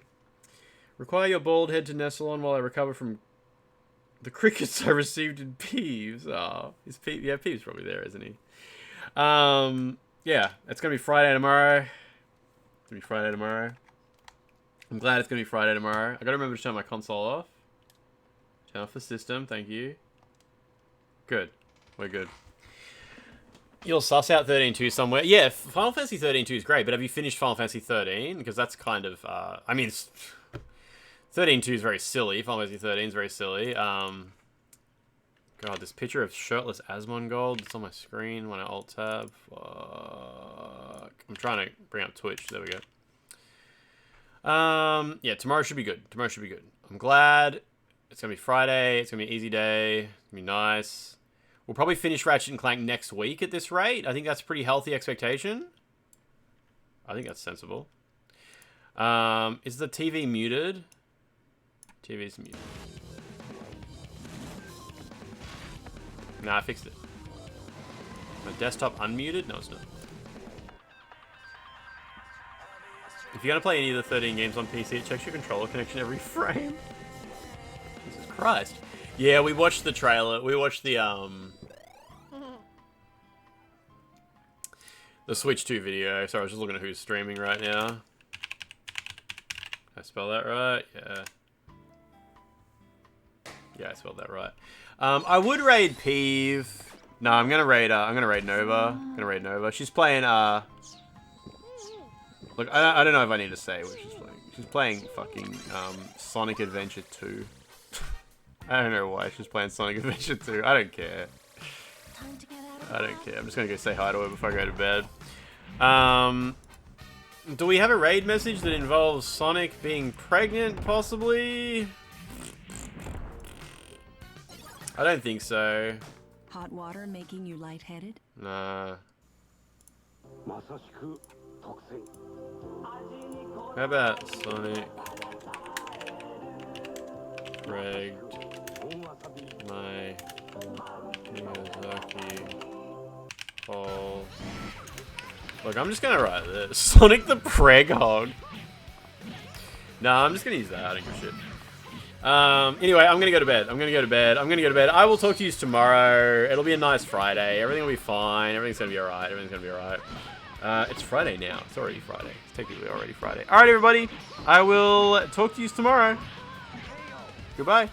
Require your bald head to nestle on while I recover from the crickets I received in Peeves. Oh, is Peeves? Yeah, Peeves probably there, isn't he? Yeah, it's gonna be Friday tomorrow. I'm glad it's gonna be Friday tomorrow. I gotta remember to turn my console off. Turn off the system, thank you. Good. We're good. You'll suss out 13-2 somewhere. Yeah, Final Fantasy 13-2 is great, but have you finished Final Fantasy 13? Because that's kind of, I mean, 13-2 is very silly. Final Fantasy 13 is very silly. God, this picture of shirtless Asmongold that's on my screen when I alt-tab. Fuck. I'm trying to bring up Twitch. There we go. Yeah, tomorrow should be good. I'm glad. It's going to be Friday. It's going to be an easy day. It's going to be nice. We'll probably finish Ratchet and Clank next week at this rate. I think that's a pretty healthy expectation. I think that's sensible. Is the TV muted? TV's muted. Nah, I fixed it. My desktop unmuted? No, it's not. If you're going to play any of the 13 games on PC, it checks your controller connection every frame. Jesus Christ. Yeah, we watched the trailer. We watched the Switch 2 video. Sorry, I was just looking at who's streaming right now. Did I spell that right? Yeah. Yeah, I spelled that right. I would raid Peeve. No, I'm gonna raid Nova. She's playing look, I don't know if I need to say what she's playing. She's playing fucking Sonic Adventure 2. I don't know why she's playing Sonic Adventure 2. I don't care. I don't care. I'm just gonna go say hi to her before I go to bed. Do we have a raid message that involves Sonic being pregnant, possibly? I don't think so. Hot water making you lightheaded? Nah. How about Sonic pregged my Miyazaki hole? Look, I'm just gonna write this. Sonic the Preg Hog. Nah, I'm just gonna use that. I don't give a shit. Anyway, I'm gonna go to bed. I'm gonna go to bed. I will talk to you tomorrow. It'll be a nice Friday. Everything will be fine. Everything's gonna be alright. It's Friday now. It's already Friday. It's technically already Friday. Alright, everybody. I will talk to you tomorrow. Goodbye.